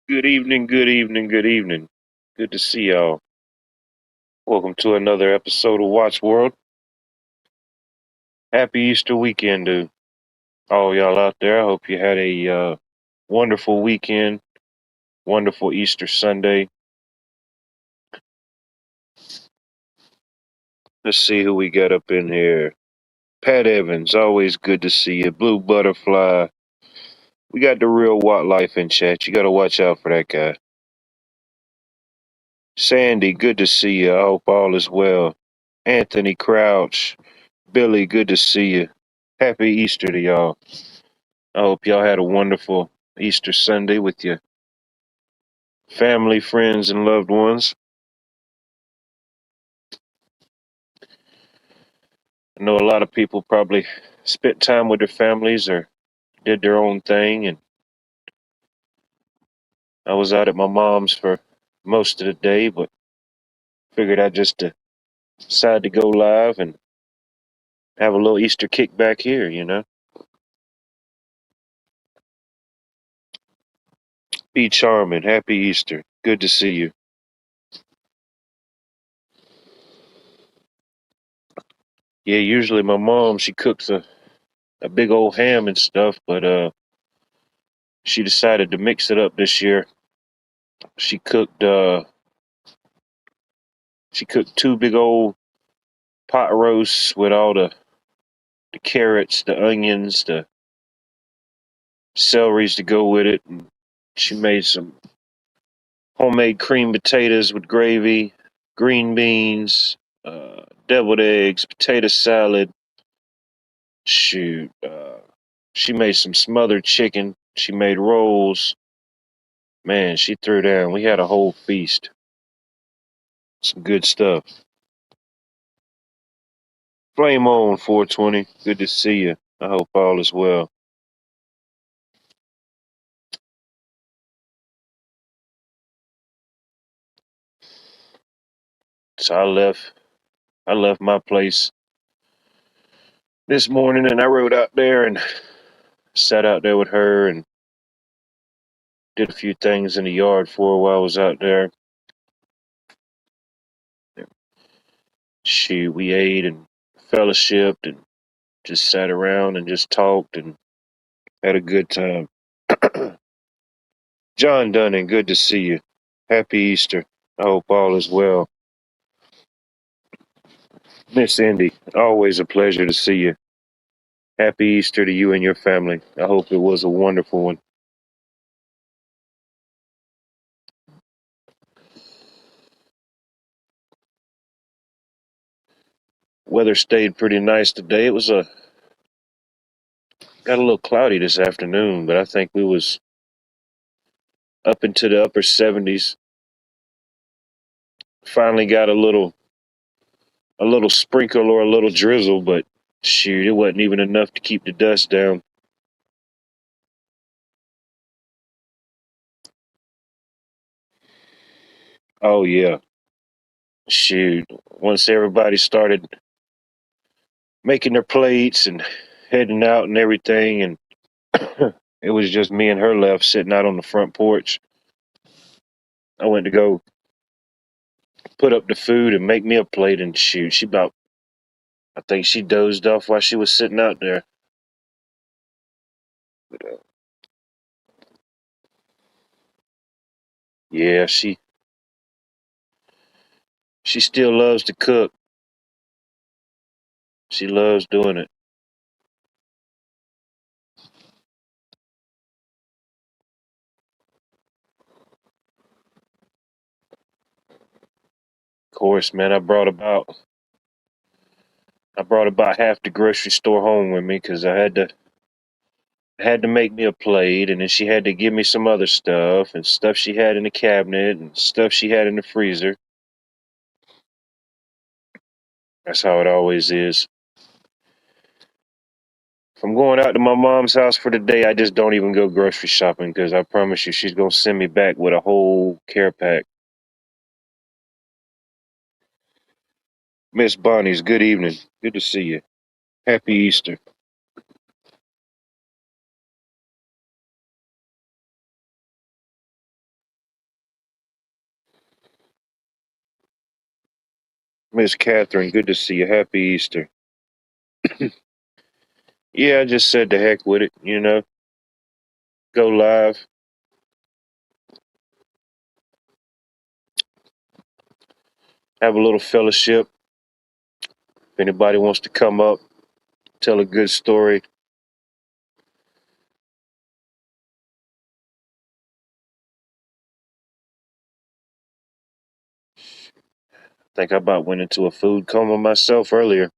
Good evening, good evening, good evening. Good to see y'all. Welcome to another episode of Watch World. Happy Easter weekend to all y'all out there. I hope you had a wonderful weekend, wonderful Easter Sunday. Let's see who we got up in here. Pat Evans, always good to see you. Blue Butterfly. We got the real Watt Life in chat. You got to watch out for that guy. Sandy, good to see you. I hope all is well. Anthony Crouch. Billy, good to see you. Happy Easter to y'all. I hope y'all had a wonderful Easter Sunday with your family, friends, and loved ones. I know a lot of people probably spent time with their families or did their own thing, and I was out at my mom's for most of the day, but figured I'd just decide to go live and have a little Easter kickback here. Be charming. Happy Easter. Good to see you. Yeah, usually my mom, she cooks a big old ham and stuff, but she decided to mix it up this year. She cooked two big old pot roasts with all the carrots, the onions, the celeries to go with it. And she made some homemade cream potatoes with gravy, green beans, deviled eggs, potato salad. Shoot, she made some smothered chicken. She made rolls. Man, she threw down. We had a whole feast. Some good stuff. Flame on 420. Good to see you. I hope all is well. So I left my place this morning and I rode out there and sat out there with her and did a few things in the yard for her while I was out there. We ate and fellowshipped and just sat around and just talked and had a good time. John Dunning, good to see you. Happy Easter. I hope all is well. Miss Indy, always a pleasure to see you. Happy Easter to you and your family. I hope it was a wonderful one. Weather stayed pretty nice today. It was got a little cloudy this afternoon, but I think we was up into the upper 70s. Finally got a little sprinkle or a little drizzle, but shoot, it wasn't even enough to keep the dust down. Oh yeah, shoot. Once everybody started making their plates and heading out and everything, and it was just me and her left sitting out on the front porch. I went to go put up the food and make me a plate, and shoot, I think she dozed off while she was sitting out there. But, yeah, she still loves to cook. She loves doing it. Of course, man, I brought about half the grocery store home with me because I had to make me a plate, and then she had to give me some other stuff and stuff she had in the cabinet and stuff she had in the freezer. That's how it always is. If I'm going out to my mom's house for the day, I just don't even go grocery shopping because I promise you she's gonna send me back with a whole care pack. Miss Bonnie's, good evening. Good to see you. Happy Easter. Miss Catherine, good to see you. Happy Easter. Yeah, I just said the heck with it. Go live, have a little fellowship. If anybody wants to come up, tell a good story. I think I about went into a food coma myself earlier.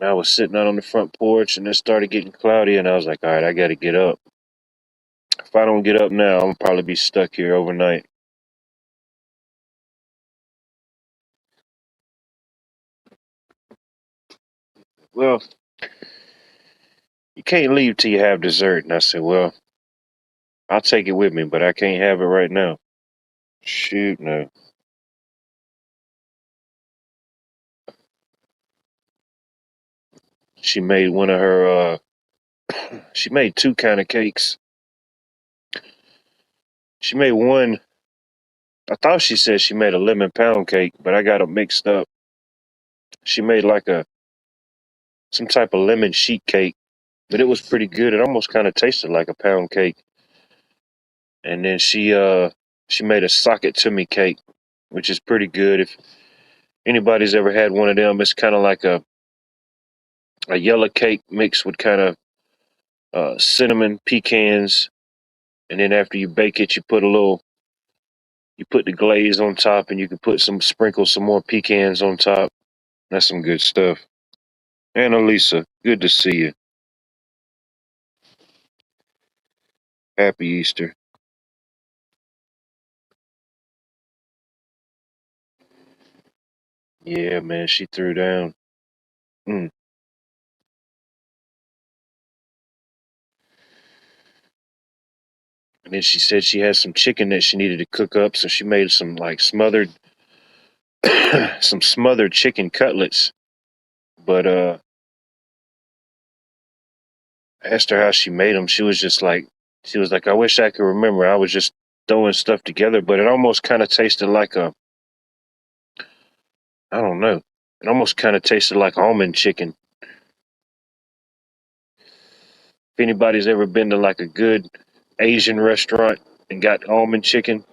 I was sitting out on the front porch and it started getting cloudy, and I was like, all right, I got to get up. If I don't get up now, I'm going to probably be stuck here overnight. Well, you can't leave till you have dessert. And I said, well, I'll take it with me, but I can't have it right now. Shoot, no. She made one of her, she made two kind of cakes. She made one, I thought she said she made a lemon pound cake, but I got them mixed up. She made like some type of lemon sheet cake, but it was pretty good. It almost kind of tasted like a pound cake. And then she made a socket to me cake, which is pretty good. If anybody's ever had one of them, it's kind of like a yellow cake mixed with kind of cinnamon pecans, and then after you bake it, you put the glaze on top, and you can sprinkle some more pecans on top. That's some good stuff. Annalisa, good to see you. Happy Easter. Yeah, man, she threw down. Mm. And then she said she had some chicken that she needed to cook up, so she made some like smothered, some smothered chicken cutlets. But I asked her how she made them. She was like, I wish I could remember. I was just throwing stuff together, but it almost kind of tasted like I don't know. It almost kind of tasted like almond chicken. If anybody's ever been to like a good Asian restaurant and got almond chicken,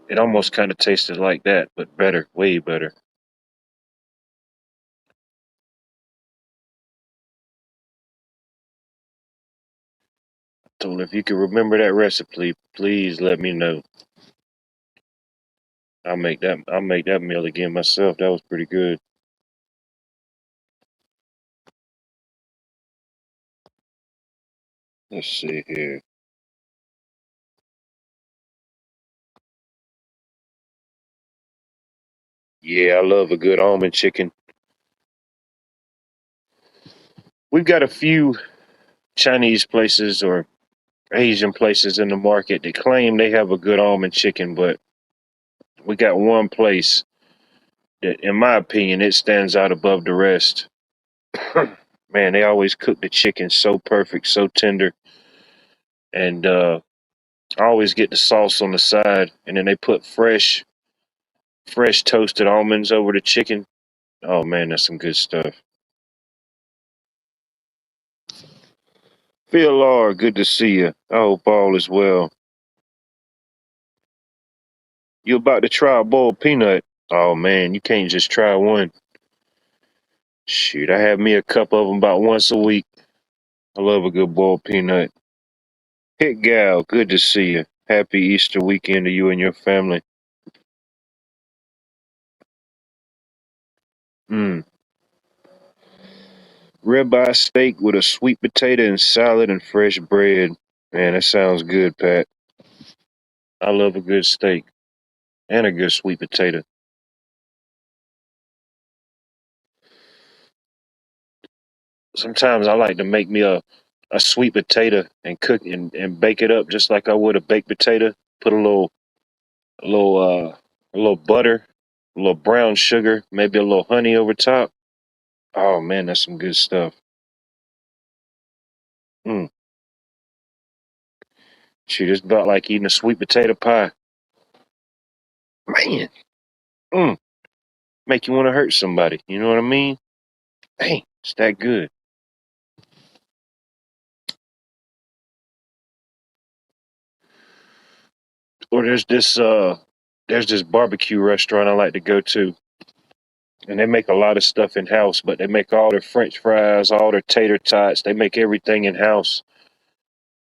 it almost kind of tasted like that, but better, way better. I told her if you can remember that recipe, please let me know. I'll make that meal again myself. That was pretty good. Let's see here. Yeah, I love a good almond chicken. We've got a few Chinese places or Asian places in the market that claim they have a good almond chicken, but we got one place that, in my opinion, it stands out above the rest. Man, they always cook the chicken so perfect, so tender, and I always get the sauce on the side, and then they put fresh toasted almonds over the chicken. Oh man, that's some good stuff. Phil Law, good to see you. I hope all is well. You about to try a boiled peanut? Oh man, you can't just try one. Shoot, I have me a cup of them about once a week. I love a good boiled peanut. Hit gal, good to see you. Happy Easter weekend to you and your family. Mmm. Ribeye steak with a sweet potato and salad and fresh bread. Man, that sounds good, Pat. I love a good steak and a good sweet potato. Sometimes I like to make me a sweet potato and cook and bake it up just like I would a baked potato. Put a little a little butter, a little brown sugar, maybe a little honey over top. Oh man, that's some good stuff. Mm. Shoot, it's about like eating a sweet potato pie. Man. Mm, make you want to hurt somebody. You know what I mean? Dang, it's that good. Or there's this barbecue restaurant I like to go to, and they make a lot of stuff in house, but they make all their French fries, all their tater tots. They make everything in house,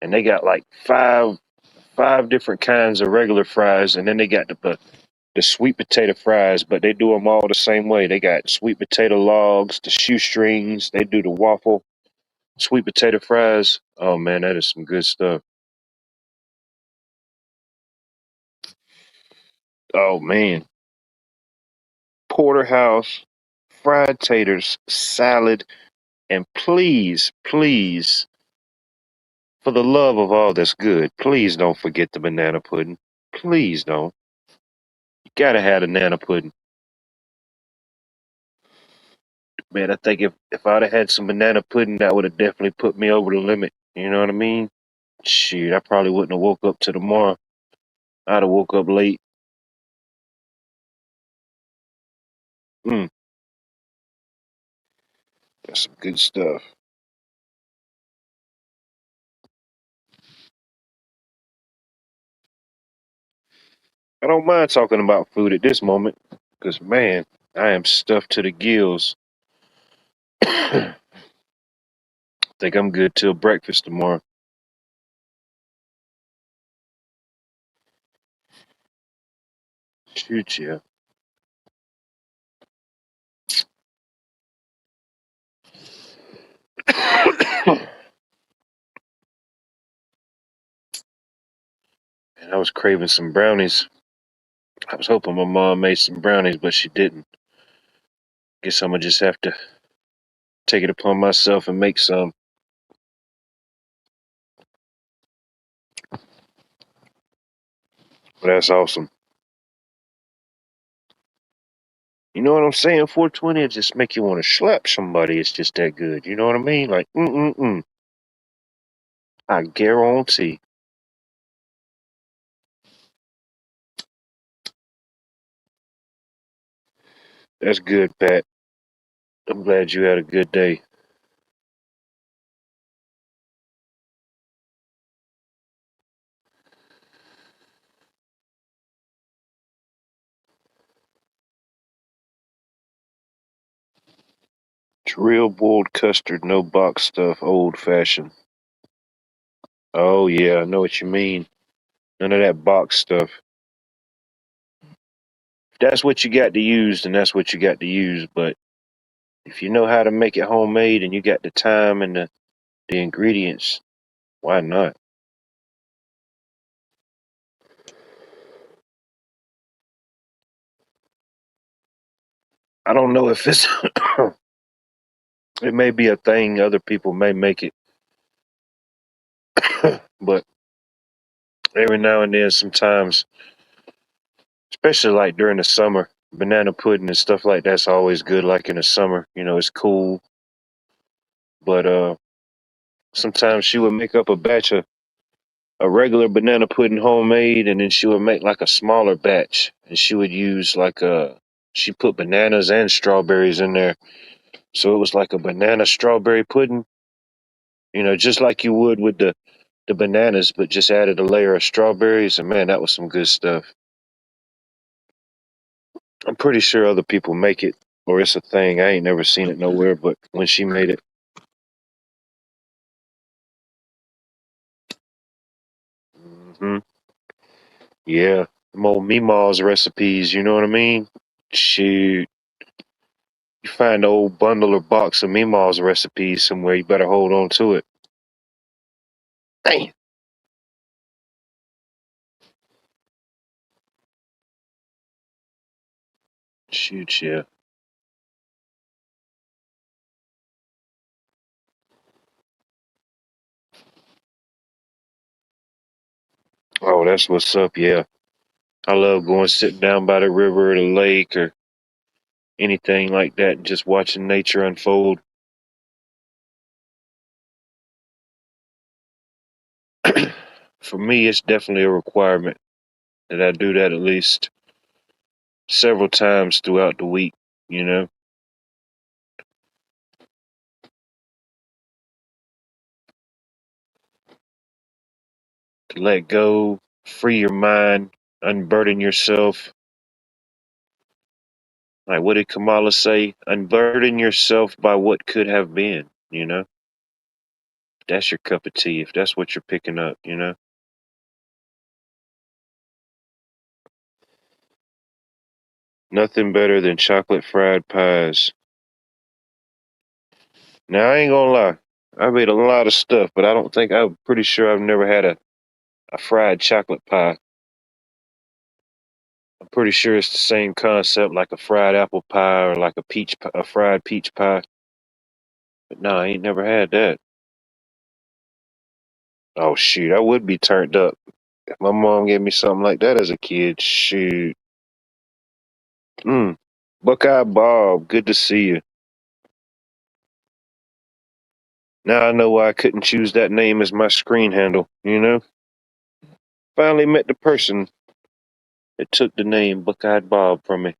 and they got like five different kinds of regular fries, and then they got the sweet potato fries, but they do them all the same way. They got sweet potato logs, the shoestrings. They do the waffle sweet potato fries. Oh man, that is some good stuff. Oh man, porterhouse, fried taters, salad, and please, please, for the love of all that's good, please don't forget the banana pudding. Please don't. You gotta have the banana pudding. Man, I think if I'd have had some banana pudding, that would have definitely put me over the limit. You know what I mean? Shoot, I probably wouldn't have woke up till tomorrow. I'd have woke up late. Mm, that's some good stuff. I don't mind talking about food at this moment, because man, I am stuffed to the gills. Think I'm good till breakfast tomorrow. Shoot, yeah. And I was craving some brownies. I was hoping my mom made some brownies, but she didn't. Guess I'm gonna just have to take it upon myself and make some. But that's awesome. You know what I'm saying? 420 it just make you want to slap somebody. It's just that good. You know what I mean? Like, mm. I guarantee. That's good, Pat. I'm glad you had a good day. It's real boiled custard, no box stuff, old fashioned. Oh, yeah, I know what you mean. None of that box stuff. If that's what you got to use, then that's what you got to use. But if you know how to make it homemade and you got the time and the ingredients, why not? I don't know if it's, it may be a thing, other people may make it, but every now and then, sometimes, especially like during the summer, banana pudding and stuff like that's always good. Like in the summer, it's cool. But sometimes she would make up a batch of a regular banana pudding homemade, and then she would make like a smaller batch, and she would use like she put bananas and strawberries in there, so it was like a banana strawberry pudding. Just like you would with the bananas, but just added a layer of strawberries, and man, that was some good stuff. I'm pretty sure other people make it, or it's a thing. I ain't never seen it nowhere, but when she made it, hmm yeah, them old Meemaw's recipes. You know what I mean? Shoot, you find the old bundle or box of Meemaw's recipes somewhere, you better hold on to it. Damn. Shoot, yeah. Oh, that's what's up. Yeah, I love going sitting down by the river or the lake or anything like that, and just watching nature unfold. For me, it's definitely a requirement that I do that at least several times throughout the week, you know, to let go, free your mind, unburden yourself. Like, what did Kamala say? Unburden yourself by what could have been, you know? That's your cup of tea, if that's what you're picking up, you know? Nothing better than chocolate fried pies. Now, I ain't gonna lie. I've ate a lot of stuff, but I'm pretty sure I've never had a fried chocolate pie. I'm pretty sure it's the same concept like a fried apple pie or like a fried peach pie. But no, I ain't never had that. Oh shoot, I would be turned up if my mom gave me something like that as a kid. Shoot. Mm. Buckeye Bob, good to see you. Now I know why I couldn't choose that name as my screen handle, you know? Finally met the person that took the name Buckeye Bob from me.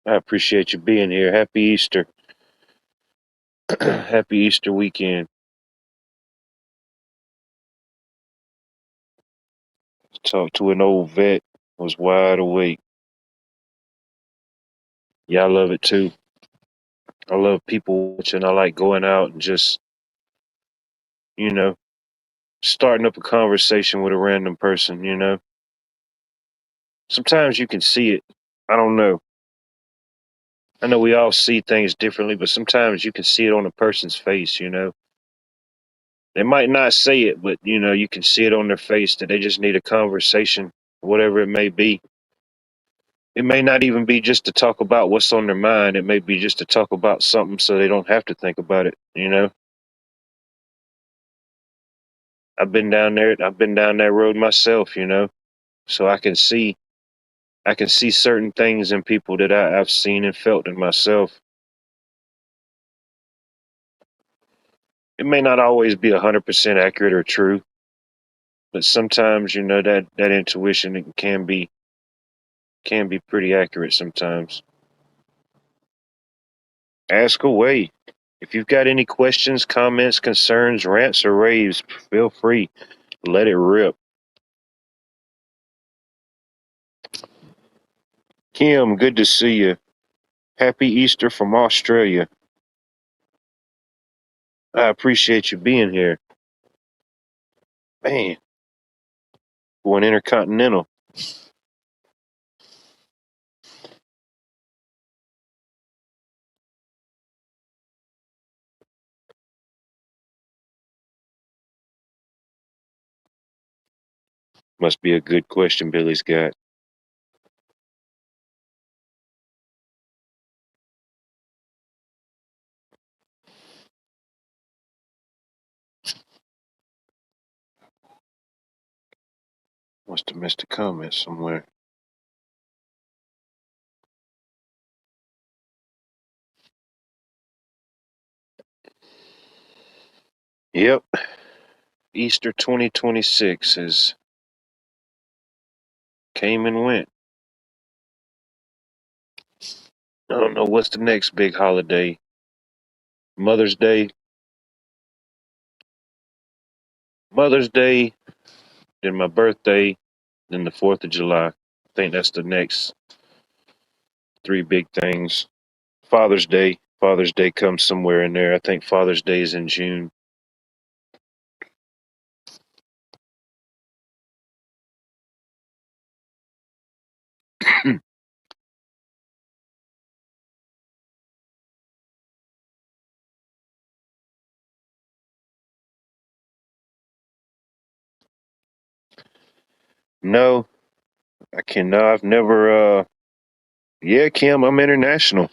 I appreciate you being here. Happy Easter. Happy Easter weekend. Talked to an old vet, was wide awake. Yeah, I love it too. I love people watching. I like going out and just, you know, starting up a conversation with a random person, you know. Sometimes you can see it. I don't know. I know we all see things differently, but sometimes you can see it on a person's face, you know. They might not say it, but, you know, you can see it on their face that they just need a conversation, whatever it may be. It may not even be just to talk about what's on their mind. It may be just to talk about something so they don't have to think about it, you know. I've been down there. I've been down that road myself, you know. So I can see certain things in people that I've seen and felt in myself. It may not always be 100% accurate or true, but sometimes, you know, that intuition can be pretty accurate sometimes. Ask away. If you've got any questions, comments, concerns, rants, or raves, feel free. Let it rip. Kim, good to see you. Happy Easter from Australia. I appreciate you being here. Man, going intercontinental. Must be a good question Billy's got. Must have missed a comment somewhere. Yep, Easter 2026 has came and went. I don't know what's the next big holiday. Mother's Day. Mother's Day, then my birthday, then the 4th of July. I think that's the next three big things. Father's Day. Father's Day comes somewhere in there. I think Father's Day is in June. No, I cannot. I've never. Yeah, Kim, I'm international.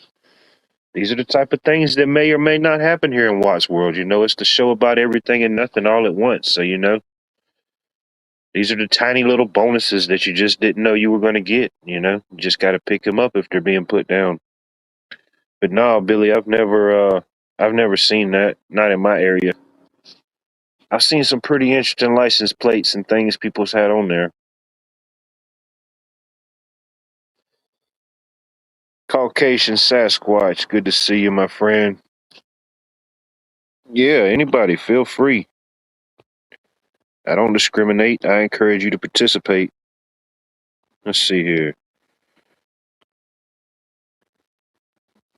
These are the type of things that may or may not happen here in Watts World. You know, it's the show about everything and nothing all at once. So, you know, these are the tiny little bonuses that you just didn't know you were going to get. You know, you just got to pick them up if they're being put down. But no, Billy, I've never seen that. Not in my area. I've seen some pretty interesting license plates and things people's had on there. Caucasian Sasquatch, good to see you, my friend. Yeah, anybody, feel free. I don't discriminate. I encourage you to participate. Let's see here.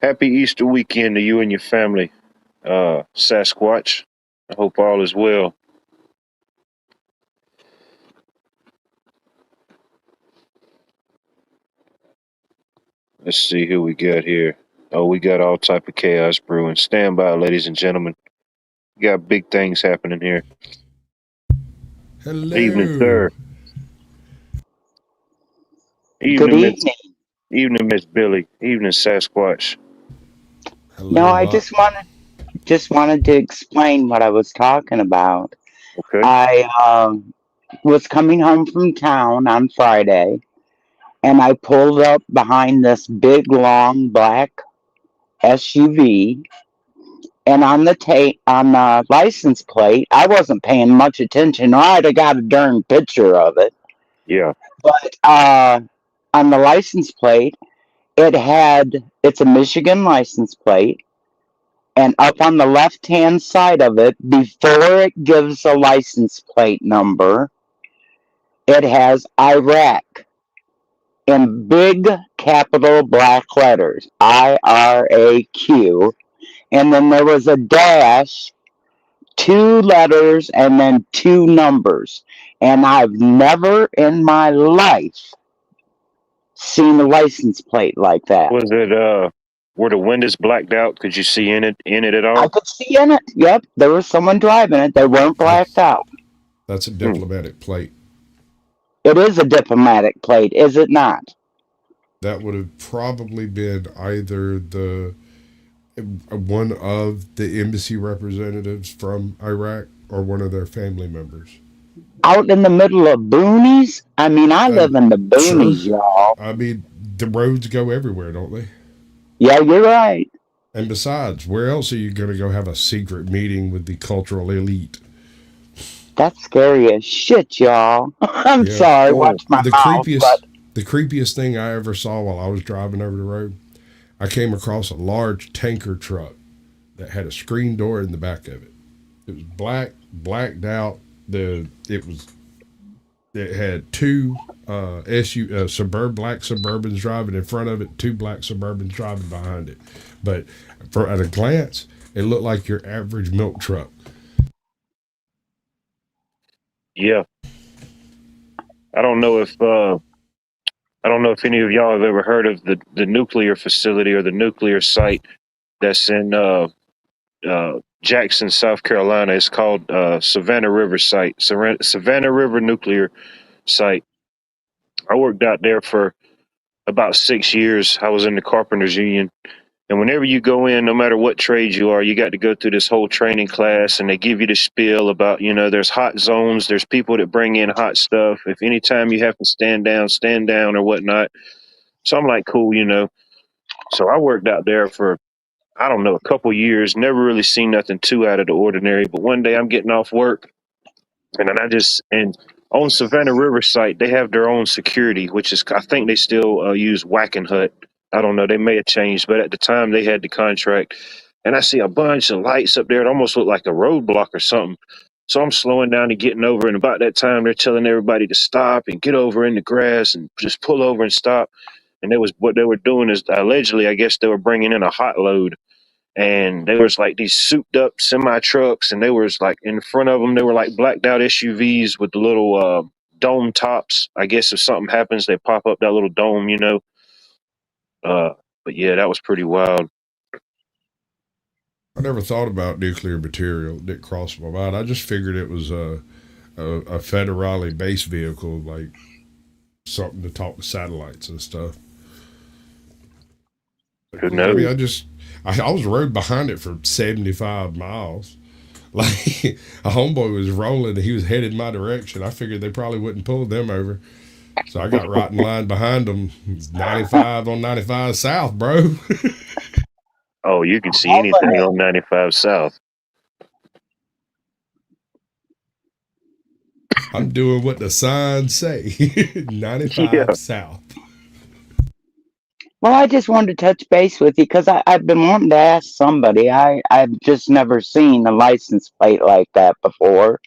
Happy Easter weekend to you and your family, Sasquatch. I hope all is well. Let's see who we got here. Oh, we got all type of chaos brewing. Stand by, ladies and gentlemen. We got big things happening here. Evening, Hello. sir. Good Evening, Miss. evening. Evening, Miss Billy. Evening, Sasquatch. No, Hello, I Hot. just wanted to explain what I was talking about. Okay. I was coming home from town on Friday, and I pulled up behind this big long black SUV. And on the license plate, I wasn't paying much attention. Or I'd have got a darn picture of it. Yeah. But on the license plate, it's a Michigan license plate. And up on the left hand side of it, before it gives a license plate number, it has Iraq in big capital black letters, IRAQ. And then there was a dash, two letters, and then two numbers. And I've never in my life seen a license plate like that. Was it were the windows blacked out? Could you see in it at I all? could see in it. Yep, there was someone driving it. They weren't blacked That's out. that's a Hmm. diplomatic plate. It is a diplomatic plate, is it not? That would have probably been either the one of the embassy representatives from Iraq or one of their family members. Out in the middle of boonies? I mean, I Uh, live in the sure. boonies, y'all. I mean, the roads go everywhere, don't they? Yeah, you're right. And besides, where else are you going to go have a secret meeting with the cultural elite? That's scary as shit, y'all. I'm Yeah. sorry, Hmm. watch my The mouth, but creepiest the creepiest thing I ever saw while I was driving over the road, I came across a large tanker truck that had a screen door in the back of it. It was blacked out. It had two black Suburbans driving in front of it, two black Suburbans driving behind it. But at a glance, it looked like your average milk truck. Yeah. I don't know if I don't know if any of y'all have ever heard of the nuclear facility or the nuclear site that's in Jackson, South Carolina. It's called Savannah River Site, Savannah River Nuclear Site. I worked out there for about 6 years. I was in the Carpenters Union. And whenever you go in, no matter what trade you are, you got to go through this whole training class and they give you the spiel about, there's hot zones, there's people that bring in hot stuff. If anytime you have to stand down or whatnot. So I'm like, cool. So I worked out there for, I don't know, a couple years, never really seen nothing too out of the ordinary. But one day I'm getting off work and then and on Savannah River site, they have their own security, which is, I think they still use Wackenhut. I don't know, they may have changed, but at the time they had the contract. And I see a bunch of lights up there. It almost looked like a roadblock or something. So I'm slowing down and getting over. And about that time, they're telling everybody to stop and get over in the grass and just pull over and stop. And what they were doing is allegedly, I guess they were bringing in a hot load and there was like these souped up semi trucks, and they was like in front of them, they were like blacked out SUVs with the little dome tops. I guess if something happens, they pop up that little dome. Uh, but yeah, that was pretty wild. I never thought about nuclear material. It didn't cross my mind. I just figured it was a federale base vehicle, like something to talk to satellites and stuff. But Who yeah, I mean, knows? I was rode behind it for 75 miles. Like a homeboy was rolling and he was headed my direction. I figured they probably wouldn't pull them over. So I got right in line behind them. It's 95 on 95 South, bro. Oh, you can see anything Rolling on 95 South. I'm doing what the signs say. Yeah, 95 South. Well, I just wanted to touch base with you because I've been wanting to ask somebody. I've just never seen a license plate like that before.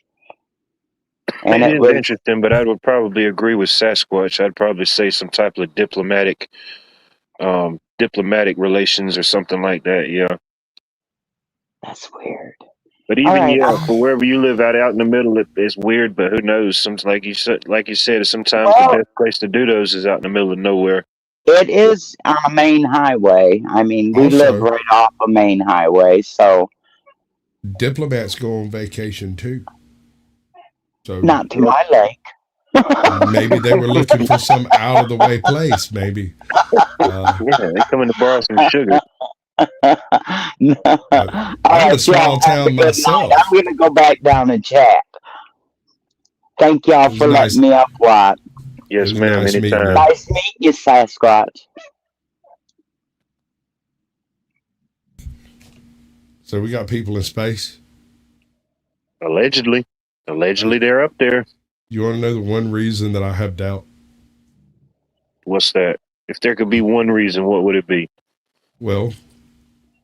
And It it is was, interesting, but I would probably agree with Sasquatch. I'd probably say some type of diplomatic relations or something like that. Yeah. that's weird. But All even right. for wherever you live out in the middle, it's weird. But who knows? Some like you said, sometimes the Well, best place to do those is out in the middle of nowhere. it is on a main highway. I mean, we live Also, right off a main highway, so diplomats go on vacation too. So not to Yep. my lake. maybe they were looking for some out of the way place. Maybe. Uh, Yeah, they coming to borrow some sugar. All I'm right, in a y'all small have a town good night. I'm myself. going to go back down and chat. Thank y'all It was for letting nice. me up, Watt. It Yes, was ma'am. nice meeting Anytime. you. Nice meeting you, Sasquatch. So we got people in space. Allegedly, allegedly, they're up there. You want to know the one reason that I have doubt? What's that? If there could be one reason, what would it be? Well,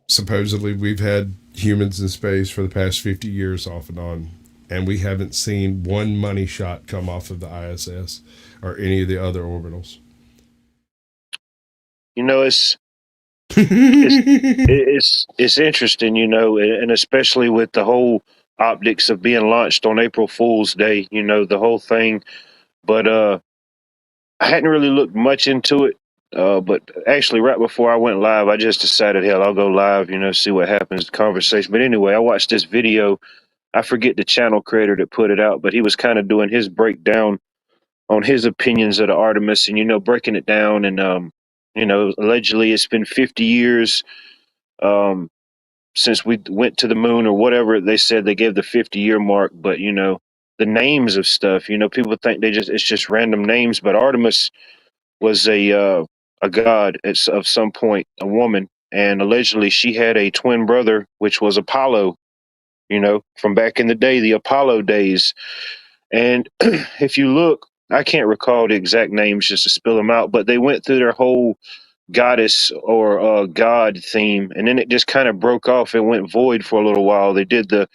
supposedly we've had humans in space for the past 50 years off and on, and we haven't seen one money shot come off of the ISS or any of the other orbitals. You know, it's it's interesting. You know, and especially with the whole optics of being launched on April Fool's Day. You know, the whole thing. But I hadn't really looked much into it. But actually, right before I went live, I just decided, hell, I'll go live. You know, see what happens. Conversation. But anyway, I watched this video. I forget the channel creator that put it out, but he was kind of doing his breakdown on his opinions of the Artemis, and breaking it down. And allegedly, it's been 50 years um, since we went to the moon, or whatever they said. They gave the 50-year mark, but the names of stuff. People think it's just random names, but Artemis was a god of some point, a woman, and allegedly she had a twin brother, which was Apollo. From back in the day, the Apollo days. And if you look, I can't recall the exact names just to spill them out, but they went through their whole goddess or god theme, and then it just kind of broke off and went void for a little while. They did the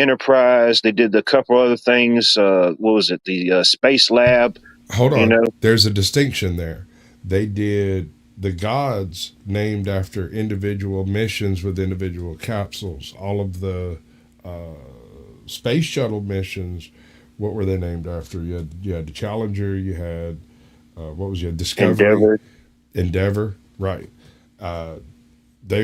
Enterprise. They did the couple other things. What was it? The Space Lab. Hold You on. know, There's a distinction there. They did the gods named after individual missions with individual capsules. All of the space shuttle missions, what were they named after? You had the Challenger. You had what was your Discovery, Endeavor. Endeavor, right? Uh,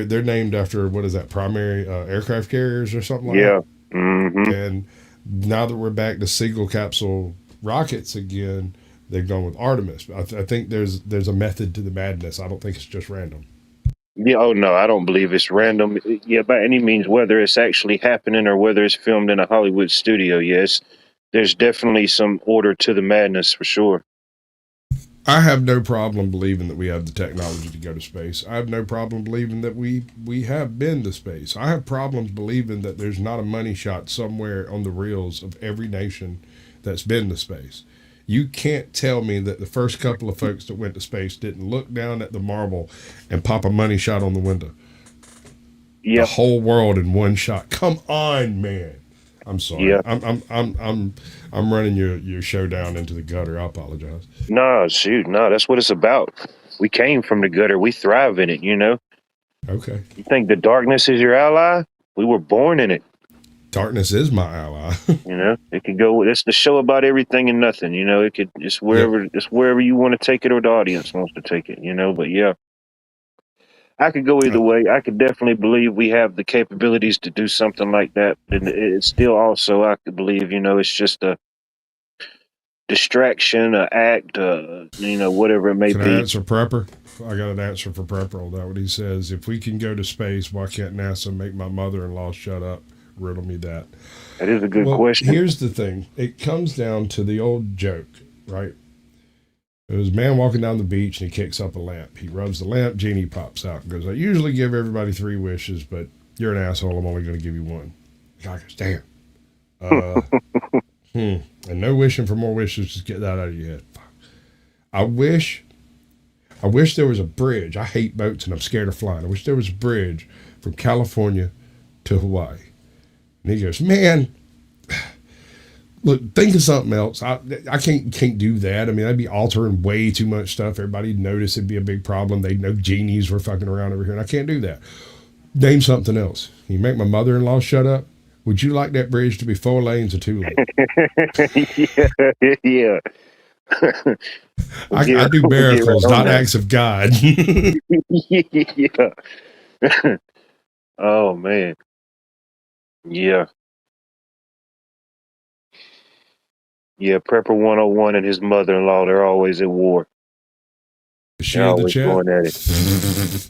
they're named after what is that primary aircraft carriers or something like that. Yeah. Hmm. And now that we're back to single capsule rockets again, they've gone with Artemis. I think there's a method to the madness. I don't think it's just random. Yeah. Oh no, I don't believe it's random. Yeah, by any means, whether it's actually happening or whether it's filmed in a Hollywood studio. Yes, there's definitely some order to the madness for sure. I have no problem believing that we have the technology to go to space. I have no problem believing that we have been to space. I have problems believing that there's not a money shot somewhere on the reels of every nation that's been to space. You can't tell me that the first couple of folks that went to space didn't look down at the marble and pop a money shot on the window. The Yep. whole world in one shot. Come on, man. I'm sorry. Yeah. I'm running your show down into the gutter. I apologize. No, shoot, no, that's what it's about. We came from the gutter. We thrive in it. Okay. You think the darkness is your ally? We were born in it. Darkness is my ally. It could go. It's the show about everything and nothing. It could. Yep. It's wherever you want to take it, or the audience wants to take it. But yeah, I could go either Uh, way. I could definitely believe we have the capabilities to do something like that. And it's still also, I could believe, it's just a distraction, a act, whatever it may can I be. answer Prepper? I got an answer for Prepper on that. What he says: if we can go to space, why can't NASA make my mother-in-law shut up? Riddle me that. That is a good Well, question. here's the thing. It comes down to the old joke, right? There's a man walking down the beach and he kicks up a lamp. He rubs the lamp, genie pops out and goes, I usually give everybody 3 wishes, but you're an asshole. I'm only going to give you one. The guy goes, damn. Uh, And no wishing for more wishes. Just get that out of your head. Fuck. I wish I wish there was a bridge. I hate boats and I'm scared of flying. I wish there was a bridge from California to Hawaii. And he goes, man, look, think of something else. I can't do that. I mean, I'd be altering way too much stuff. Everybody'd notice it'd be a big problem. They'd know genies were fucking around over here, and I can't do that. Name something else. You make my mother-in-law shut up. Would you like that bridge to be 4 lanes or 2 lanes? Yeah, yeah. We'll I do get right miracles, on not that. acts of God. Yeah. Oh man. Yeah. Yeah. Prepper 101 and his mother-in-law, they're always at war. Is They're she in the always chat? going at it.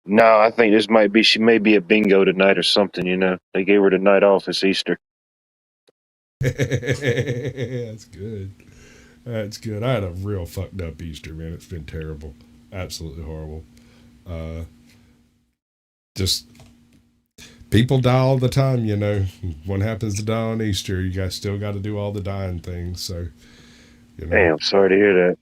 No, I think this might be, she may be at bingo tonight or something, you know. They gave her the night off. It's Easter. That's good. That's good. I had a real fucked up Easter, man. It's been terrible. Absolutely horrible. Uh, just people die all the time, you know. One happens to die on Easter. You guys still got to do all the dying things. So, you know, Damn, sorry to hear that.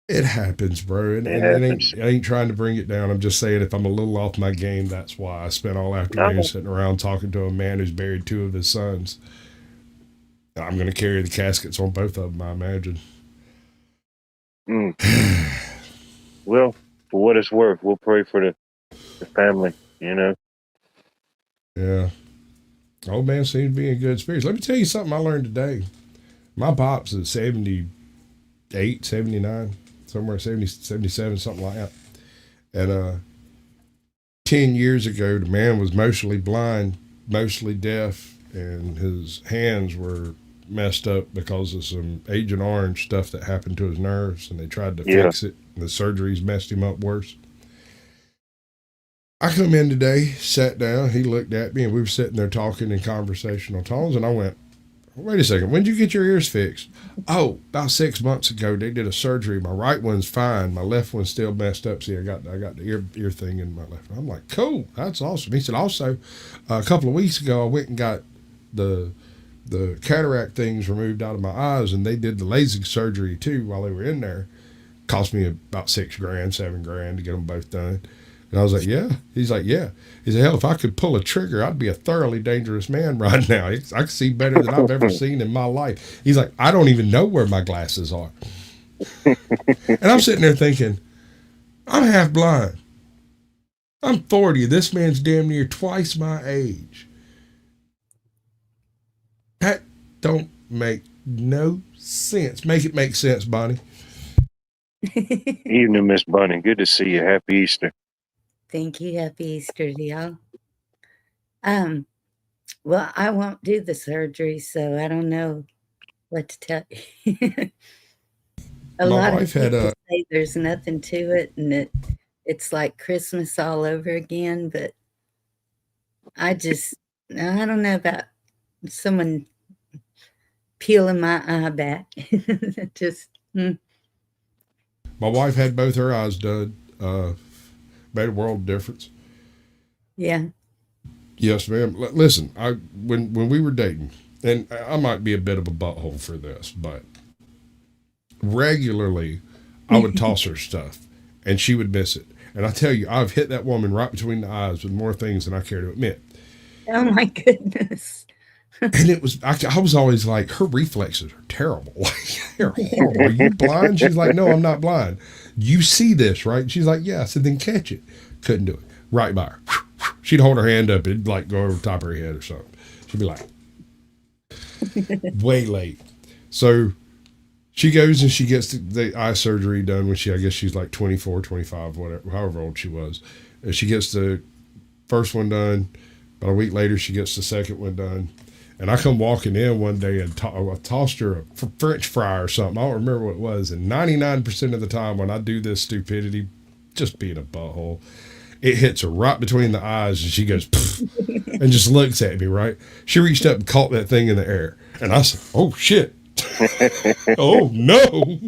it happens, bro. And, It and happens. I ain't trying to bring it down. I'm just saying if I'm a little off my game, that's why. I spent all afternoon No. sitting around talking to a man who's buried 2 of his sons. I'm going to carry the caskets on both of them, I imagine. Mm. Well, for what it's worth, we'll pray for the family, you know. Yeah. Old man seems to be in good spirits. Let me tell you something I learned today. My pops is 78, 79, somewhere 70, 77, something like that. And 10 years ago, the man was mostly blind, mostly deaf, and his hands were messed up because of some Agent Orange stuff that happened to his nerves, and they tried to Yeah. fix it, and the surgeries messed him up worse. I come in today, sat down, he looked at me, and we were sitting there talking in conversational tones, and I went, wait a second, when did you get your ears fixed? Oh, about 6 months ago, they did a surgery. My right one's fine. My left one's still messed up. See, I got the ear thing in my left. I'm like, cool, that's awesome. He said, also, a couple of weeks ago, I went and got the cataract things removed out of my eyes, and they did the LASIK surgery too while they were in there. Cost me about $6,000, $7,000 to get them both done. And I was like, yeah. He's like, yeah. He said, hell, if I could pull a trigger, I'd be a thoroughly dangerous man right now. I can see better than I've ever seen in my life. He's like, I don't even know where my glasses are. And I'm sitting there thinking, I'm half blind. I'm 40. This man's damn near twice my age. That don't make no sense. Make it make sense, Bonnie. Evening, Miss Bunny. Good to see you. Happy Easter. Thank you. Happy Easter to y'all. Well, I won't do the surgery, so I don't know what to tell you. A My lot of wife had people a say there's nothing to it and it's like Christmas all over again, but I don't know about someone peeling my eye back. Just my wife had both her eyes done. Made a world of difference. yeah. Yes, ma'am. Listen, when we were dating, and I might be a bit of a butthole for this, but regularly I would toss her stuff, and she would miss it. And I tell you, I've hit that woman right between the eyes with more things than I care to admit. Oh my goodness. And it was I was always like, her reflexes are terrible. Like, they're horrible. Are you blind? She's like, no, I'm not blind. You see this, right? She's like, yeah. I said, then catch it. Couldn't do it. Right by her. She'd hold her hand up. It'd like go over the top of her head or something. She'd be like, way late. So she goes and she gets the eye surgery done when I guess she's like 24, 25, whatever, however old she was. And she gets the first one done. About a week later, she gets the second one done. And I come walking in one day and I tossed her a French fry or something. I don't remember what it was. And 99% of the time when I do this stupidity, just being a butthole, it hits her right between the eyes and she goes, and just looks at me, right? She reached up and caught that thing in the air. And I said, oh, shit. Oh, no.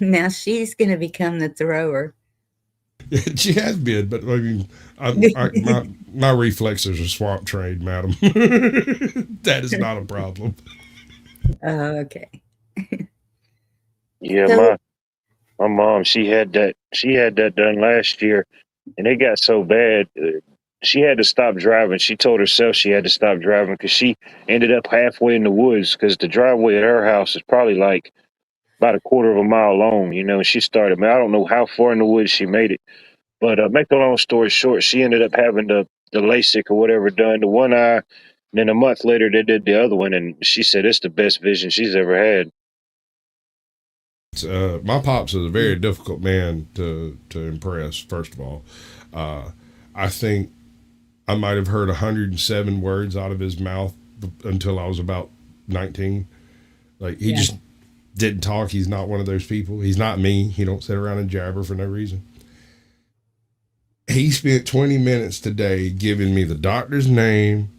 Now she's going to become the thrower. She has been, but I mean, my reflexes are swamp trained, madam. That is not a problem. Oh, okay. Yeah, So- My mom, she had that. She had that done last year, and it got so bad. She had to stop driving. She told herself she had to stop driving because she ended up halfway in the woods. Because the driveway at her house is probably like about a quarter of a mile long. You know, and she started. Man, I don't know how far in the woods she made it, but make the long story short, she ended up having the LASIK or whatever done to one eye. And then a month later, they did the other one, and she said it's the best vision she's ever had. My pops is a very difficult man to impress. First of all, uh, I think I might have heard 107 words out of his mouth until I was about 19. Like he Yeah. just didn't talk. He's not one of those people. He's not me. He don't sit around and jabber for no reason. He spent 20 minutes today giving me the doctor's name,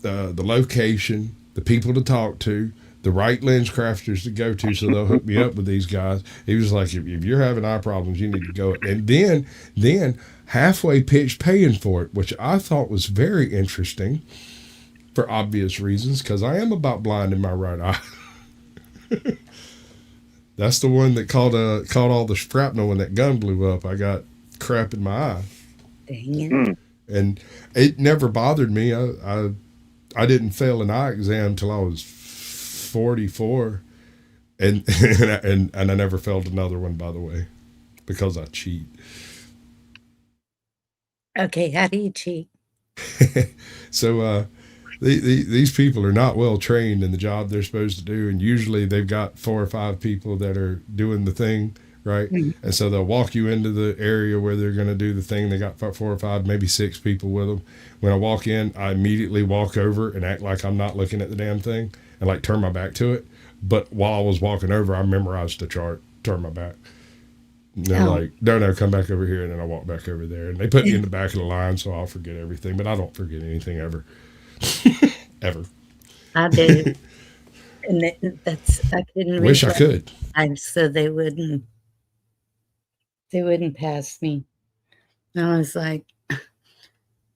the location, the people to talk to, the right lens crafters to go to so they'll hook me up with these guys. He was like, if you're having eye problems, you need to go. And then halfway pitched paying for it, which I thought was very interesting for obvious reasons because I am about blind in my right eye. That's the one that caught all the shrapnel when that gun blew up. I got crap in my eye. Dang it. Hmm. And it never bothered me. I didn't fail an eye exam till I was 44, and and I never failed another one, by the way, because I cheat. Okay, how do you cheat? So these people are not well trained in the job they're supposed to do, and usually they've got 4 or 5 people that are doing the thing, right? Mhm. And so they'll walk you into the area where they're going to do the thing. They got 4 or 5, maybe 6 people with them. When I walk in, I immediately walk over and act like I'm not looking at the damn thing and like turn my back to it. But while I was walking over, I memorized the chart, turn my back. And they're Oh, like, no, come back over here. And then I walk back over there. And they put me in the back of the line so I'll forget everything. But I don't forget anything ever. Ever. I do. And that's I couldn't read Wish I could. that, so they wouldn't pass me. And I was like,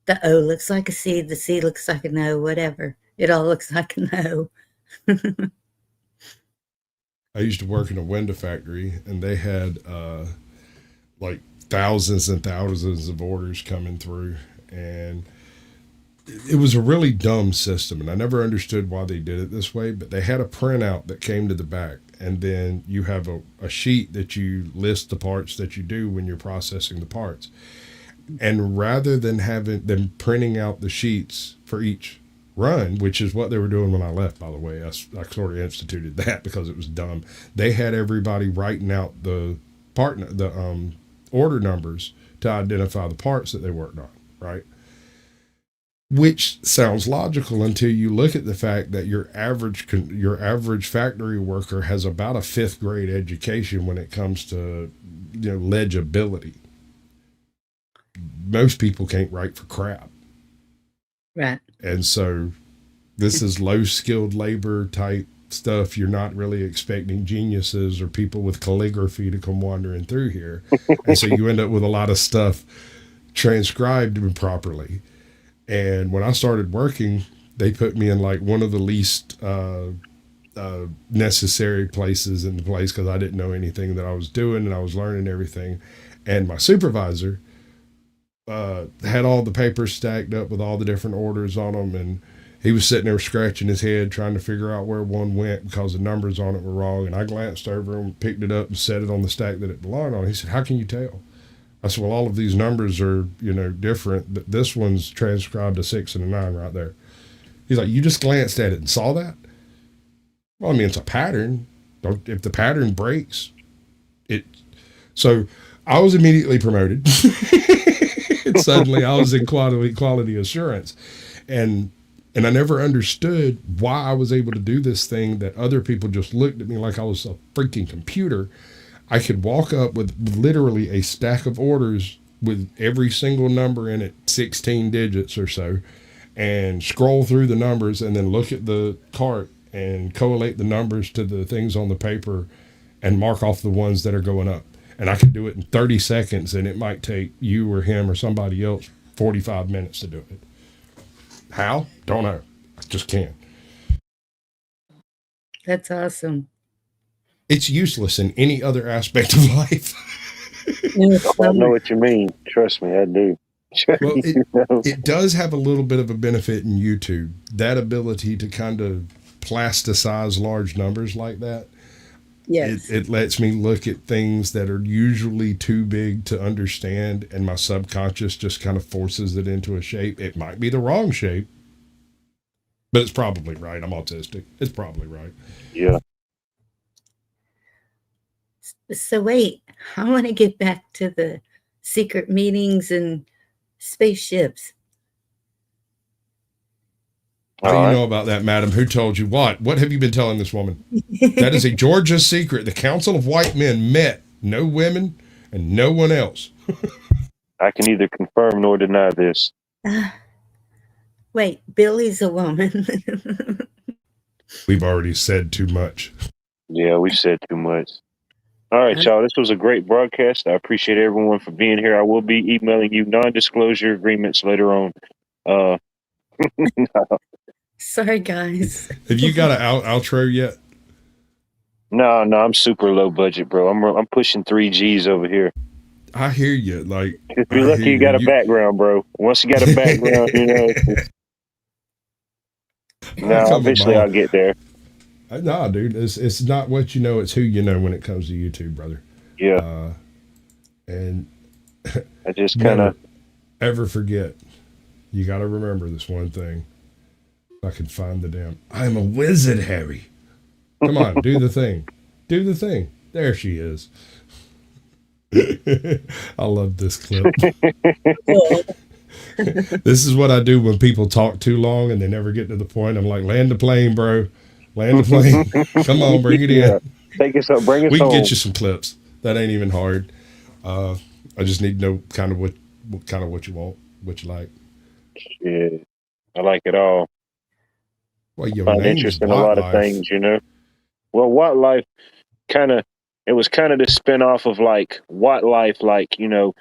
the O looks like a C, the C looks like an O, whatever. It all looks like an O. I used to work in a window factory and they had like thousands and thousands of orders coming through. And it was a really dumb system. And I never understood why they did it this way, but they had a printout that came to the back. And then you have a sheet that you list the parts that you do when you're processing the parts. And rather than having them printing out the sheets for each run, which is what they were doing when I left, by the way, I sort of instituted that because it was dumb. They had everybody writing out the order numbers to identify the parts that they worked on, right? Which sounds logical until you look at the fact that your average factory worker has about a 5th grade education when it comes to legibility. Most people can't write for crap. Right. And so this is low skilled labor type stuff. You're not really expecting geniuses or people with calligraphy to come wandering through here. And so you end up with a lot of stuff transcribed improperly. And when I started working, they put me in like one of the least necessary places in the place because I didn't know anything that I was doing and I was learning everything. And my supervisor had all the papers stacked up with all the different orders on them, and he was sitting there scratching his head trying to figure out where one went because the numbers on it were wrong. And I glanced over and picked it up and set it on the stack that it belonged on. He said, "How can you tell?" I said, "Well, all of these numbers are different, but this one's transcribed a 6 and a 9 right there." He's like, "You just glanced at it and saw that?" Well, I mean, it's a pattern. If the pattern breaks, it. So I was immediately promoted. Suddenly I was in quality assurance, and I never understood why I was able to do this thing that other people just looked at me like I was a freaking computer. I could walk up with literally a stack of orders with every single number in it, 16 digits or so, and scroll through the numbers and then look at the cart and collate the numbers to the things on the paper and mark off the ones that are going up. And I could do it in 30 seconds, and it might take you or him or somebody else 45 minutes to do it. How? Don't know. I just can. That's awesome. It's useless in any other aspect of life. No, Oh, I know what you mean. Trust me, I do. Well, You know? it does have a little bit of a benefit in YouTube. That ability to kind of plasticize large numbers like that. yes. It lets me look at things that are usually too big to understand, and my subconscious just kind of forces it into a shape. It might be the wrong shape, but it's probably right. I'm autistic. It's probably right. Yeah. So wait, I want to get back to the secret meetings and spaceships. How do All you right. know about that, madam? Who told you what? What have you been telling this woman? That is a Georgia secret. The Council of White Men met no women and no one else. I can neither confirm nor deny this. Wait, Billy's a woman. We've already said too much. Yeah, we said too much. All right, y'all. This was a great broadcast. I appreciate everyone for being here. I will be emailing you non-disclosure agreements later on. Uh, Sorry, guys. Have you got an outro yet? no, I'm super low budget, bro. I'm pushing 3Gs over here. I hear you. Like, If you're I lucky, hear you got a you. background, bro. Once you got a background, you know. No, Come eventually on. I'll get there. Nah, dude. It's not what you know, it's who you know when it comes to YouTube, brother. Yeah, And I just kind never of. ever forget. You got to remember this one thing. If I can find the damn. I am a wizard, Harry. Come on, do the thing. Do the thing. There she is. I love this clip. This is what I do when people talk too long and they never get to the point. I'm like, land the plane, bro. Land the plane. Come on, bring it Yeah, in. take us up, bring us We can home. get you some clips. That ain't even hard. I just need to know kind of what you want, what you like. Yeah, I like it all. Well, your Find name's interest in a Watt lot of Life. things, you know. Well, Watt Life kind of. It was kind of the spinoff of like Watt Life, like WHAT,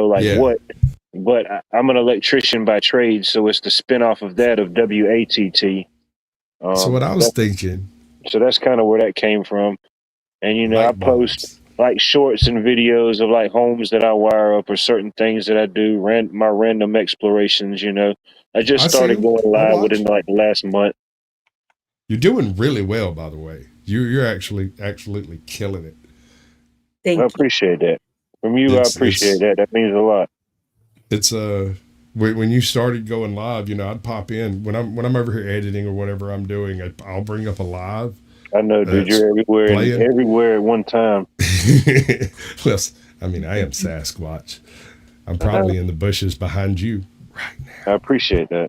like Yeah. what. But I'm an electrician by trade, so it's the spinoff of that of WATT. So what I was thinking, So that's kind of where that came from. And I light post bulbs. like shorts and videos of like homes that I wire up or certain things that I do, my random explorations. I just I see started them. going I live watch. within like the last month. You're doing really well, by the way. You're actually absolutely killing it. I Thank you. appreciate that. From you, I appreciate that. That means a lot. It's when you started going live, I'd pop in when I'm over here editing or whatever I'm doing. I'll bring up a live. I know, dude. That's You're everywhere and playing. everywhere at one time. Well, I mean, I am Sasquatch. I'm probably in the bushes behind you right now. I appreciate that.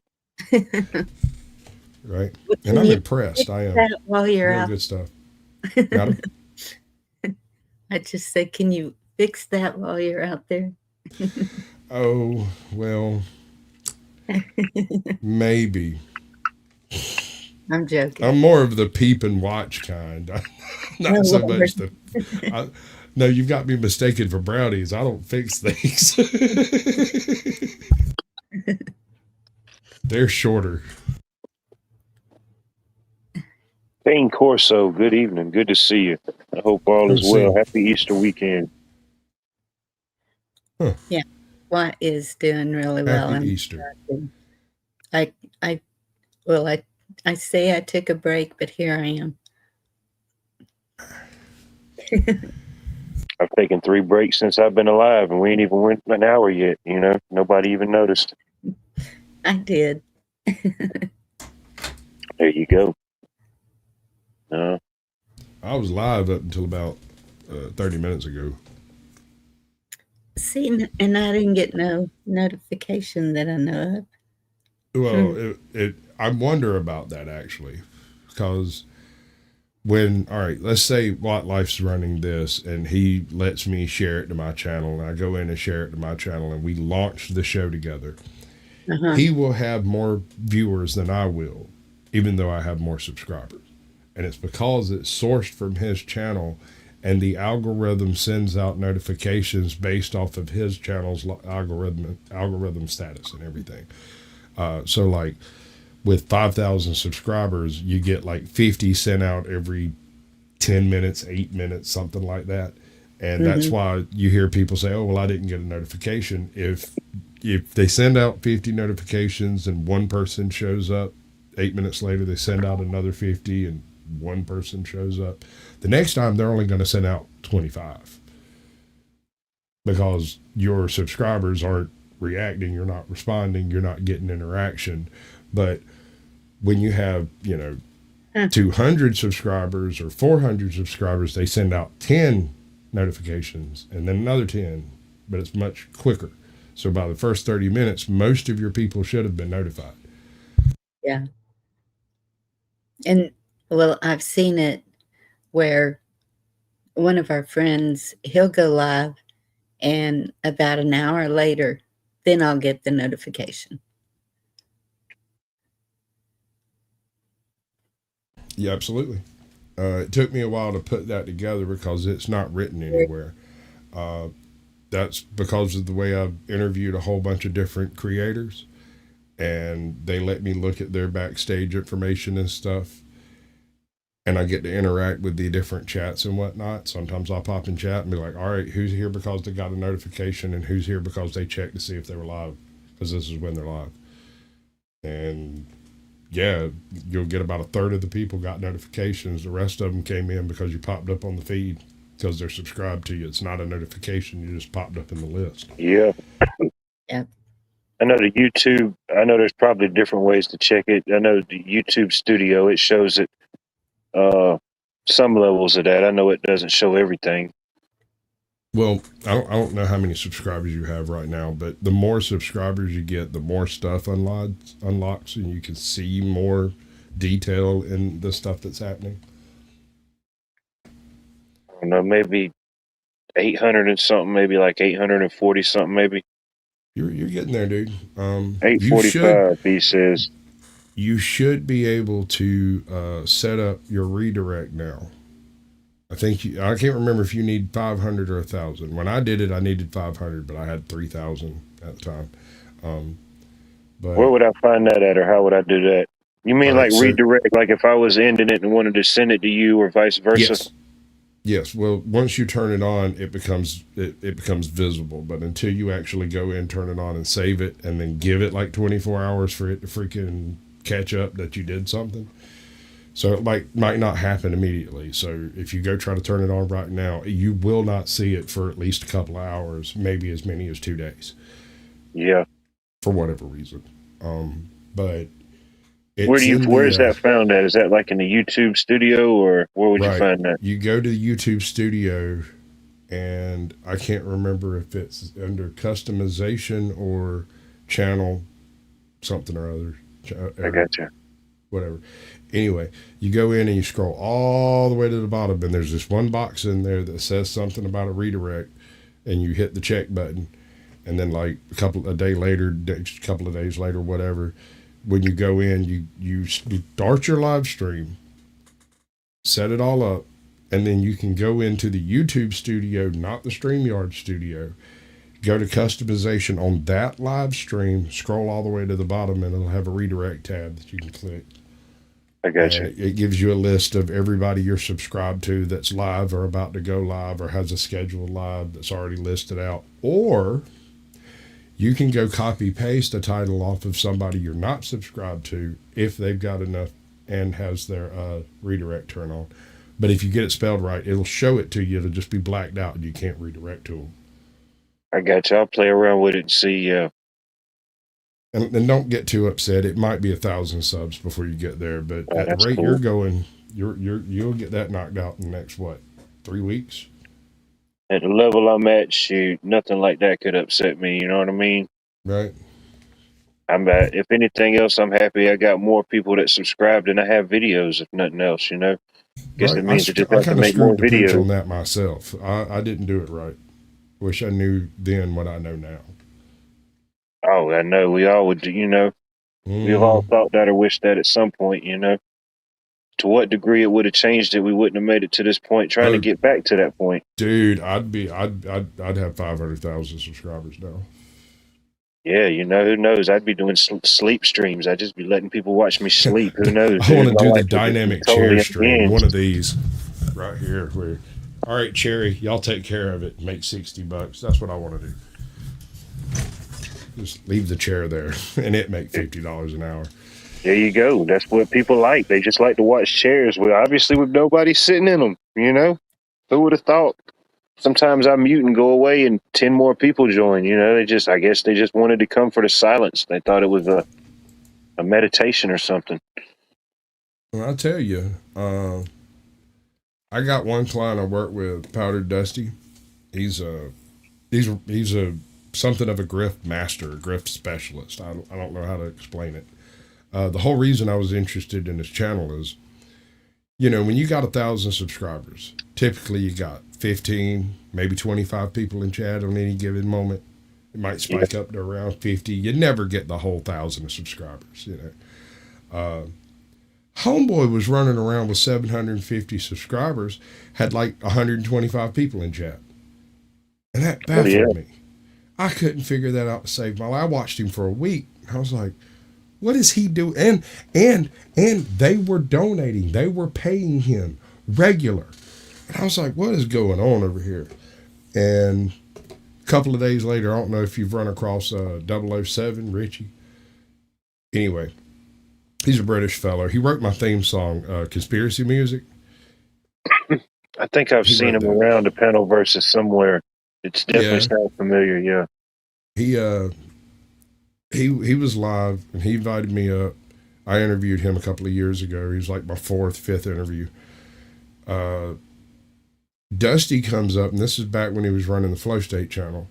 Right, Well, and can I'm you impressed. fix I am. that while you're Real out? good stuff. Got 'em? I just said, can you fix that while you're out there? Oh, well, maybe. I'm joking. I'm more of the peep and watch kind. Not Oh, so Lord. much no, you've got me mistaken for brownies. I don't fix things. They're shorter. Kane Corso, good evening. Good to see you. I hope all is well. Happy Easter weekend. Huh. Yeah, Watt is doing really well. Happy Easter. I well, I say I took a break, but here I am. I've taken 3 breaks since I've been alive, and we ain't even went an hour yet. Nobody even noticed. I did. There you go. I was live up until about 30 minutes ago. See, and I didn't get no notification that I know of. Well, I wonder about that actually, because all right, let's say Watt Life's running this and he lets me share it to my channel and I go in and share it to my channel and we launch the show together. Uh-huh. He will have more viewers than I will, even though I have more subscribers. And it's because it's sourced from his channel and the algorithm sends out notifications based off of his channel's algorithm status and everything. So like with 5,000 subscribers, you get like 50 sent out every 10 minutes, 8 minutes, something like that. And that's why you hear people say, oh, well, I didn't get a notification. If they send out 50 notifications and one person shows up, 8 minutes later, they send out another 50 and one person shows up. The next time, they're only going to send out 25 because your subscribers aren't reacting, you're not responding, you're not getting interaction. But when you have, 200 subscribers or 400 subscribers, they send out 10 notifications and then another 10, but it's much quicker. So by the first 30 minutes, most of your people should have been notified. Yeah. And well, I've seen it where one of our friends, he'll go live and about an hour later, then I'll get the notification. Yeah, absolutely. It took me a while to put that together because it's not written anywhere. That's because of the way I've interviewed a whole bunch of different creators, and they let me look at their backstage information and stuff. And I get to interact with the different chats and whatnot. Sometimes I'll pop in chat and be like, all right, who's here because they got a notification and who's here because they checked to see if they were live, because this is when they're live. And yeah, you'll get about a third of the people got notifications. The rest of them came in because you popped up on the feed because they're subscribed to you. It's not a notification. You just popped up in the list. Yeah. Yeah. I know the YouTube, I know there's probably different ways to check it. I know the YouTube Studio, it shows it some levels of that. I know it doesn't show everything. Well, I don't know how many subscribers you have right now, but the more subscribers you get, the more stuff unlocks, and you can see more detail in the stuff that's happening. I don't know, maybe 800 and something, maybe like 840 something, maybe. You're getting there, dude. 845, he says. You should be able to set up your redirect now. I can't remember if you need 500 or 1,000. When I did it, I needed 500, but I had 3,000 at the time. But where would I find that at, or how would I do that? You mean like so, redirect, like if I was ending it and wanted to send it to you, or vice versa? Yes. Well, once you turn it on, it becomes visible. But until you actually go in, turn it on, and save it, and then give it like 24 hours for it to freaking catch up that you did something. So it might not happen immediately. So if you go try to turn it on right now, you will not see it for at least a couple of hours, maybe as many as 2 days. Yeah. For whatever reason. But where is that found at? Is that like in the YouTube Studio, or where would you find that? You go to the YouTube Studio, and I can't remember if it's under customization or channel something or other. I gotcha. Whatever. Anyway, you go in and you scroll all the way to the bottom, and there's this one box in there that says something about a redirect, and you hit the check button, and then like a couple of days later, whatever, when you go in, you start your live stream, set it all up, and then you can go into the YouTube Studio, not the StreamYard Studio. Go to customization on that live stream, scroll all the way to the bottom, and it'll have a redirect tab that you can click. I got you. It gives you a list of everybody you're subscribed to that's live or about to go live or has a scheduled live that's already listed out. Or you can go copy paste a title off of somebody you're not subscribed to if they've got enough and has their redirect turn on. But if you get it spelled right, it'll show it to you. It'll just be blacked out and you can't redirect to them. I got you. I'll play around with it and see. And don't get too upset. It might be 1,000 subs before you get there, but at the rate you're going, you'll get that knocked out in the next 3 weeks. At the level I'm at, shoot, nothing like that could upset me. You know what I mean? Right. If anything else, I'm happy I got more people that subscribed than I have videos. If nothing else, Guess it means I kind of screwed the pooch on that myself. I didn't do it right. Wish I knew then what I know now. Oh, I know. We all would, we've all thought that or wished that at some point, To what degree it would have changed it, we wouldn't have made it to this point, trying to get back to that point. Dude, I'd have 500,000 subscribers now. Yeah, who knows? I'd be doing sleep streams. I'd just be letting people watch me sleep. Who knows, I want dude? to My do the life would just be dynamic chair totally stream, unhinged. one of these right here. Where, all right, Cherry, y'all take care of it. Make $60. That's what I want to do. Just leave the chair there, and it make $50 an hour. There you go. That's what people like. They just like to watch chairs. Well, obviously, with nobody sitting in them. Who would have thought? Sometimes I mute and go away, and 10 more people join. I guess they just wanted to come for the silence. They thought it was a meditation or something. Well, I tell you, I got one client I work with, Powdered Dusty. He's a he's a something of a grift master, a grift specialist. I don't know how to explain it. The whole reason I was interested in his channel is, when you got 1,000 subscribers, typically you got 15, maybe 25 people in chat on any given moment. It might Yeah. spike up to around 50. You never get the whole 1,000 of subscribers. Homeboy was running around with 750 subscribers, had like 125 people in chat. And that Oh, yeah. baffled me. I couldn't figure that out to save my life. I watched him for a week. I was like, what is he doing? And they were donating. They were paying him regular. And I was like, what is going on over here? And a couple of days later, I don't know if you've run across 007, Richie. Anyway, he's a British fellow. He wrote my theme song, Conspiracy Music. I think I've seen him around the panel versus somewhere. It's definitely sounds familiar. Yeah. He was live and he invited me up. I interviewed him a couple of years ago. He was like my fifth interview. Dusty comes up, and this is back when he was running the Flow State channel.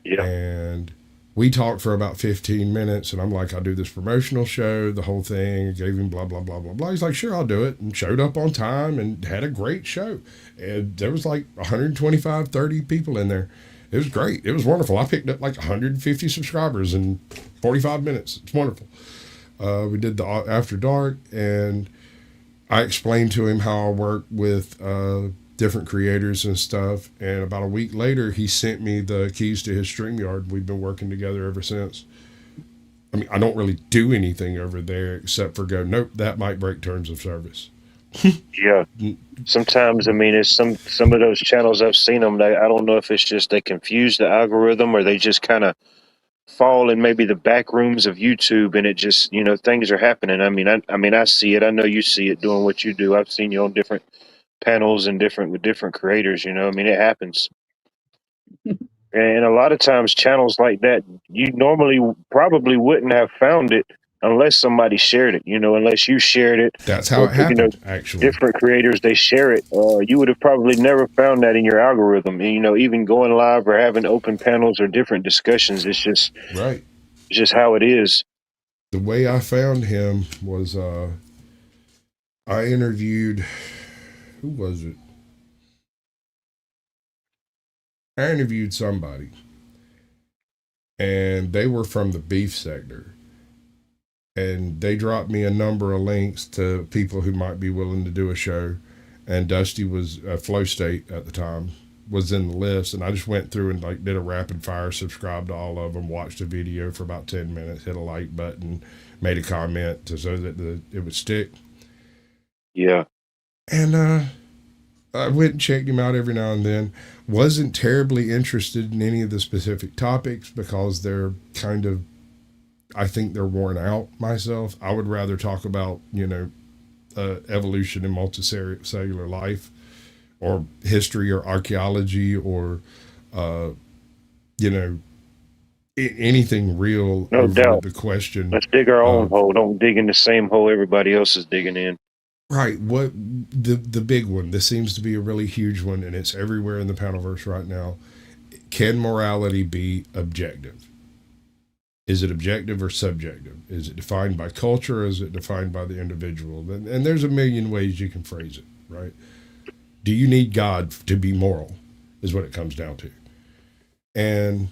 Yeah. And we talked for about 15 minutes, and I'm like, I'll do this promotional show, the whole thing. I gave him blah, blah, blah, blah, blah. He's like, sure, I'll do it. And showed up on time and had a great show. And there was like 125, 30 people in there. It was great. It was wonderful. I picked up like 150 subscribers in 45 minutes. It's wonderful. We did the After Dark, and I explained to him how I work with different creators and stuff. And about a week later, he sent me the keys to his StreamYard. We've been working together ever since. I mean, I don't really do anything over there except for go, nope, that might break terms of service. Yeah. Sometimes, I mean, it's some of those channels I've seen them. I don't know if it's just they confuse the algorithm or they just kind of fall in maybe the back rooms of YouTube, and it just things are happening. I mean, I see it. I know you see it doing what you do. I've seen you on different panels and with different creators. I mean, it happens. And a lot of times, channels like that, you normally probably wouldn't have found it unless somebody shared it. Unless you shared it. That's how Or, it happened, actually. different creators, they share it. You would have probably never found that in your algorithm. And, even going live or having open panels or different discussions, it's just right. It's just how it is. The way I found him was I interviewed, who was it? I interviewed somebody, and they were from the beef sector. And they dropped me a number of links to people who might be willing to do a show. And Dusty was Flow State at the time was in the list, and I just went through and like did a rapid fire, subscribed to all of them, watched a video for about 10 minutes, hit a like button, made a comment so that it would stick. Yeah. And I went and checked him out every now and then. Wasn't terribly interested in any of the specific topics because they're kind of, I think they're worn out myself. I would rather talk about, evolution in multicellular life or history or archaeology or, anything real. No doubt. The question. Let's dig our own hole. Don't dig in the same hole everybody else is digging in. Right. What the big one, this seems to be a really huge one, and it's everywhere in the panelverse right now. Can morality be objective? Is it objective or subjective? Is it defined by culture or is it defined by the individual? And there's a million ways you can phrase it, right? Do you need God to be moral is what it comes down to. And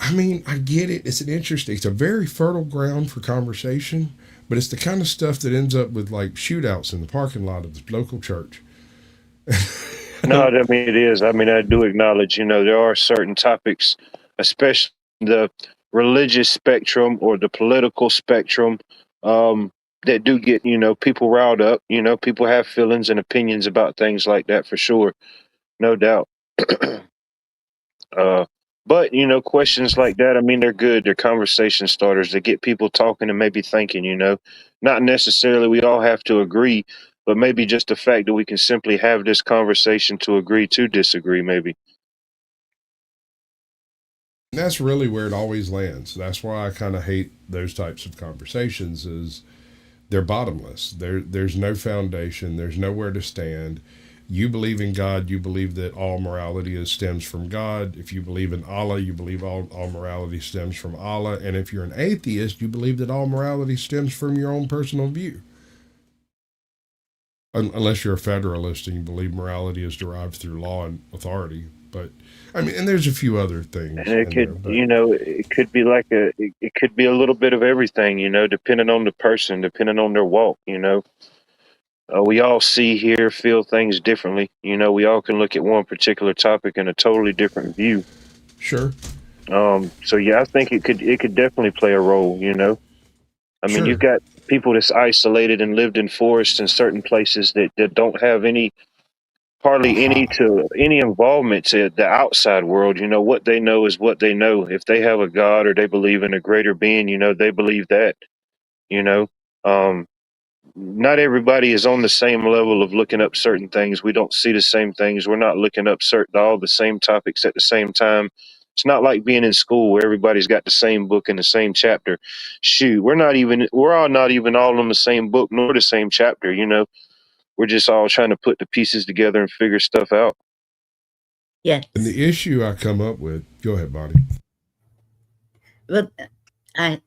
I mean, I get it. It's a very fertile ground for conversation, but it's the kind of stuff that ends up with like shootouts in the parking lot of the local church. No, I mean, it is. I mean, I do acknowledge, there are certain topics, especially the religious spectrum or the political spectrum, um, that do get, people riled up. People have feelings and opinions about things like that for sure, no doubt. uh, but questions like that, I mean, they're good. They're conversation starters. They get people talking and maybe thinking. Not necessarily we all have to agree, but maybe just the fact that we can simply have this conversation to agree to disagree, maybe. And that's really where it always lands. That's why I kind of hate those types of conversations. Is they're bottomless. There's no foundation. There's nowhere to stand. You believe in God. You believe that all morality stems from God. If you believe in Allah, you believe all morality stems from Allah. And if you're an atheist, you believe that all morality stems from your own personal view. Unless you're a federalist and you believe morality is derived through law and authority. But I mean, and there's a few other And things it in there. could, But it could be like it could be a little bit of everything, depending on the person, depending on their walk. We all see, hear, feel things differently. We all can look at one particular topic in a totally different view. sure, So yeah, I think it could definitely play a role. I mean, you've sure. got people that's isolated and lived in forests in certain places that don't have hardly any Aha. to any involvement to the outside world. What they know is what they know. If they have a God or they believe in a greater being, they believe that. You know, um, Not everybody is on the same level of looking up certain things. We don't see the same things. We're not looking up all the same topics at the same time. It's not like being in school where everybody's got the same book and the same chapter. Shoot, we're all not even all on the same book nor the same chapter. We're just all trying to put the pieces together and figure stuff out. And Yes. the issue I come up with, go ahead, Bonnie. Well,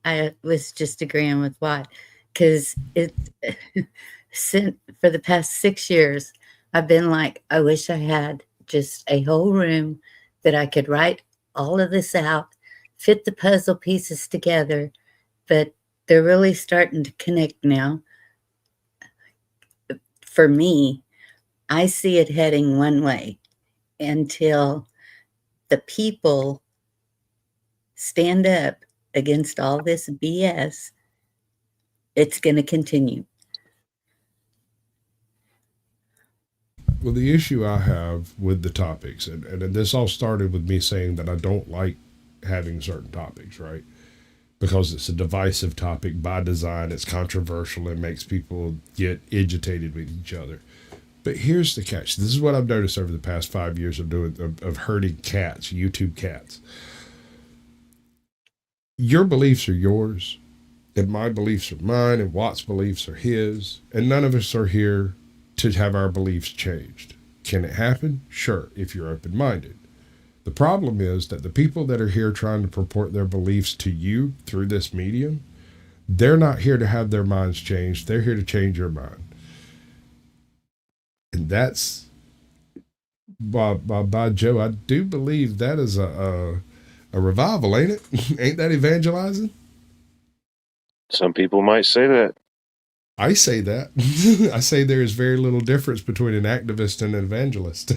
I was just agreeing with Watt because it since for the past 6 years, I've been like, I wish I had just a whole room that I could write all of this out, fit the puzzle pieces together, but they're really starting to connect now. For me, I see it heading one way until the people stand up against all this BS. It's going to continue. Well, the issue I have with the topics, and this all started with me saying that I don't like having certain topics, right? Because it's a divisive topic by design, it's controversial, and makes people get agitated with each other. But here's the catch. This is what I've noticed over the past 5 years of of herding cats, YouTube cats. Your beliefs are yours, and my beliefs are mine, and Watt's beliefs are his, and none of us are here to have our beliefs changed. Can it happen? Sure, if you're open minded. The problem is that the people that are here trying to purport their beliefs to you through this medium, they're not here to have their minds changed. They're here to change your mind. And that's by Joe. I do believe that is a revival, ain't it? Ain't that evangelizing? Some people might say that. I say that. I say there is very little difference between an activist and an evangelist.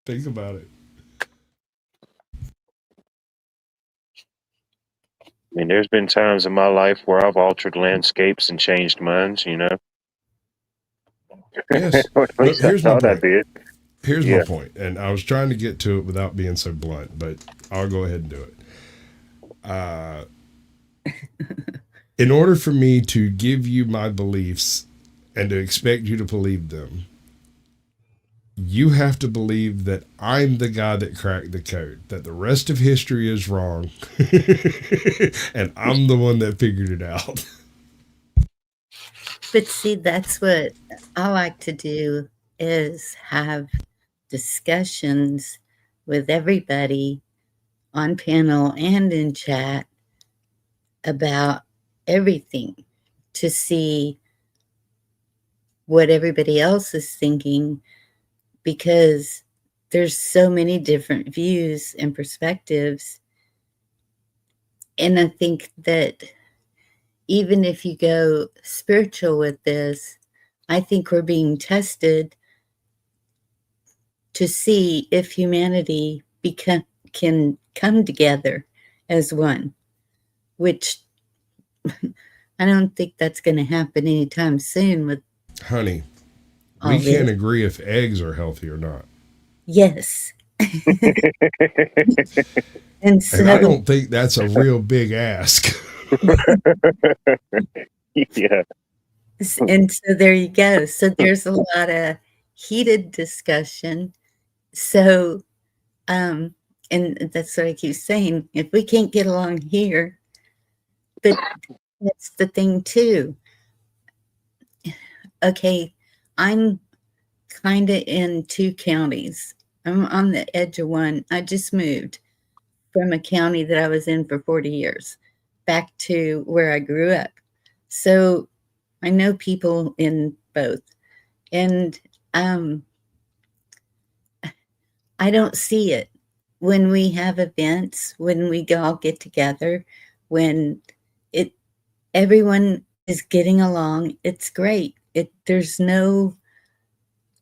Think about it. I mean, there's been times in my life where I've altered landscapes and changed minds. Yes. Or at Look, least I here's my thought I point. did. Here's my Yeah. point, and I was trying to get to it without being so blunt, but I'll go ahead and do it. Uh, in order for me to give you my beliefs and to expect you to believe them, you have to believe that I'm the guy that cracked the code, that the rest of history is wrong, and I'm the one that figured it out. But see, that's what I like to do is have discussions with everybody on panel and in chat about everything to see what everybody else is thinking because there's so many different views and perspectives. And I think that even if you go spiritual with this, I think we're being tested to see if humanity can come together as one, which I don't think that's going to happen anytime soon with Honey, all we can't this. agree if eggs are healthy or not. Yes. And And I so, don't think that's a real big ask. Yeah. and so there you go. So there's a lot of heated discussion. So, and that's what I keep saying. If we can't get along here, but that's the thing too. Okay, I'm kind of in two counties. I'm on the edge of one. I just moved from a county that I was in for 40 years back to where I grew up. So I know people in both. And I don't see it when we have events, when we all get together, when it everyone is getting along. It's great. There's no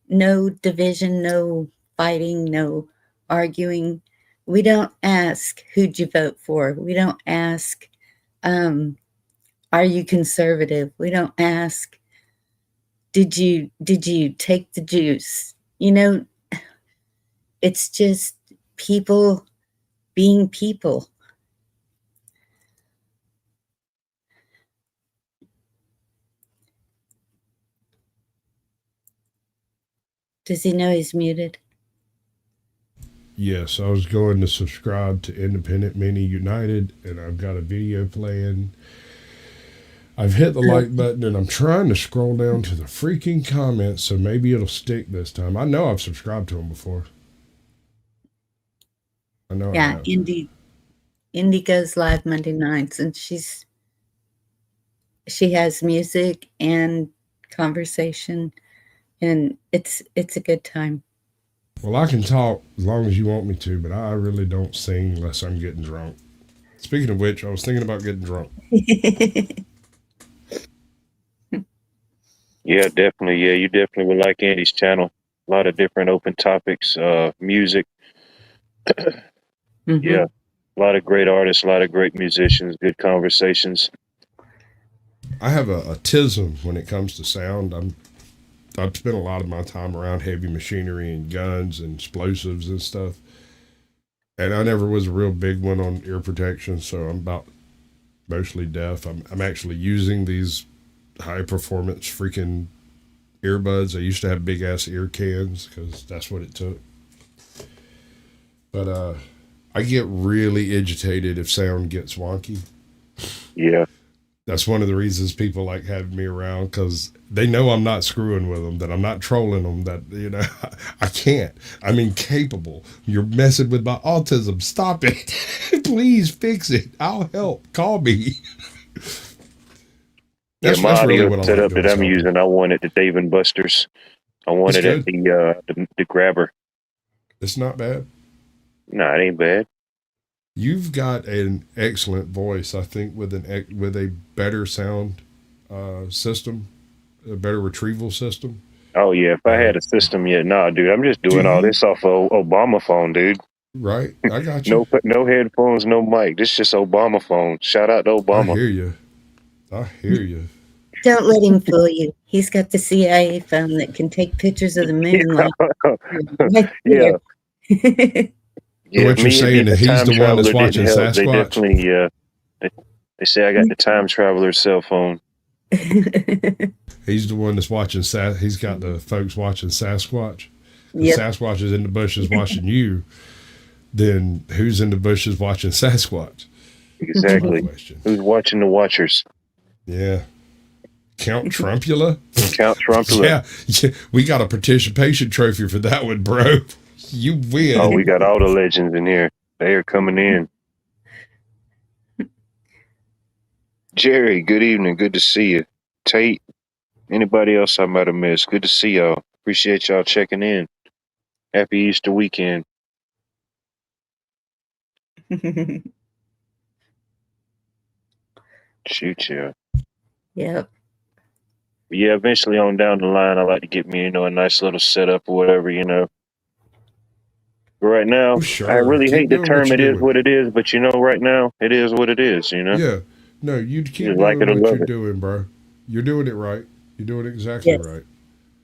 division, no fighting, no arguing. We don't ask who'd you vote for. We don't ask, are you conservative? We don't ask, did you take the juice? It's just people being people. Does he know he's muted? Yes, I was going to subscribe to Independent Mini United, and I've got a video playing. I've hit the like button, and I'm trying to scroll down to the freaking comments, so maybe it'll stick this time. I know I've subscribed to him before. I know I Yeah, have. Indy goes live Monday nights, and she has music and conversation, and it's a good time. Well, I can talk as long as you want me to, but I really don't sing unless I'm getting drunk. Speaking of which, I was thinking about getting drunk. Yeah, definitely. Yeah, you definitely would like Andy's channel. A lot of different open topics, music. Mm-hmm. Yeah, a lot of great artists, a lot of great musicians, good conversations. I have a tism when it comes to sound. I've spent a lot of my time around heavy machinery and guns and explosives and stuff. And I never was a real big one on ear protection, so I'm about mostly deaf. I'm actually using these high performance freaking earbuds. I used to have big ass ear cans because that's what it took. But I get really agitated if sound gets wonky. Yeah. That's one of the reasons people like having me around, because they know I'm not screwing with them, that I'm not trolling them, that, I can't. I'm incapable. You're messing with my autism. Stop it. Please fix it. I'll help. Call me. Yeah, my That's really audio what I like setup doing that I'm talking. using, I want it the Dave and Buster's. I want It's it at good. the grabber. It's not bad. No, it ain't bad. You've got an excellent voice, I think, with a better sound system, a better retrieval system. Oh yeah, if I Uh, had a system yet, nah, dude, I'm just do doing all you? this off of Obama phone, dude. Right. I got you. No headphones, no mic. This just Obama phone. Shout out to I Obama. hear you. I hear you. Don't let him fool you. He's got the CIA phone that can take pictures of the moon like right Yeah, there. yeah. If What you're me, saying if is a he's time the one that's traveler didn't watching help, they Sasquatch? definitely they say I got the time traveler's cell phone. He's the one that's watching he's got the folks watching Sasquatch. Because Yep. Sasquatch is in the bushes watching you, then who's in the bushes watching Sasquatch? That's my Exactly. question. Who's watching the watchers? Yeah. Count Trumpula? Count Trumpula. Yeah, we got a participation trophy for that one, bro. You win. Oh, we got all the legends in here. They are coming in. Jerry, good evening. Good to see you. Tate, anybody else I might have missed? Good to see y'all. Appreciate y'all checking in. Happy Easter weekend. Shoot, yeah. Yep. Yeah, eventually on down the line, I like to get me, a nice little setup or whatever, Right Oh, now, I sure. really Keep hate the doing what term you're "it is doing. what it is," but right now it is what it is. Yeah. No, you You keep just like doing it or what you're love it. doing, bro. You're doing it right. You're doing it exactly Yes. right.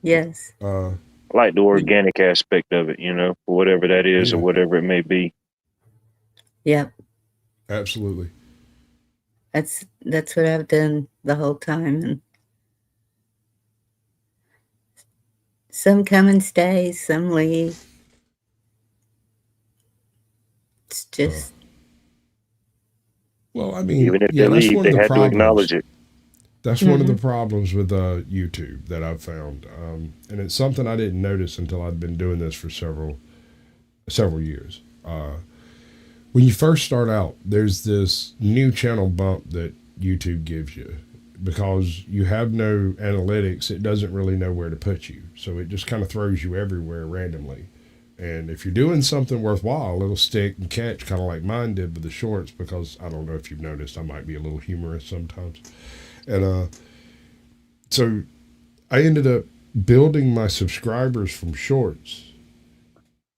Yes. Uh, I like the organic aspect of it. For whatever that is or yeah, whatever it may be. Yep. absolutely. That's what I've done the whole time, and some come and stay, some leave. It's Uh, just well, I mean, Even if they yeah, that's leave, one of they the had to problems. acknowledge it. That's one of the mhm. problems with YouTube that I've found, and it's something I didn't notice until I'd been doing this for several years. When you first start out, there's this new channel bump that YouTube gives you because you have no analytics. It doesn't really know where to put you, so it just kind of throws you everywhere randomly. And if you're doing something worthwhile, it'll stick and catch, kind of like mine did with the shorts. Because I don't know if you've noticed, I might be a little humorous sometimes, and so I ended up building my subscribers from shorts,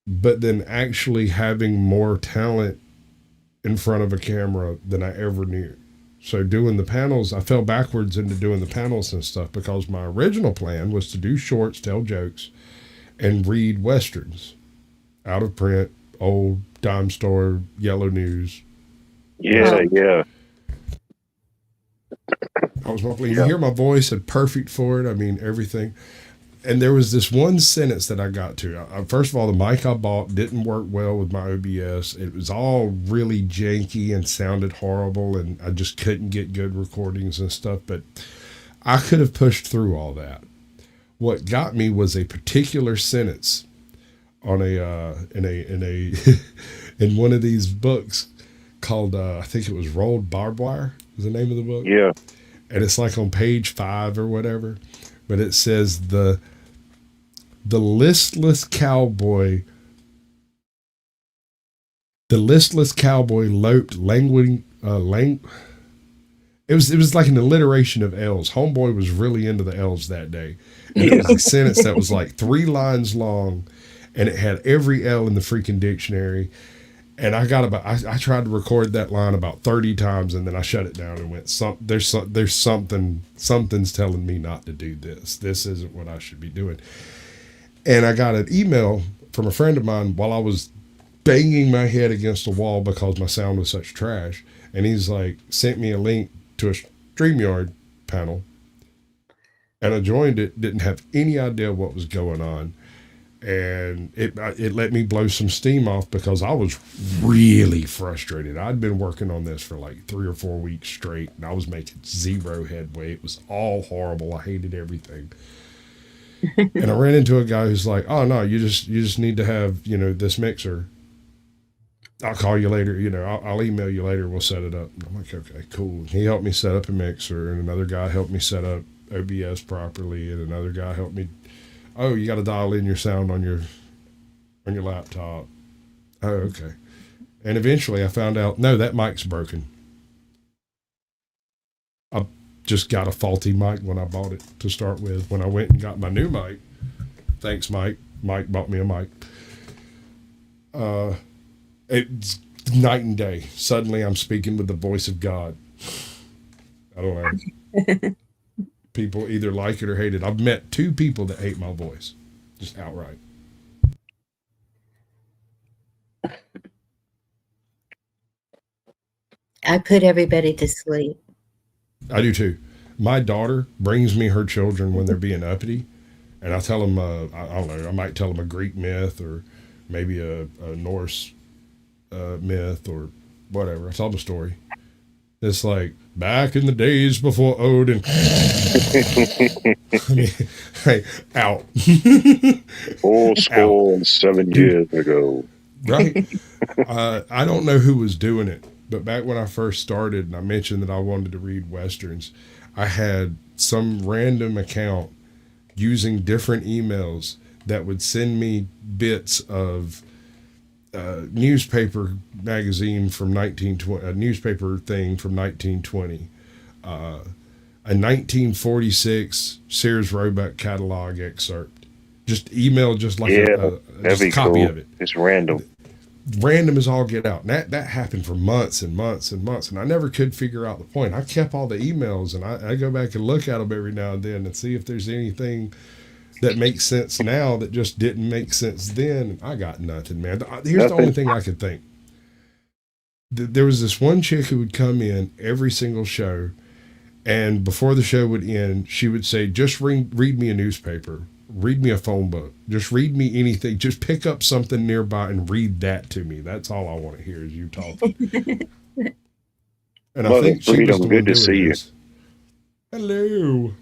but then actually having more talent in front of a camera than I ever knew. So doing the panels, I fell backwards into doing the panels and stuff because my original plan was to do shorts, tell jokes, and read westerns out of print, old dime store, yellow news, Yeah, westerns. yeah, I was hoping you yeah. hear my voice and perfect for it. I mean everything. And there was this one sentence that I got to. First of all, the mic I bought didn't work well with my OBS. It was all really janky and sounded horrible, and I just couldn't get good recordings and stuff. But I could have pushed through all that. What got me was a particular sentence on a in one of these books called I think it was Rolled Barbed Wire was the name of the book, Yeah. and it's like on page 5 or whatever. But it says the listless cowboy the listless cowboy loped languiding it was like an alliteration of L's. Homeboy was really into the L's that day. And it Yeah. was a sentence that was like 3 lines long, and it had every L in the freaking dictionary. And I tried to record that line about 30 times, and then I shut it down and went, there's something's telling me not to do this. This isn't what I should be doing. And I got an email from a friend of mine while I was banging my head against the wall because my sound was such trash. And he's like, sent me a link to a StreamYard panel. And I joined it, didn't have any idea what was going on. And it let me blow some steam off because I was really frustrated. I'd been working on this for like 3 or 4 weeks straight, and I was making zero headway. It was all horrible. I hated everything. And I ran into a guy who's like, "Oh no, you just need to have this mixer. I'll call you later. I'll email you later. We'll set it up." And I'm like, "Okay, cool." He helped me set up a mixer, and another guy helped me set up OBS properly, and another guy helped me. Oh, you got to dial in your sound on your laptop. Oh, okay. And eventually, I found out no, that mic's broken. I just got a faulty mic when I bought it to start with. When I went and got my new mic, thanks, Mike. Mike bought me a mic. It's night and day. Suddenly, I'm speaking with the voice of God. I don't know. People either like it or hate it. I've met 2 people that hate my voice, just outright. I put everybody to sleep. I do too. My daughter brings me her children when they're being uppity, and I tell them, I don't know, I might tell them a Greek myth or maybe a Norse myth or whatever. I tell them a story. It's like back in the days before Odin. I mean, hey, out, Old out, school and seven dude. years ago. Right? I don't know who was doing it, but back when I first started, and I mentioned that I wanted to read westerns, I had some random account using different emails that would send me bits of newspaper magazine from 1920, a newspaper thing from 1920, a 1946 Sears Roebuck catalog excerpt, Just email just like Yeah, that'd just a be copy cool. of it. It's random. Random as all get out. And that happened for months and months and months, and I never could figure out the point. I kept all the emails, and I go back and look at them every now and then and see if there's anything that makes sense now that just didn't make sense then. I got nothing, man. Here's the only Nothing. thing I could think. There was this one chick who would come in every single show, and before the show would end, she would say, "Just read me a newspaper, read me a phone book, just read me anything. Just pick up something nearby and read that to me. That's all I want to hear is you talking." And I Mother think she was the Freedom, good one to doing see you. this. Hello.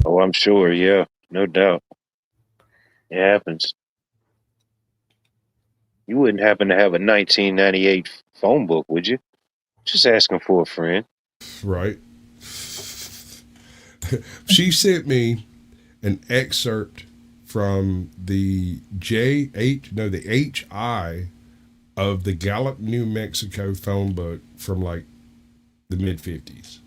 Oh, I'm sure. Yeah, no doubt. It happens. You wouldn't happen to have a 1998 phone book, would you? Just asking for a friend. Right. She sent me an excerpt from the HI of the Gallup, New Mexico phone book from like the mid 50s.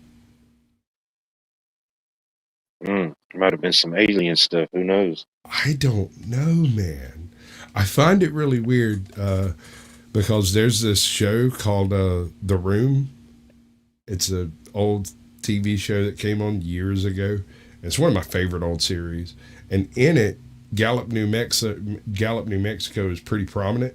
Might have been some alien stuff. Who knows? I don't know, man. I find it really weird because there's this show called The Room. It's an old TV show that came on years ago. It's one of my favorite old series. And in it, Gallup, New Mexico is pretty prominent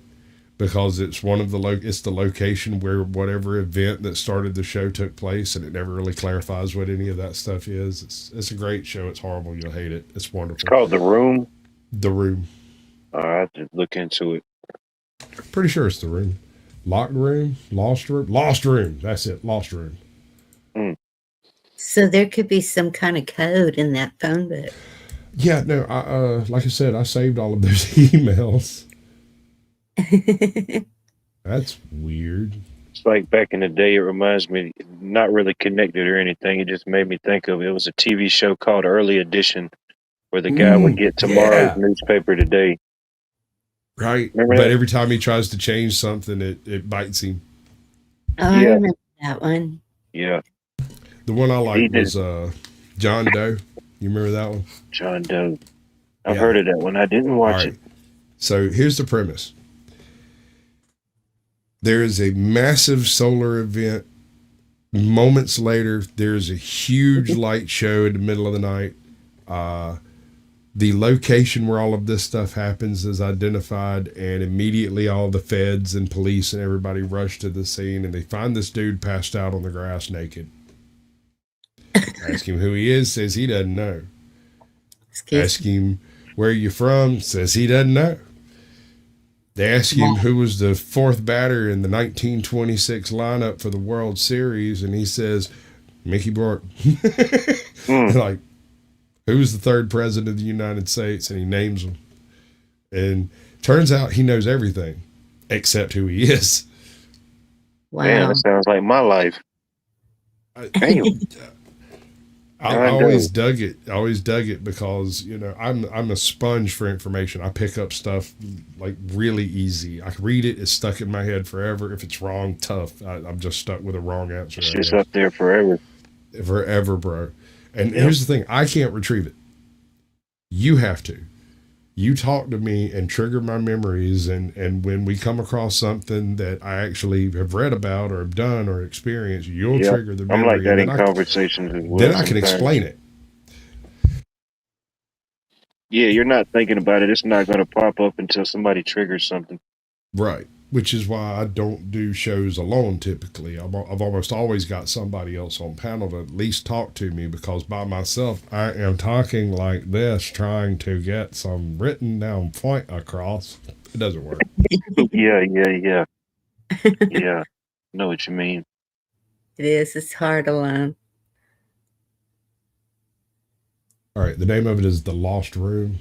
because it's one of it's the location where whatever event that started the show took place, and it never really clarifies what any of that stuff is. It's a great show. It's horrible. You'll hate it. It's It's wonderful. called The Room. The Room. I have to look into it. Pretty sure it's The Room. Locked Room? Lost Room? Lost Room. That's it. Lost Room. So there could be some kind of code in that phone book. Yeah, no, like I said, I saved all of those emails. That's weird. It's like back in the day. It reminds me, not really connected or anything. It just made me think of it. It was a TV show called Early Edition, where the guy would get tomorrow's Yeah. newspaper today. Right. Remember But that? every time he tries to change something, it bites him. Oh, I Yeah. remember that one. Yeah, The one I he liked did. was John Doe. You remember that one? John Doe. I've Yeah. heard of that one. I didn't All watch right. it. So here's the premise. There is a massive solar event. Moments later, there's a huge light show in the middle of the night. The location where all of this stuff happens is identified, and immediately all the feds and police and everybody rush to the scene, and they find this dude passed out on the grass naked. Ask him who he is, says he doesn't know. Excuse Ask him where you from, says he doesn't know. They ask him who was the fourth batter in the 1926 lineup for the World Series, and he says, Mickey Rourke. Like, who's the third president of the United States? And he names them. And turns out he knows everything except who he is. Man, Wow. that sounds like my life. Damn. I always dug it. I always dug it because, you know, I'm a sponge for information. I pick up stuff like really easy. I can read it. It's stuck in my head forever. If it's wrong, tough. I'm just stuck with a wrong answer. It's I just guess. up there forever. Forever, bro. And Yep. here's the thing. I can't retrieve it. You have to. You talk to me and trigger my memories, and when we come across something that I actually have read about or have done or experienced, you'll Yep. trigger the memory. I'm like that and in then conversations as well. then I can sometimes. explain it. Yeah, you're not thinking about it. It's not going to pop up until somebody triggers something. Right. Which is why I don't do shows alone typically. I've almost always got somebody else on panel to at least talk to me, because by myself, I am talking like this, trying to get some written down point across. It doesn't work. Yeah. Yeah. Know what you mean. It is. It's hard alone. All right. The name of it is The Lost Room.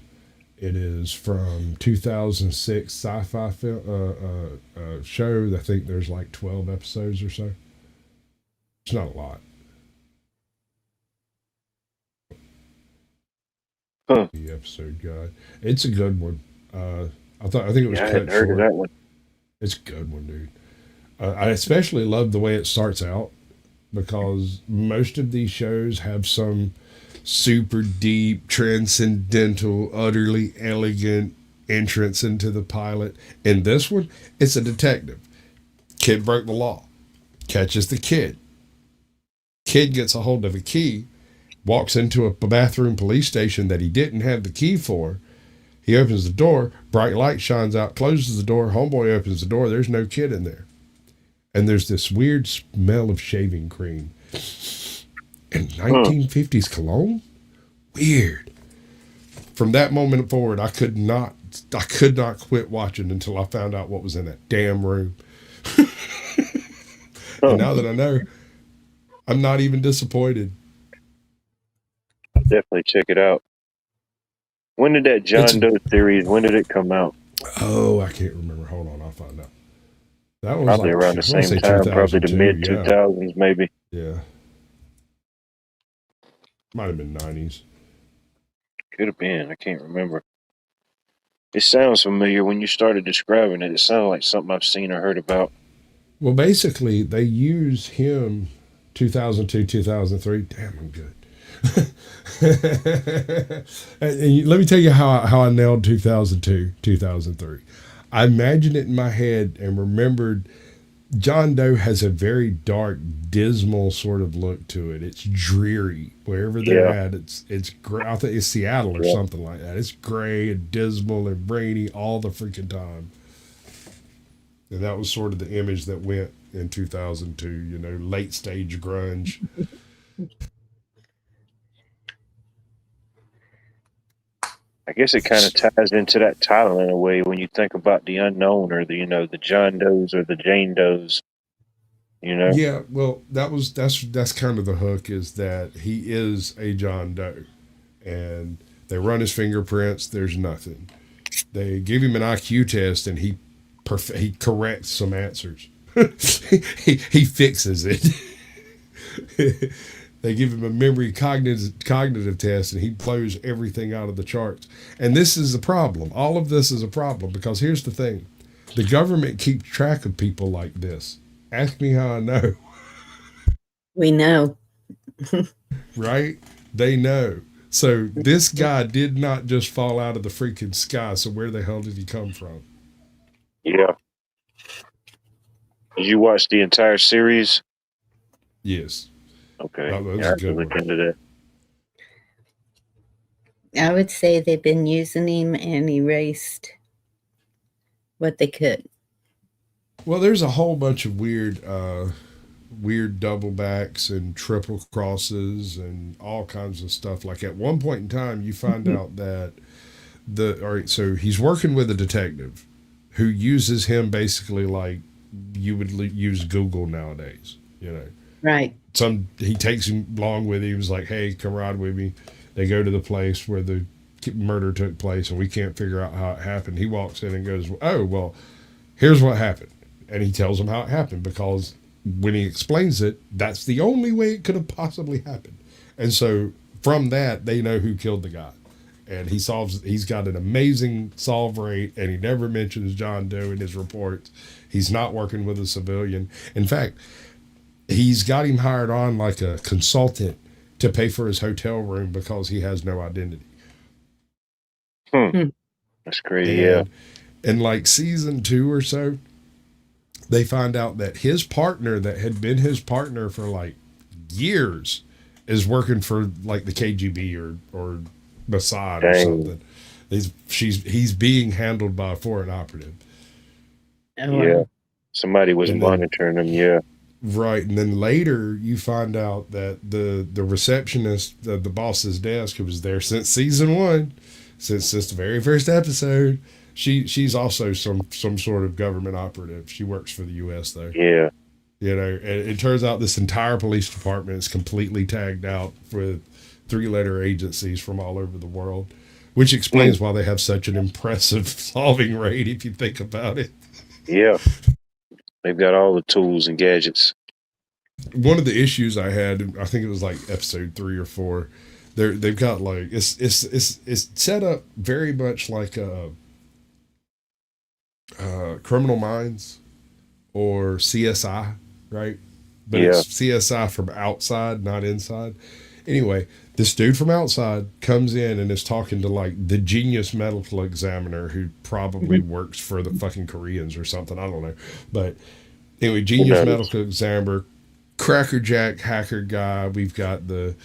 It is from 2006 sci-fi film, show. I think there's like 12 episodes or so. It's not a lot. Huh. The episode guide. It's a good one. I think it was Yeah, I cut hadn't heard of short. that one. It's a good one, dude. I especially love the way it starts out, because most of these shows have some super deep, transcendental, utterly elegant entrance into the pilot. In this one, it's a detective. Kid broke the law, catches the kid. Kid gets a hold of a key, walks into a bathroom police station that he didn't have the key for. He opens the door, bright light shines out, closes the door. Homeboy opens the door, there's no kid in there. And there's this weird smell of shaving cream. And 1950s cologne? Weird. From that moment forward, I could not quit watching until I found out what was in that damn room. And now that I know, I'm not even disappointed. Definitely check it out. When did that John Doe series? When did it come out? Oh, I can't remember. Hold on, I'll find out. That was Probably like, around the I want to same say time, probably the 2002. mid Yeah, 2000s, maybe. yeah, might have been 90s. Could have been. I can't remember. It sounds familiar when you started describing it. It sounded like something I've seen or heard about. Well, basically, they use him 2002, 2003. Damn, I'm good. And let me tell you how I nailed 2002, 2003. I imagined it in my head and remembered John Doe has a very dark, dismal sort of look to it. It's dreary wherever they're Yeah, at. It's gray. I think it's Seattle or yeah. something like that. It's gray and dismal and rainy all the freaking time. And that was sort of the image that went in 2002. Late stage grunge. I guess it kind of ties into that title in a way when you think about the unknown or the John Does or the Jane Does. Yeah, well, that's kind of the hook, is that he is a John Doe, and they run his fingerprints. There's nothing. They give him an IQ test, and he corrects some answers. he fixes it. They give him a memory cognitive test, and he blows everything out of the charts. And this is a problem. All of this is a problem, because here's the thing: the government keeps track of people like this. Ask me how I know. We know. Right? They know. So this guy did not just fall out of the freaking sky. So where the hell did he come from? Yeah. Did you watch the entire series? Yes. Okay. That was Yeah, I a have to good look one. into that. I would say they've been using him and erased what they could. Well, there's a whole bunch of weird double backs and triple crosses and all kinds of stuff. Like at one point in time, you find out that all right, so he's working with a detective who uses him basically like you would use Google nowadays. Right. He takes him along with him. He was like, "Hey, come ride with me." They go to the place where the murder took place, and we can't figure out how it happened. He walks in and goes, "Oh, well, here's what happened," and he tells them how it happened, because when he explains it, that's the only way it could have possibly happened. And so from that, they know who killed the guy. And he's got an amazing solve rate, and he never mentions John Doe in his reports. He's not working with a civilian. In fact, he's got him hired on like a consultant to pay for his hotel room because he has no identity. That's crazy. Yeah. And in like season 2 or so, they find out that his partner that had been his partner for like years is working for like the KGB or Mossad or something. He's being handled by a foreign operative. Oh, Yeah. wow. Somebody was monitoring him. Yeah. Right, and then later you find out that the receptionist at the boss's desk, who was there since season 1, since the very first episode, she's also some sort of government operative. She works for the U.S. though. Yeah. And it turns out this entire police department is completely tagged out with 3-letter agencies from all over the world, which explains why they have such an impressive solving rate if you think about it. Yeah. They've got all the tools and gadgets. One of the issues I had, I think it was like episode 3 or 4, they've got like it's set up very much like Criminal Minds or CSI, right? But Yeah. it's CSI from outside, not inside. Anyway, this dude from outside comes in and is talking to like the genius medical examiner who probably works for the fucking Koreans or something. I don't know. But anyway, Who genius knows? medical examiner, crackerjack hacker guy. We've got the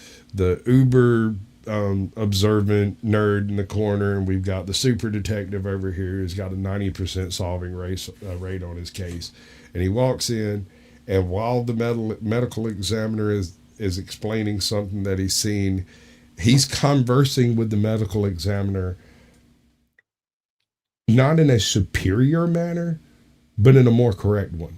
uber observant nerd in the corner, and we've got the super detective over here who's got a 90% solving rate on his case. And he walks in, and while the medical examiner is explaining something that he's seen, he's conversing with the medical examiner not in a superior manner, but in a more correct one.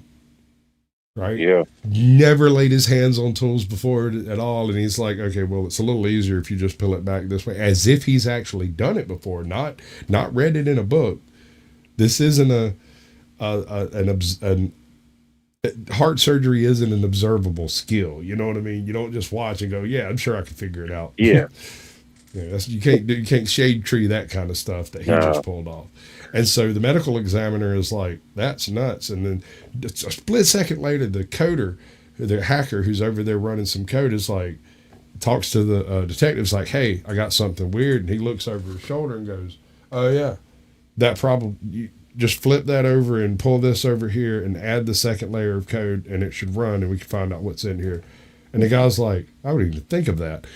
Right? Yeah. Never laid his hands on tools before at all. And he's like, okay, well, it's a little easier if you just pull it back this way, as if he's actually done it before, not read it in a book. This isn't an heart surgery isn't an observable skill. You know what I mean? You don't just watch and go, yeah, I'm sure I can figure it out. Yeah. Yeah, you can't shade tree that kind of stuff that he just pulled off. And so the medical examiner is like, that's nuts. And then a split second later, the coder, the hacker who's over there running some code is like, talks to the detectives like, hey, I got something weird. And he looks over his shoulder and goes, oh yeah, that problem, you just flip that over and pull this over here and add the second layer of code and it should run and we can find out what's in here. And the guy's like, I wouldn't even think of that.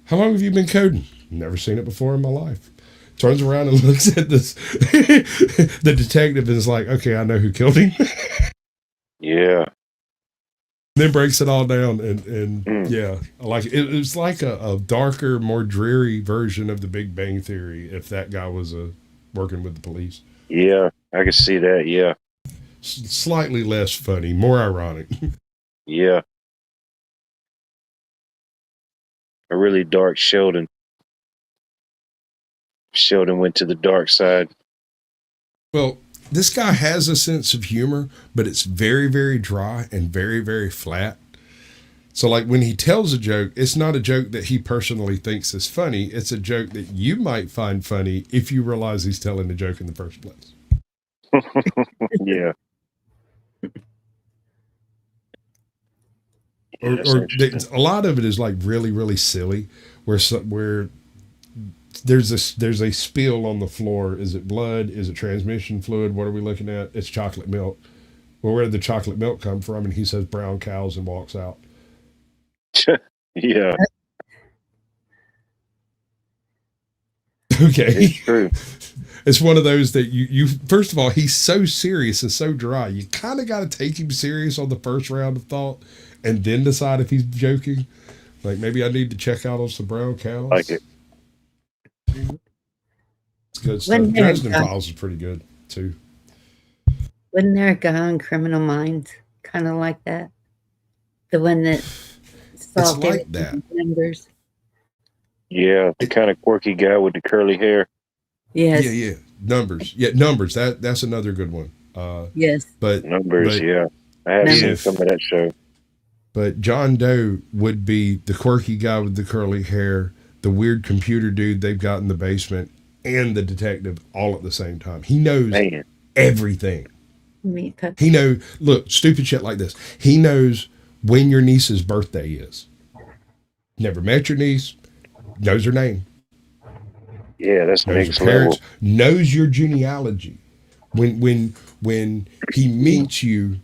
How long have you been coding? Never seen it before in my life. Turns around and looks at this. The detective is like, okay, I know who killed him. Yeah. Then breaks it all down. And yeah, like it's like a darker, more dreary version of the Big Bang Theory if that guy was working with the police. Yeah. I can see that. Yeah. Slightly less funny, more ironic. Yeah. A really dark Sheldon. Sheldon went to the dark side. Well, this guy has a sense of humor, but it's very, very dry and very, very flat. So, like, when he tells a joke, it's not a joke that he personally thinks is funny. It's a joke that you might find funny if you realize he's telling the joke in the first place. Yeah. Or a lot of it is like really, really silly, where there's a spill on the floor. Is it blood? Is it transmission fluid? What are we looking at? It's chocolate milk. Well, where did the chocolate milk come from? And he says brown cows and walks out. Yeah. Okay. It's true. It's one of those that you first of all, he's so serious and so dry. You kind of got to take him serious on the first round of thought and then decide if he's joking. Like, maybe I need to check out on some brown cows. Like it. It's good stuff. Dresden Files is pretty good, too. Wasn't there a guy on Criminal Minds kind of like that? The one that solved like that. Numbers. Yeah, the kind of quirky guy with the curly hair. Yes. Yeah. Numbers. Yeah, Numbers. That's another good one. Yes. But Numbers, yeah. I have seen some of that show. But John Doe would be the quirky guy with the curly hair, the weird computer dude they've got in the basement, and the detective all at the same time. He knows everything. He knows, look, stupid shit like this. He knows when your niece's birthday is. Never met your niece, knows her name. Yeah, that's knows next your parents, level. knows your genealogy. When he meets you,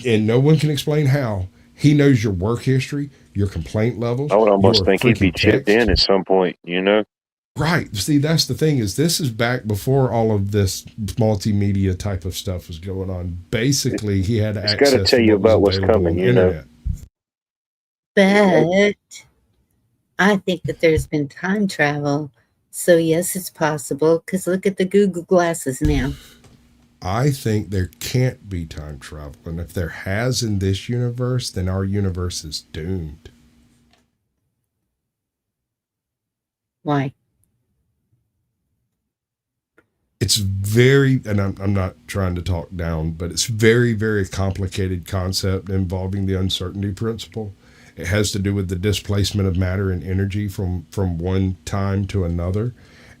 and no one can explain how, he knows your work history, your complaint levels. I would almost think he'd be chipped in at some point, you know? Right. See, that's the thing is this is back before all of this multimedia type of stuff was going on. Basically, he had access to tell you about what's coming, you know? But I think that there's been time travel. So, yes, it's possible because look at the Google glasses now. I think there can't be time travel. And if there has in this universe, then our universe is doomed. Why? It's very, and I'm not trying to talk down, but it's very, very complicated concept involving the uncertainty principle. It has to do with the displacement of matter and energy from one time to another,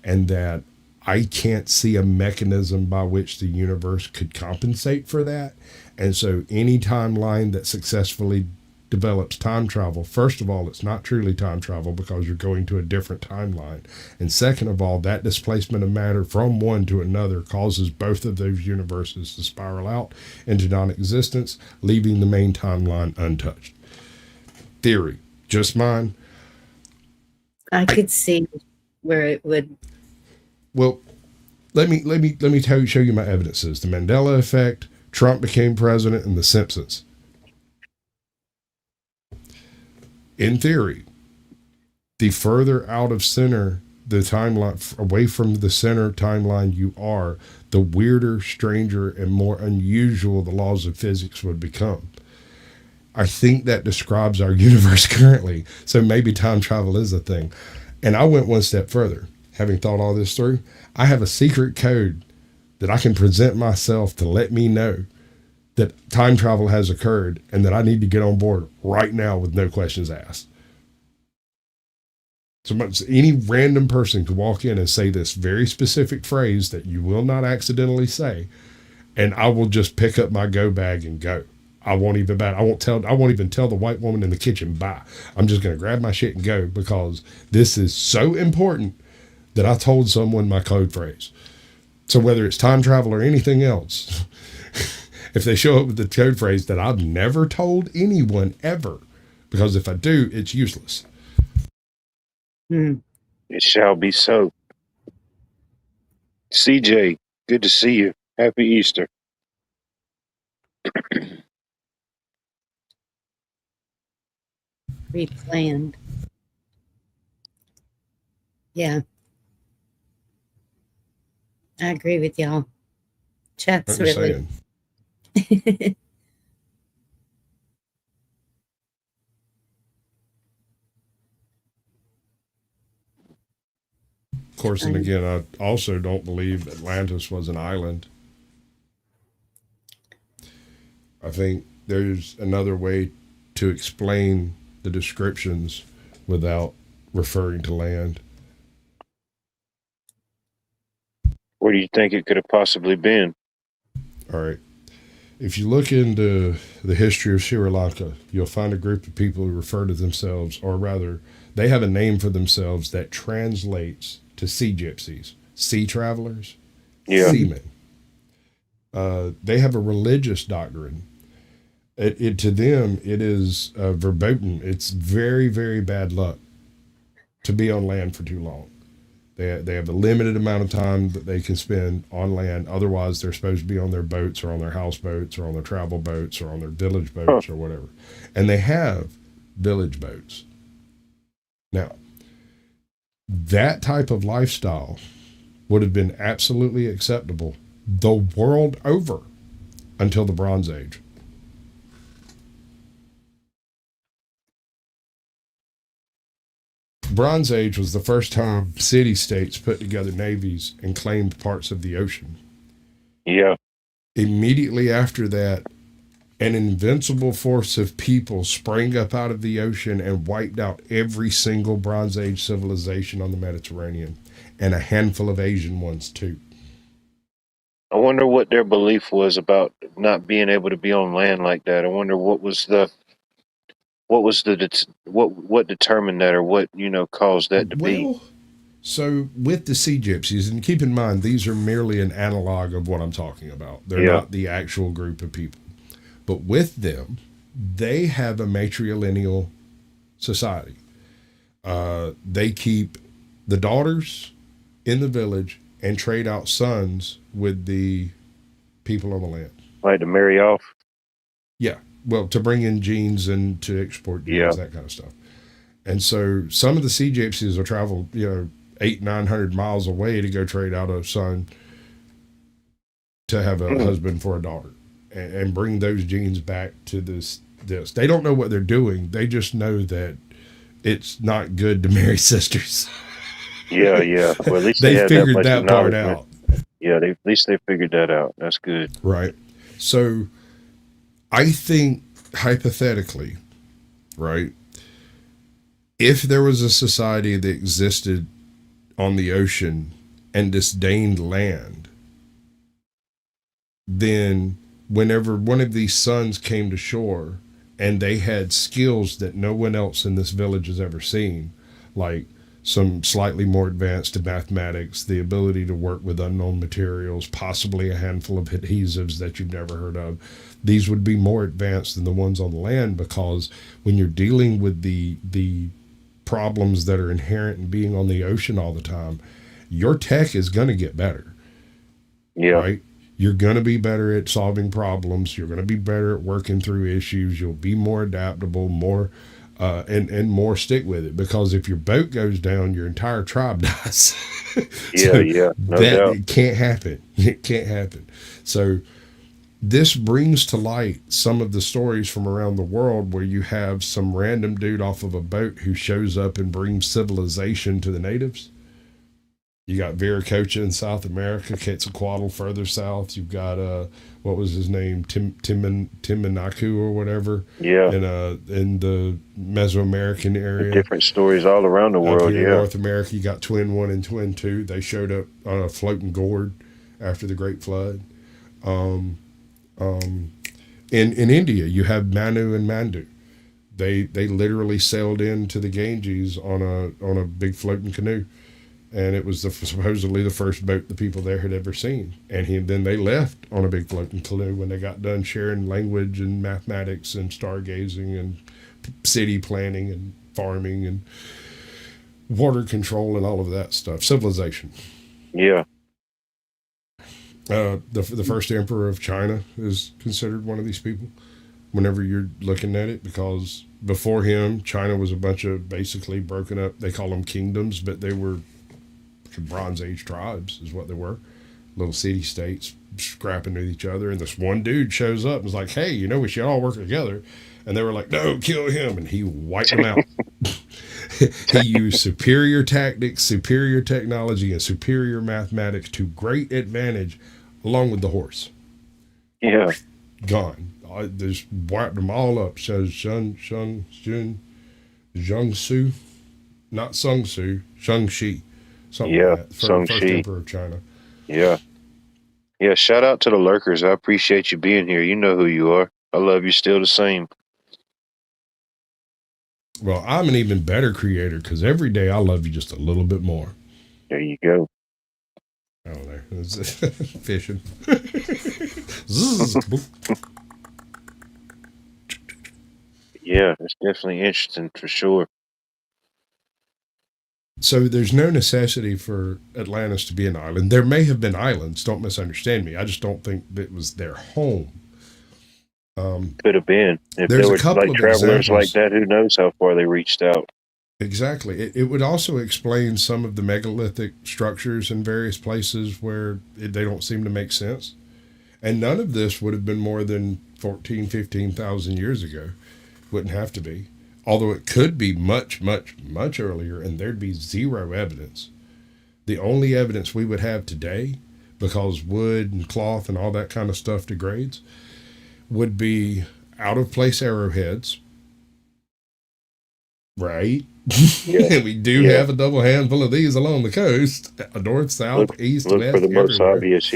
and that I can't see a mechanism by which the universe could compensate for that. And so any timeline that successfully develops time travel, first of all, it's not truly time travel because you're going to a different timeline. And second of all, that displacement of matter from one to another causes both of those universes to spiral out into non existence, leaving the main timeline untouched. Theory, just mine. I could see where it would. Well, let me show you my evidences. The Mandela effect, Trump became president, and The Simpsons. In theory, the further out of center the timeline, away from the center timeline you are, the weirder, stranger, and more unusual the laws of physics would become. I think that describes our universe currently. So maybe time travel is a thing. And I went one step further. Having thought all this through, I have a secret code that I can present myself to let me know that time travel has occurred and that I need to get on board right now with no questions asked. So any random person could walk in and say this very specific phrase that you will not accidentally say, and I will just pick up my go bag and go. I won't even tell the white woman in the kitchen bye. I'm just going to grab my shit and go because this is so important that I told someone my code phrase. So whether it's time travel or anything else, if they show up with the code phrase that I've never told anyone ever, because if I do, it's useless. It shall be so. CJ, good to see you. Happy Easter. Pre-planned. Yeah. I agree with y'all. Chat's I'm really. Of course, and again, I also don't believe Atlantis was an island. I think there's another way to explain the descriptions without referring to land. Where do you think it could have possibly been? All right. If you look into the history of Sri Lanka, you'll find a group of people who refer to themselves, or rather, they have a name for themselves that translates to sea gypsies, sea travelers, seamen. They have a religious doctrine. To them, it is verboten. It's very, very bad luck to be on land for too long. They have a limited amount of time that they can spend on land. Otherwise, they're supposed to be on their boats or on their houseboats or on their travel boats or on their village boats or whatever. And they have village boats. Now, that type of lifestyle would have been absolutely acceptable the world over until the Bronze Age. Bronze Age was the first time city-states put together navies and claimed parts of the ocean. Yeah. Immediately after that, an invincible force of people sprang up out of the ocean and wiped out every single Bronze Age civilization on the Mediterranean, and a handful of Asian ones too. I wonder what their belief was about not being able to be on land like that. I wonder what determined that, or what caused that to be. So with the sea gypsies, and keep in mind these are merely an analog of what I'm talking about. They're not the actual group of people. But with them, they have a matrilineal society. They keep the daughters in the village and trade out sons with the people on the land. Like to marry off? Yeah. Well, to bring in genes and to export genes, that kind of stuff. And so some of the sea gypsies will travel, 800-900 miles away to go trade out a son to have a husband for a daughter and bring those genes back to this. They don't know what they're doing. They just know that it's not good to marry sisters. Yeah. Well, at least they figured that part out. Yeah, at least they figured that out. That's good. Right. So I think hypothetically, right, if there was a society that existed on the ocean and disdained land, then whenever one of these sons came to shore and they had skills that no one else in this village has ever seen, like some slightly more advanced mathematics, the ability to work with unknown materials, possibly a handful of adhesives that you've never heard of. These would be more advanced than the ones on the land, because when you're dealing with the problems that are inherent in being on the ocean all the time, your tech is going to get better. Yeah. Right? You're going to be better at solving problems. You're going to be better at working through issues. You'll be more adaptable, more and more stick with it. Because if your boat goes down, your entire tribe dies. Yeah, no doubt. It can't happen. It can't happen. So this brings to light some of the stories from around the world where you have some random dude off of a boat who shows up and brings civilization to the natives. You got Viracocha in South America, Quetzalcoatl further south. You've got what was his name, Timbuktu or whatever. Yeah. In the Mesoamerican area. Different stories all around the world. Up here yeah. in North America, you got Twin 1 and Twin 2. They showed up on a floating gourd after the Great Flood. In India, you have Manu and Mandu. They literally sailed into the Ganges on a big floating canoe. And it was supposedly the first boat the people there had ever seen. And then they left on a big floating canoe when they got done sharing language and mathematics and stargazing and city planning and farming and water control and all of that stuff. Civilization. Yeah. The first emperor of China is considered one of these people whenever you're looking at it, because before him, China was a bunch of basically broken up, they call them kingdoms, but they were Bronze Age tribes is what they were. Little city states scrapping with each other. And this one dude shows up and is like, hey, we should all work together. And they were like, no, kill him. And he wiped them out. He used superior tactics, superior technology, and superior mathematics to great advantage, along with the horse. Yeah. Gone. I just wiped them all up. Jiangsu, not Sung Su, Shang-Chi. Something like that. First emperor of China. Yeah. Yeah, shout out to the lurkers. I appreciate you being here. You know who you are. I love you still the same. Well, I'm an even better creator because every day I love you just a little bit more. There you go. I don't know. It's fishing. Yeah, it's definitely interesting for sure. So there's no necessity for Atlantis to be an island. There may have been islands. Don't misunderstand me. I just don't think it was their home. Could have been. If there were like travelers like that, who knows how far they reached out. Exactly. It would also explain some of the megalithic structures in various places where they don't seem to make sense. And none of this would have been more than 14, 15,000 years ago. Wouldn't have to be. Although it could be much, much, much earlier, and there'd be zero evidence. The only evidence we would have today, because wood and cloth and all that kind of stuff degrades, would be out-of-place arrowheads. Right? Yeah. We do have a double handful of these along the coast, north, south, east, look west, for the most obvious,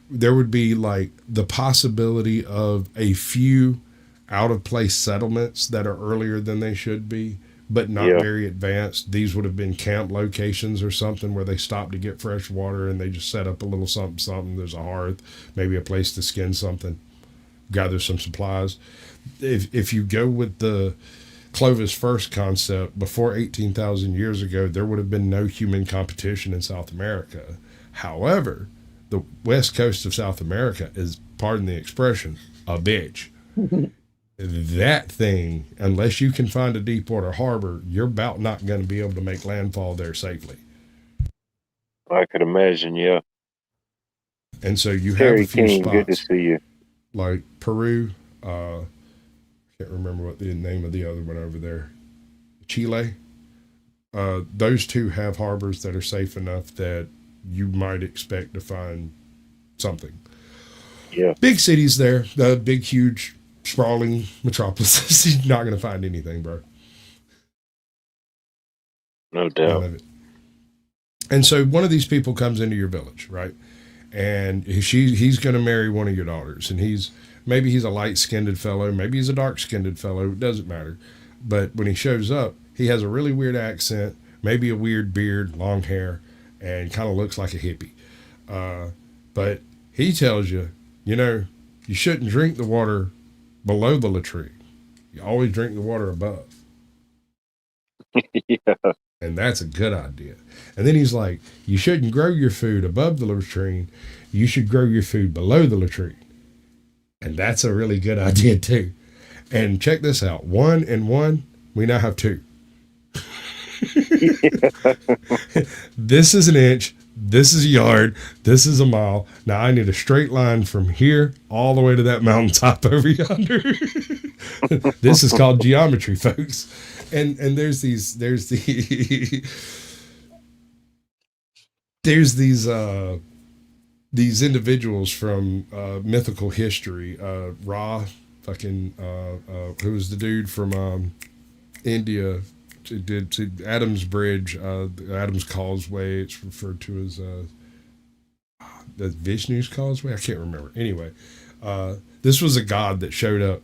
there would be like the possibility of a few out-of-place settlements that are earlier than they should be, but not very advanced. These would have been camp locations or something where they stopped to get fresh water and they just set up a little something. There's a hearth, maybe a place to skin something, gather some supplies. If you go with the Clovis first concept, before 18,000 years ago, there would have been no human competition in South America. However, the west coast of South America is, pardon the expression, a bitch. That thing, unless you can find a deepwater harbor, you're about not going to be able to make landfall there safely. I could imagine, yeah. And so you have a few spots. Good to see you. Like Peru, can't remember what the name of the other one over there. Chile. Those two have harbors that are safe enough that you might expect to find something. Yeah. Big cities there, the big, huge, sprawling metropolises. You're not going to find anything, bro. No doubt. And so one of these people comes into your village, right? And he's going to marry one of your daughters, and he's Maybe he's a light skinned fellow, maybe he's a dark skinned fellow, it doesn't matter. But when he shows up, he has a really weird accent, maybe a weird beard, long hair, and kind of looks like a hippie. Uh, but he tells you, you know, you shouldn't drink the water below the latrine. You always drink the water above. Yeah. And that's a good idea. And then he's like, you shouldn't grow your food above the latrine. You should grow your food below the latrine. And that's a really good idea too. And check this out. 1 and 1, we now have 2. This is an inch. This is a yard. This is a mile. Now I need a straight line from here all the way to that mountaintop over yonder. This is called geometry, folks. And there's these these individuals from mythical history. Ra, fucking who was the dude from India? Did to Adam's Bridge, Adam's Causeway. It's referred to as the Vishnu's Causeway. I can't remember. Anyway, this was a god that showed up.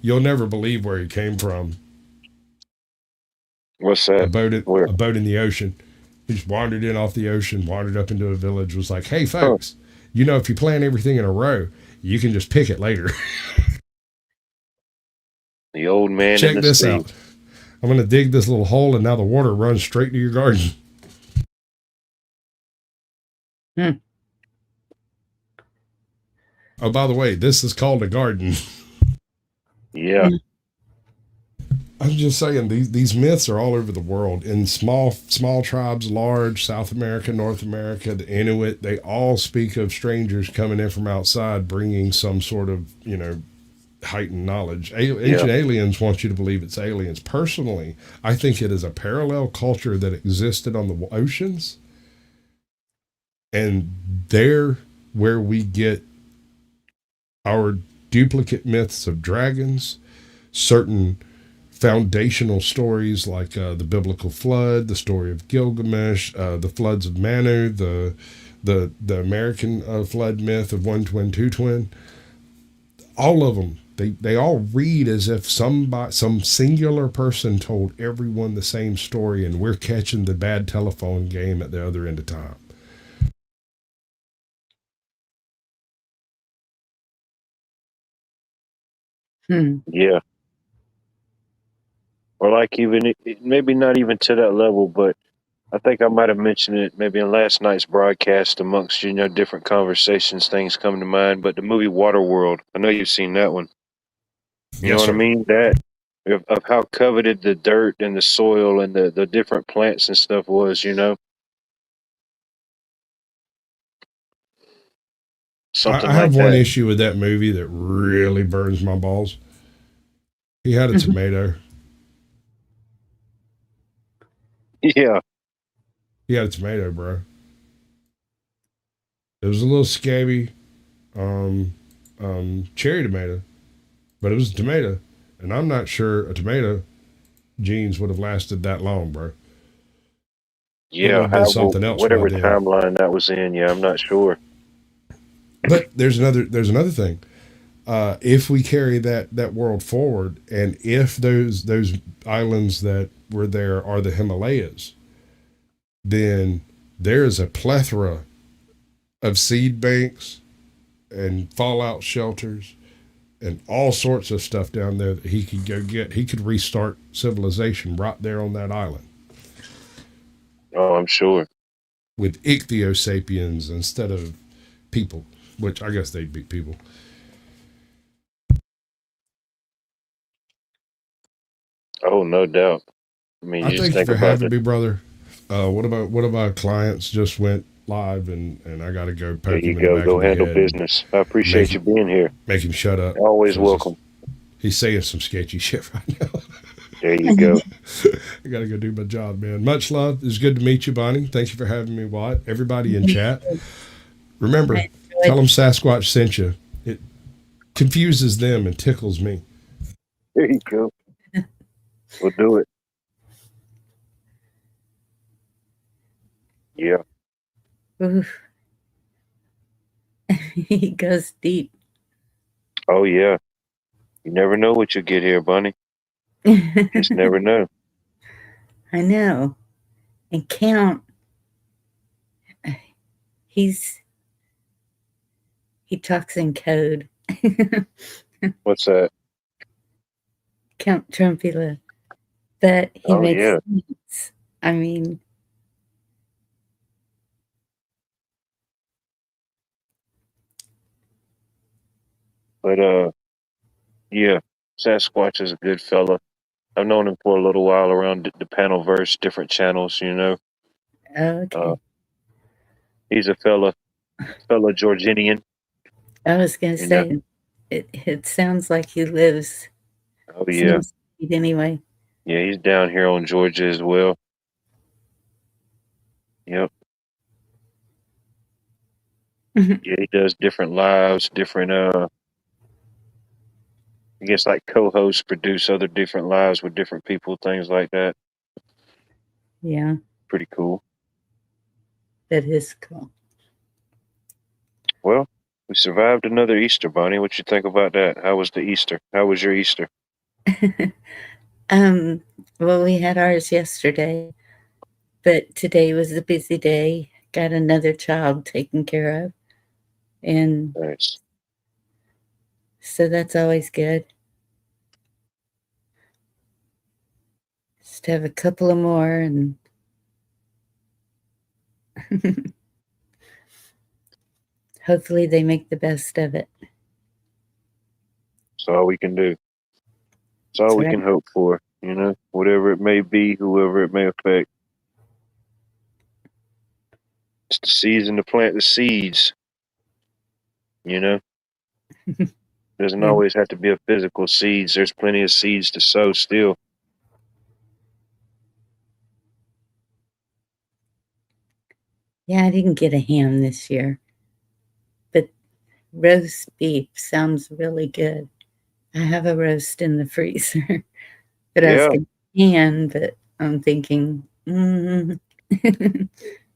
You'll never believe where he came from. What's A that? boat, Where? a boat in the ocean. He just wandered in off the ocean, wandered up into a village. Was like, "Hey, Huh. folks, you know, if you plan everything in a row, you can just pick it later." The old man in Check the this sea. out. I'm gonna dig this little hole, and now the water runs straight to your garden. Hmm. Oh, by the way, this is called a garden. Yeah. I'm just saying these myths are all over the world in small tribes, large, South America, North America, the Inuit. They all speak of strangers coming in from outside, bringing some sort of heightened knowledge. Ancient aliens want you to believe it's aliens. Personally, I think it is a parallel culture that existed on the oceans, and they're where we get our duplicate myths of dragons, certain foundational stories like the biblical flood, the story of Gilgamesh, the floods of Manu, the American flood myth of one twin, two twin. All of them, they all read as if some singular person told everyone the same story, and we're catching the bad telephone game at the other end of time. Yeah. Or like even maybe not even to that level, but I think I might have mentioned it maybe in last night's broadcast amongst different conversations. Things come to mind, but the movie Waterworld. I know you've seen that one. You know Yes, what I sir. mean? That of how coveted the dirt and the soil and the different plants and stuff was. Something I have like one that. issue with that movie that really burns my balls. He had a tomato. Yeah. He had a tomato, bro. It was a little scabby, um, cherry tomato, but it was a tomato, and I'm not sure a tomato genes would have lasted that long, bro. It would Yeah. have been something else by Whatever then. timeline that was in. Yeah, I'm not sure. But there's another thing. If we carry that world forward, and if those islands that were there are the Himalayas, then there is a plethora of seed banks and fallout shelters and all sorts of stuff down there that he could go get. He could restart civilization right there on that island Oh, I'm sure. with ichthyosapiens instead of people, which I guess they'd be people. Oh, no doubt. I mean, I you just thank you think for about having it. me, brother. One of my clients just went live, and I got to go There poke you him in the go. back Go of the handle head and business. I make appreciate you him being here. make him shut up Always because welcome. he's saying some sketchy shit right now. There you go. I got to go do my job, man. Much love. It's good to meet you, Bonnie. Thank you for having me, Watt. Everybody in chat, remember, I tell enjoyed. them Sasquatch sent you. It confuses them and tickles me. There you go. We'll do it. Yeah. Oof. He goes deep. Oh yeah. You never know what you get here, Bunny. Just never know. I know. And Count, he's he talks in code. What's that? Count Trumpula. But he Oh makes yeah. sense. I mean, But yeah, Sasquatch is a good fella. I've known him for a little while around the Panelverse, different channels. Uh, okay. he's a fellow Georginian. I was gonna You know. say it sounds like he lives Oh yeah. same street anyway. Yeah, he's down here on Georgia as well. Yep. Yeah, he does different lives, different I guess like co-hosts produce other different lives with different people, things like that. Yeah, Pretty cool. that is cool. Well, we survived another Easter, Bonnie. What you think about that? How was the Easter? How was your Easter? um, well, we had ours yesterday, but today was a busy day. Got another child taken care of, and Nice. so that's always good. Just have a couple of more, and hopefully they make the best of it. That's all we can do. It's all That's we right. can hope for. Whatever it may be, whoever it may affect. It's the season to plant the seeds. You know, doesn't Yeah, always have to be a physical seeds. There's plenty of seeds to sow still. yeah. I didn't get a ham this year, but roast beef sounds really good. I have a roast in the freezer, but I was Yeah, gonna can, but I'm thinking,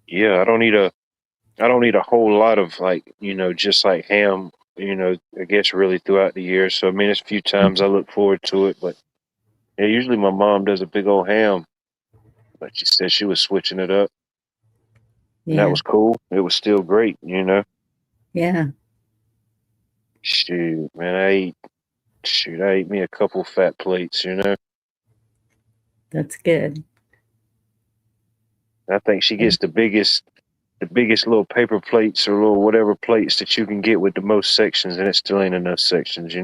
yeah. I don't need a whole lot of like, just like ham, I guess really throughout the year. So I mean, it's a few times I look forward to it, but yeah, usually my mom does a big old ham, but she said she was switching it up, and that yeah, was cool. It was still great. yeah, Shoot, man, I ate me a couple fat plates. that's good. I think she gets the biggest little paper plates or little whatever plates that you can get with the most sections, and it still ain't enough sections.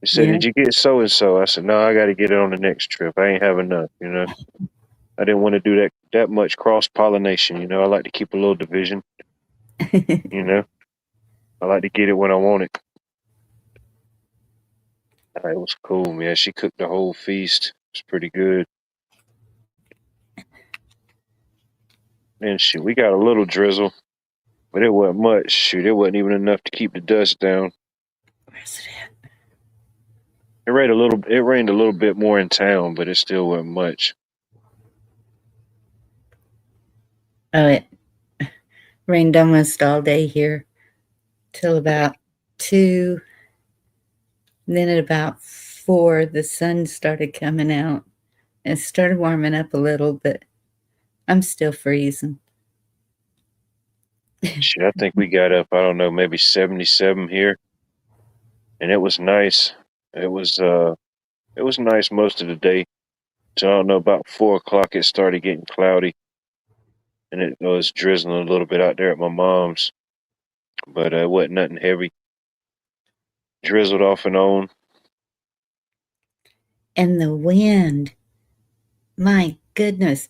They said, Yeah. "Did you get so and so?" I said, "No, I got to get it on the next trip. I ain't have enough. I didn't want to do that much cross pollination. I like to keep a little division. You know, I like to get it when I want it. It was cool, man. She cooked the whole feast. It's pretty good. And shoot, we got a little drizzle, but it wasn't much. Shoot, it wasn't even enough to keep the dust down. Where's it at? It rained a little. It rained a little bit more in town, but it still wasn't much. Oh, it rained almost all day here till about 2. And then at about 4, the sun started coming out. It started warming up a little, but I'm still freezing. Shit, I think we got up. I don't know, maybe 77 here, and it was nice. It was uh, it was nice most of the day. So I don't know, about 4 o'clock it started getting cloudy, and it was drizzling a little bit out there at my mom's, but it wasn't nothing heavy. Drizzled off and on. And the wind, my goodness.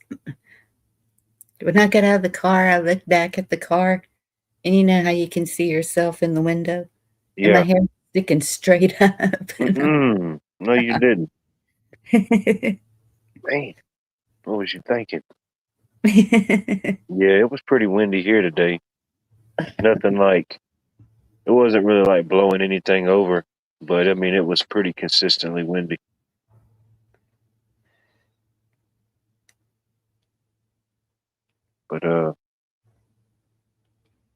When I got out of the car, I looked back at the car, and you know how you can see yourself in the window, and my Yeah. hair was sticking straight up. Mm-mm. No, you didn't. Man, what was you thinking? Yeah, it was pretty windy here today. Nothing like, it wasn't really like blowing anything over, but I mean, it was pretty consistently windy. But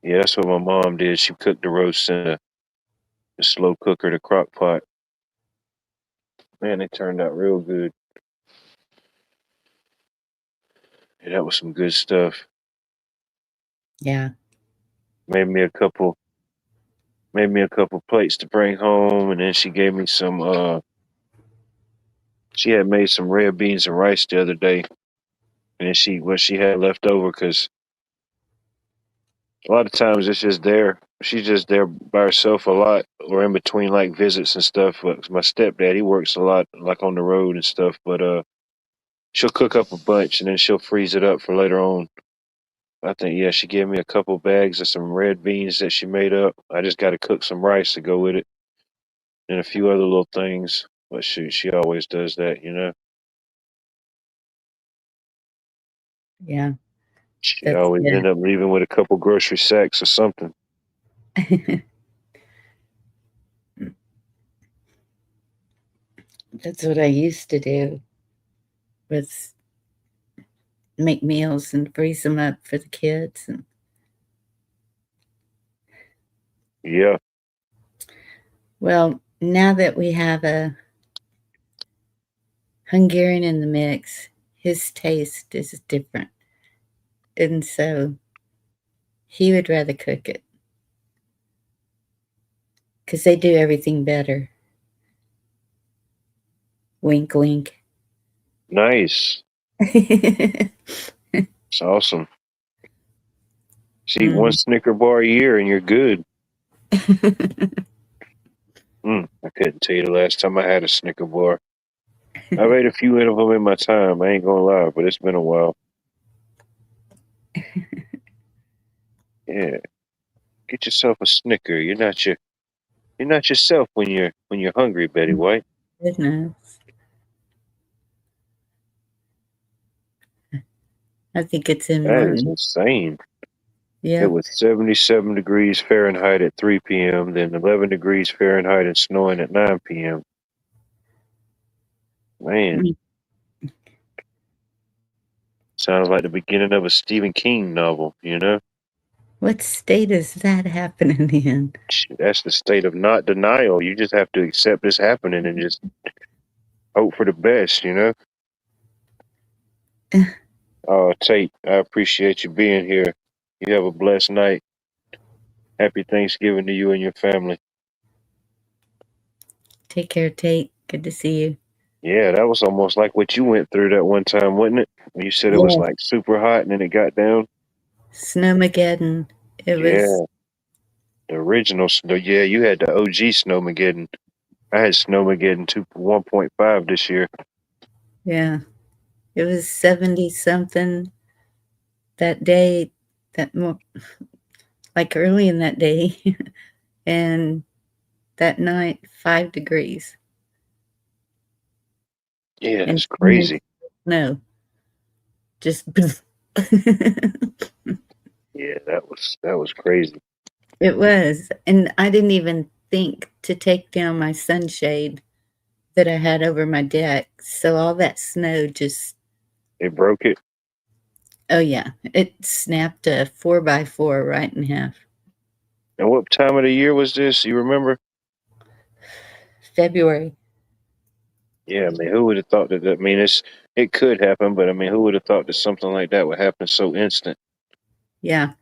yeah, that's what my mom did. She cooked the roast in the slow cooker, the crock pot. Man, they turned out real good. Yeah, that was some good stuff. Yeah. Made me a couple plates to bring home, and then she gave me some she had made some red beans and rice the other day, and then she had left over, because a lot of times it's just there. She's just there by herself a lot, or in between like visits and stuff. But my stepdad, he works a lot, like on the road and stuff. But she'll cook up a bunch and then she'll freeze it up for later on. I think, yeah, she gave me a couple bags of some red beans that she made up. I just got to cook some rice to go with it, and a few other little things. But she always does that, you know. Yeah. She That's always end up leaving with a couple grocery sacks or something. good. That's what I used to do, was make meals and freeze them up for the kids. And Yeah, well, now that we have a Hungarian in the mix, his taste is different. And so he would rather cook it because they do everything better. Wink, wink. nice. It's awesome. She eat one Mm. Snicker bar a year and you're good. I couldn't tell you the last time I had a Snicker bar. I've ate a few of them in my time. I ain't gonna lie, but it's been a while. Yeah, get yourself a Snicker. You're not yourself when you're hungry, Betty White. Goodness. I think it's in That is one. insane. It Yep. was 77 degrees Fahrenheit at 3 p.m., then 11 degrees Fahrenheit and snowing at 9 p.m. Man, Mm. sounds like the beginning of a Stephen King novel, you know? What state is that happening in? That's the state of not denial. You just have to accept it's happening and just hope for the best, you know? Oh, Tate, I appreciate you being here. You have a blessed night. Happy Thanksgiving to you and your family. Take care, Tate. Good to see you. Yeah, that was almost like what you went through that one time, wasn't it? When you said it was Yeah. like super hot and then it got down. Snowmageddon. It was, Yeah, the original snow. Yeah, you had the OG Snowmageddon. I had Snowmageddon 1.5 this year. yeah. It was 70 something that day, like early in that day. And that night, 5 degrees. Yeah, And it's crazy. no, just Yeah, that was crazy. it was. And I didn't even think to take down my sunshade that I had over my deck. So all that snow just, It broke it. oh yeah, it snapped a 4x4 right in half. And what time of the year was this? You remember? February. Yeah, I mean, who would have thought that? I mean, it could happen, but I mean, who would have thought that something like that would happen so instant? Yeah.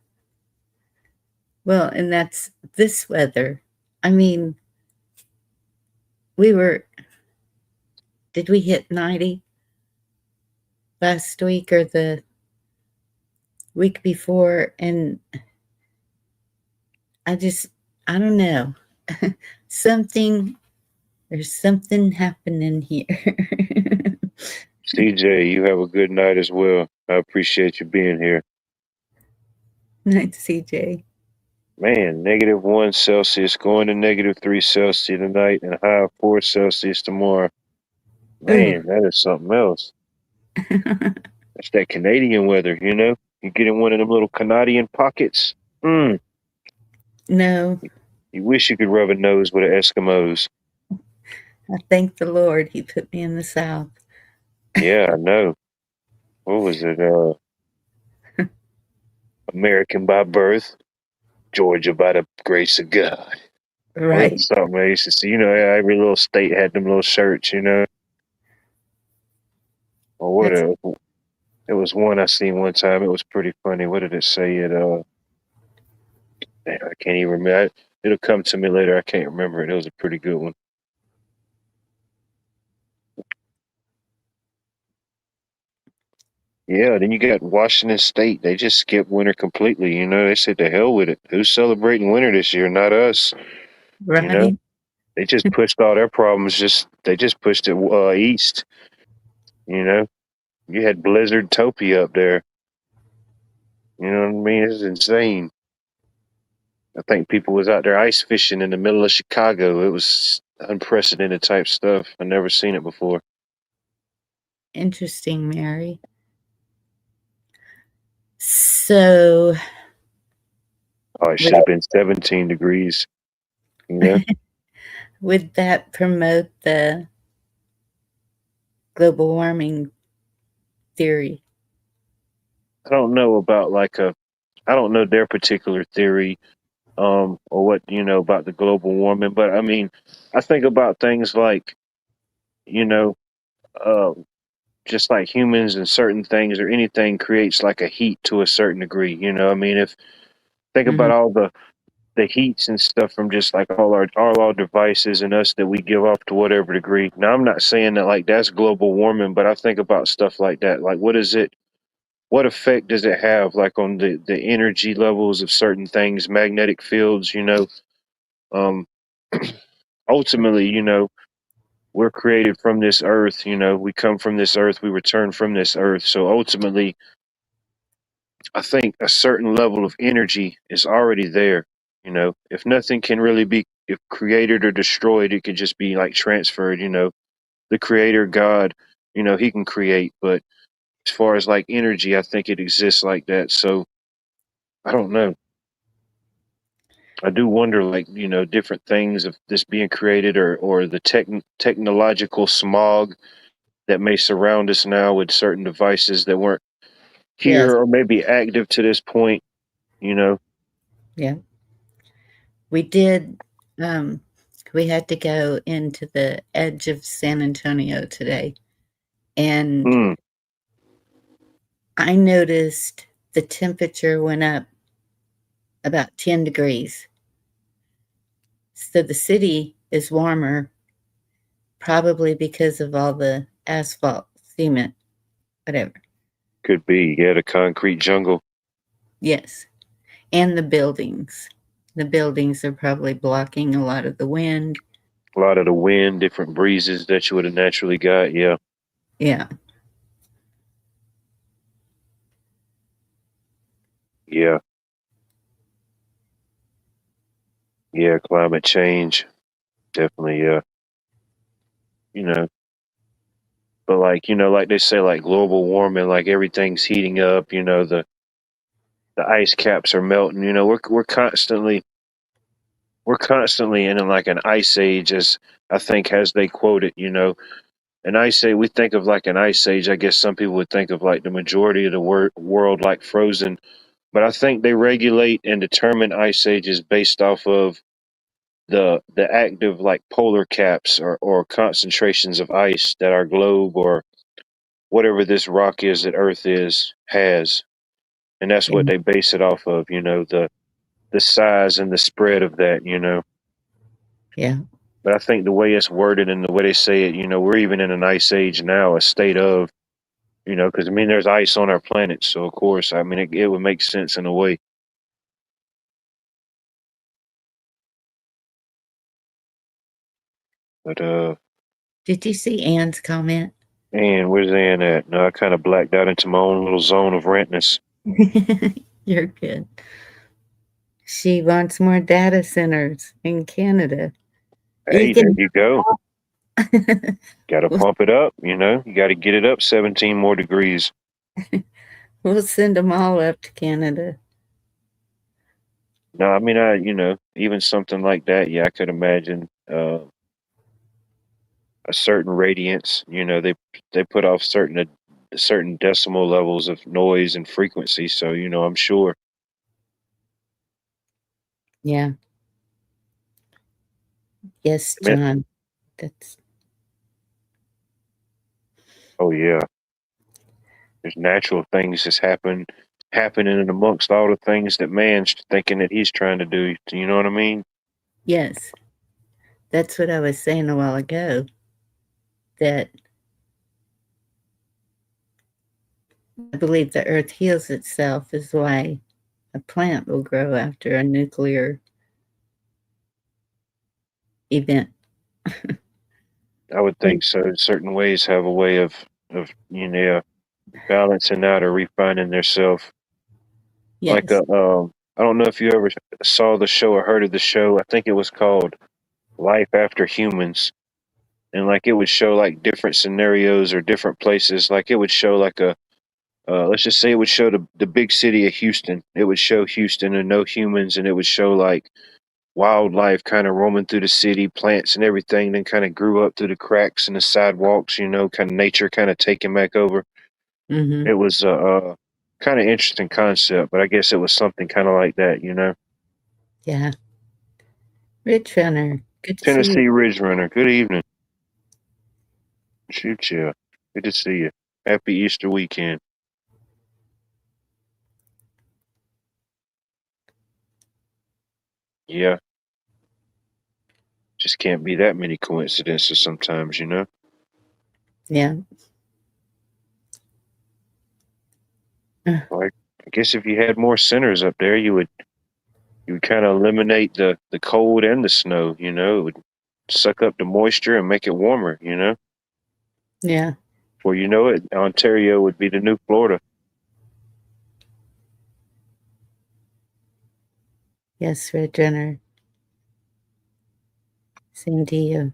Well, and that's this weather. I mean, we were, did we hit 90 last week or the week before? And I just, I don't know. something, there's something happening here. CJ, you have a good night as well. I appreciate you being here. Night, CJ. Man, -1 Celsius going to -3 Celsius tonight and a high of 4 Celsius tomorrow. Ugh. Man, that is something else. That's that Canadian weather, you know? You get in one of them little Canadian pockets. Mm, No, you wish you could rub a nose with the Eskimos. I thank the Lord he put me in the South. Yeah, I know. What was it? American by birth, Georgia by the grace of God. Right. something I used to see. Every little state had them little shirts. Or what? That's It was one I seen one time. It was pretty funny. What did it say? Man, I can't even remember. It'll come to me later. I can't remember it. It was a pretty good one. Yeah, then you got Washington State. They just skipped winter completely. They said the hell with it. Who's celebrating winter this year? Not us. You know, right. they just pushed all their problems. They just pushed it east. You know, you had Blizzard Topia up there. You know what I mean? It's insane. I think people was out there ice fishing in the middle of Chicago. It was unprecedented type stuff. I never seen it before. Interesting, Mary. So Oh, it would should have been 17 degrees. You know, would that promote the global warming theory? I don't know about I don't know their particular theory, or what about the global warming, but I mean, I think about things like you know, uh, just like humans and certain things or anything creates like a heat to a certain degree. I mean, if think about Mhm. all the heats and stuff from just like all our devices and us that we give off to whatever degree. Now, I'm not saying that like that's global warming, but I think about stuff like that. Like, what is it? What effect does it have, like on the energy levels of certain things, magnetic fields? Um, ultimately, we're created from this earth. We come from this earth, we return from this earth. So ultimately, I think a certain level of energy is already there. If nothing can really be if created or destroyed, it could just be like transferred. The creator God, he can create, but as far as like energy, I think it exists like that. So I don't know. I do wonder, like, different things of this being created, or the technological smog that may surround us now with certain devices that weren't Yes. here or maybe active to this point. You know, Yeah. We did um we had to go into the edge of San Antonio today, and mm, I noticed the temperature went up about 10 degrees. So the city is warmer, probably because of all the asphalt, cement, whatever. could be. Yeah, the concrete jungle, Yes. And the buildings. The buildings are probably blocking a lot of the wind. a lot of the wind, different breezes that you would have naturally got. Yeah, Yeah. yeah, yeah. Climate change, definitely. Yeah, you know. But like they say, like global warming, like everything's heating up. The ice caps are melting. We're constantly in like an ice age, as I think as they quote it. An ice age. We think of like an ice age. I guess some people would think of like the majority of the world like frozen, but I think they regulate and determine ice ages based off of the active like polar caps, or concentrations of ice that our globe, or whatever this rock is that Earth has, and that's what Yeah. they base it off of. The size and the spread of that. Yeah. But I think the way it's worded and the way they say it, we're even in an ice age now, a state of, because I mean, there's ice on our planet. So, of course, I mean, it would make sense in a way. But, Did you see Anne's comment? man, where's Ann at? No, I kind of blacked out into my own little zone of rantness. You're good. She wants more data centers in Canada. You Hey, there can you go. Got to we'll, pump it up, You got to get it up 17 more degrees. we'll send them all up to Canada. No, I mean, even something like that, yeah, I could imagine a certain radiance. They put off certain decimal levels of noise and frequency. So, I'm sure. Yeah. Yes, I mean, John. That's oh yeah, there's natural things that's happening in amongst all the things that man's thinking that he's trying to do. You know what I mean? yes. That's what I was saying a while ago. That I believe the earth heals itself is why a plant will grow after a nuclear event. I would think so. Certain ways have a way of balancing out or refining themselves. Like Yes. I don't know if you ever saw the show or heard of the show. I think it was called Life After Humans, and like it would show like different scenarios or different places. Like it would show like a let's just say it would show the big city of Houston. It would show Houston and no humans, and it would show like wildlife kind of roaming through the city, plants and everything. Then kind of grew up through the cracks in the sidewalks. Kind of nature kind of taking back over. Mm-hmm. It was a kind of interesting concept, but I guess it was something kind of like that. Yeah. Rich Runner. Good to see you. Tennessee Ridge Runner. Good evening. Shoot ya. Good to see you. Happy Easter weekend. Yeah, just can't be that many coincidences sometimes. Yeah. Uh, Like I guess if you had more centers up there, you would kind of eliminate the cold and the snow. It would suck up the moisture and make it warmer. yeah. Before you know it, Ontario would be the new Florida. Yes, Red Runner. Same to you.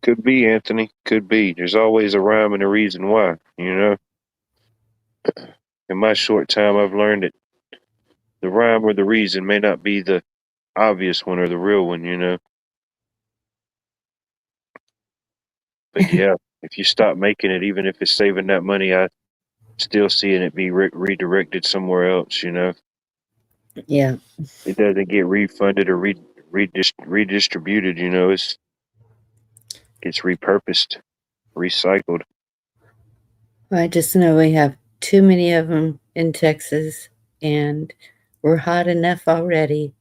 Could be, Anthony. Could be. There's always a rhyme and a reason why. In my short time, I've learned that the rhyme or the reason may not be the obvious one or the real one. But yeah, if you stop making it, even if it's saving that money, I still seeing it be redirected somewhere else. Yeah. It doesn't get refunded or redistributed. It gets repurposed, recycled. Well, I just know we have too many of them in Texas, and we're hot enough already,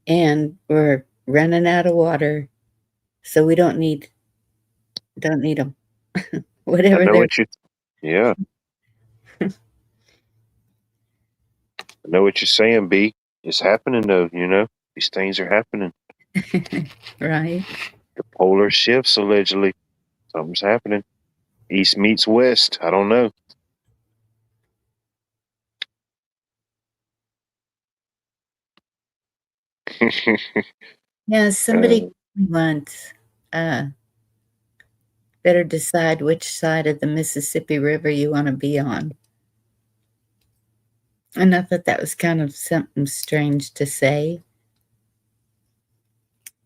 and we're running out of water, so we don't need them. I Whatever know they're. what you, yeah, I know what you're saying, B. It's happening though. These things are happening. Right. The polar shifts allegedly. Something's happening. East meets west. I don't know. Yeah. Somebody uh, told me once. Uh, Better decide which side of the Mississippi River you want to be on. And I thought that was kind of something strange to say.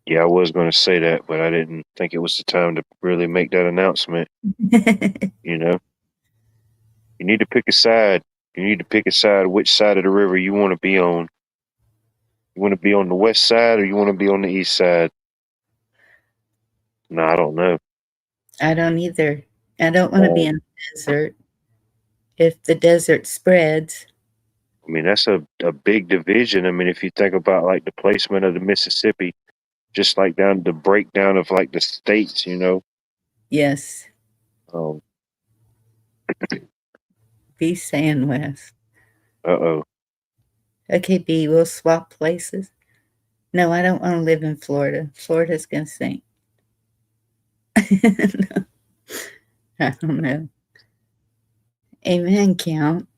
yeah, I was going to say that, but I didn't think it was the time to really make that announcement. You know, you need to pick a side. You need to pick a side. Which side of the river you want to be on? You want to be on the west side or you want to be on the east side? No, I don't know. I don't either. I don't want to be Um, in the desert. If the desert spreads, I mean, that's a big division. I mean, if you think about like the placement of the Mississippi, just like down the breakdown of like the states. yes, Um, be saying west. uh-oh. Okay, B, we'll swap places. No, I don't want to live in Florida. Florida's going to sink. No, I don't know. Amen, Count.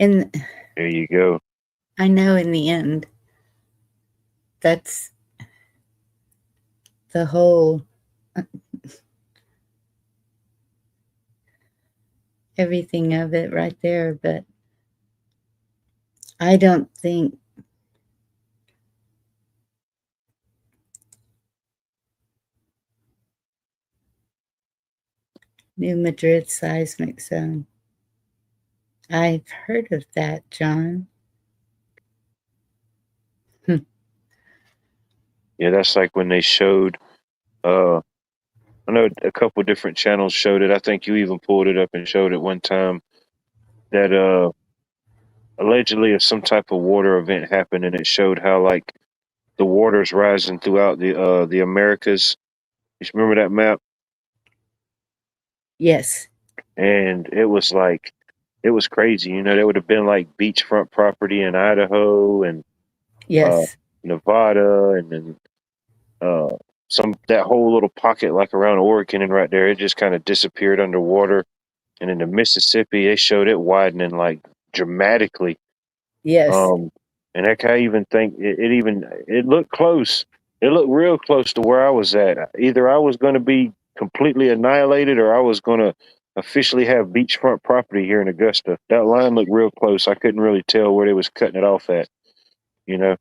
And There you go. I know in the end, that's the whole everything of it right there. But I don't think New Madrid seismic zone. I've heard of that, John. Yeah, that's like when they showed. Uh, I know a couple different channels showed it. I think you even pulled it up and showed it one time that allegedly some type of water event happened, and it showed how like the water's rising throughout the Americas. You remember that map? Yes. And it was like it was crazy. You know, there would have been like beachfront property in Idaho and uh, Yes. Nevada, and then uh, some that whole little pocket like around Oregon and right there, it just kind of disappeared underwater. And in the Mississippi, they showed it widening like dramatically. Yes. Um, and heck, I even think it looked close. It looked real close to where I was at. Either I was going to be completely annihilated, or I was going to officially have beachfront property here in Augusta. That line looked real close. I couldn't really tell where they was cutting it off at. You know,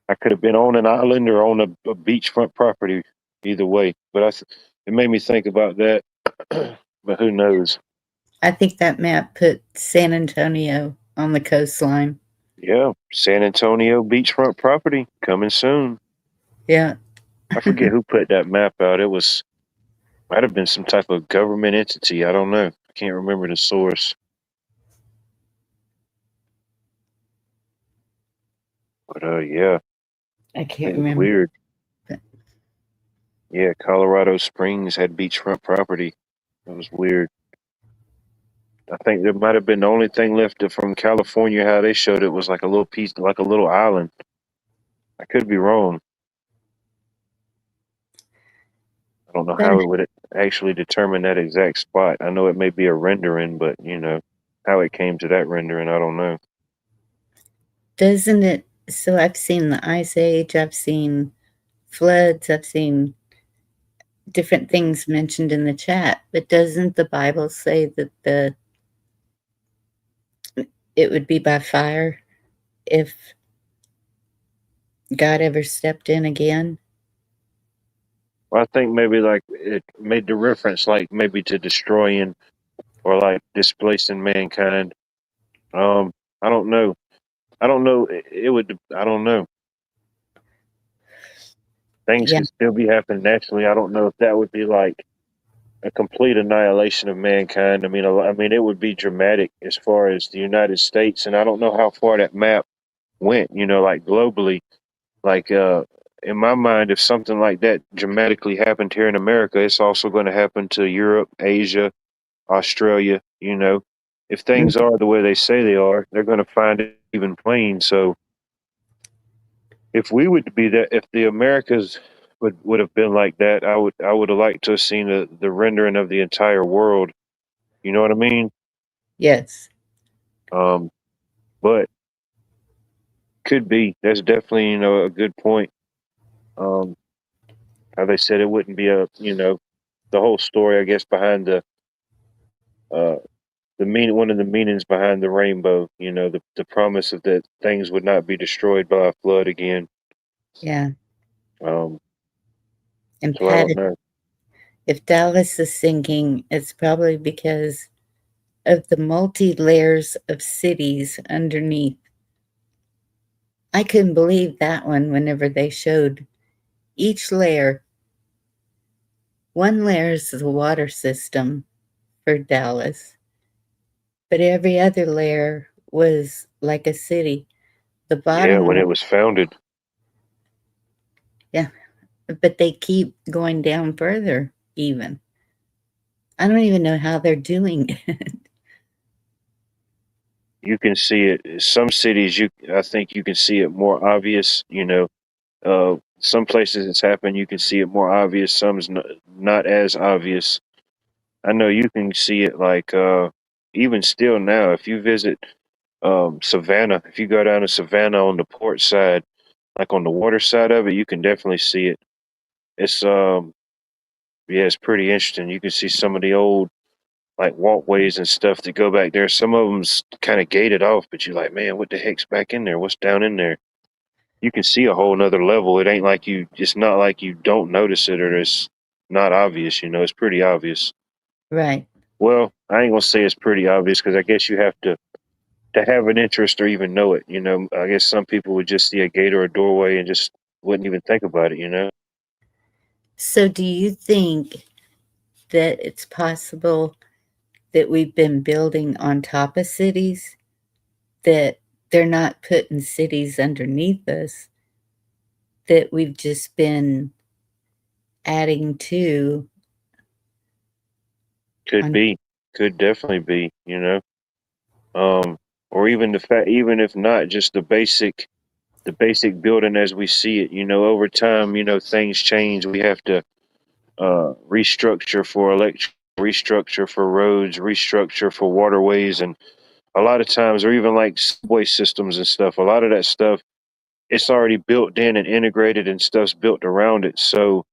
I could have been on an island or on a beachfront property, either way. But it made me think about that. But who knows? I think that map put San Antonio on the coastline. Yeah, San Antonio beachfront property coming soon. Yeah. I forget who put that map out. It was might have been some type of government entity. I don't know. I can't remember the source. But yeah, I it can't was remember. weird. But Yeah, Colorado Springs had beachfront property. It was weird. I think there might have been the only thing left from California. How they showed it was like a little piece, like a little island. I could be wrong. I don't know but how it would actually determine that exact spot. I know it may be a rendering, but how it came to that rendering, I don't know. doesn't it? So I've seen the Ice Age, I've seen floods, I've seen different things mentioned in the chat, but doesn't the Bible say that it would be by fire if God ever stepped in again? Well, I think maybe like it made the reference like maybe to destroying or like displacing mankind. Um, I don't know. I don't know. It would. I don't know. Things Yeah. could still be happening naturally. I don't know if that would be like a complete annihilation of mankind. I mean, it would be dramatic as far as the United States, and I don't know how far that map went. Like globally. Like in my mind, if something like that dramatically happened here in America, it's also going to happen to Europe, Asia, Australia. If Mm, things are the way they say they are, they're going to find it even plain. So if we would be that, if the Americas would have been like that, I would have liked to have seen the rendering of the entire world. You know what I mean? yes. Um, but could be. That's definitely a good point. Um, how they said it wouldn't be the whole story, I guess, behind uh one of the meanings behind the rainbow. The promise of that things would not be destroyed by a flood again. Yeah. Um, And so I Pat, don't know. if Dallas is sinking, it's probably because of the multi layers of cities underneath. I couldn't believe that one whenever they showed each layer. One layer is the water system for Dallas, but every other layer was like a city. The Yeah, bottom when one, it was founded, yeah, but they keep going down further, even. I don't even know how they're doing it. you can see it. Some cities, I think you can see it more obvious. Some places it's happened, you can see it more obvious. Some's not as obvious. I know you can see it like even still now. If you visit Savannah, if you go down to Savannah on the port side, like on the water side of it, you can definitely see it. It's yeah, it's pretty interesting. You can see some of the old like walkways and stuff that go back there. Some of them's kind of gated off, but you're like, man, what the heck's back in there? What's down in there? You can see a whole nother level. It ain't like it's not like you don't notice it or it's not obvious. It's pretty obvious. Right. Well, I ain't gonna say it's pretty obvious because I guess you have to have an interest or even know it. I guess some people would just see a gate or a doorway and just wouldn't even think about it, you know? So, do you think that it's possible that we've been building on top of cities, that they're not putting cities underneath us, that we've just been adding to Could on be, could definitely be, you know? Um, or even the fact, even if not, just the basic building as we see it, you know, over time, you know, things change. We have to restructure for electric, restructure for roads, restructure for waterways, and a lot of times, or even like subway systems and stuff. A lot of that stuff, it's already built in and integrated, and stuff's built around it. So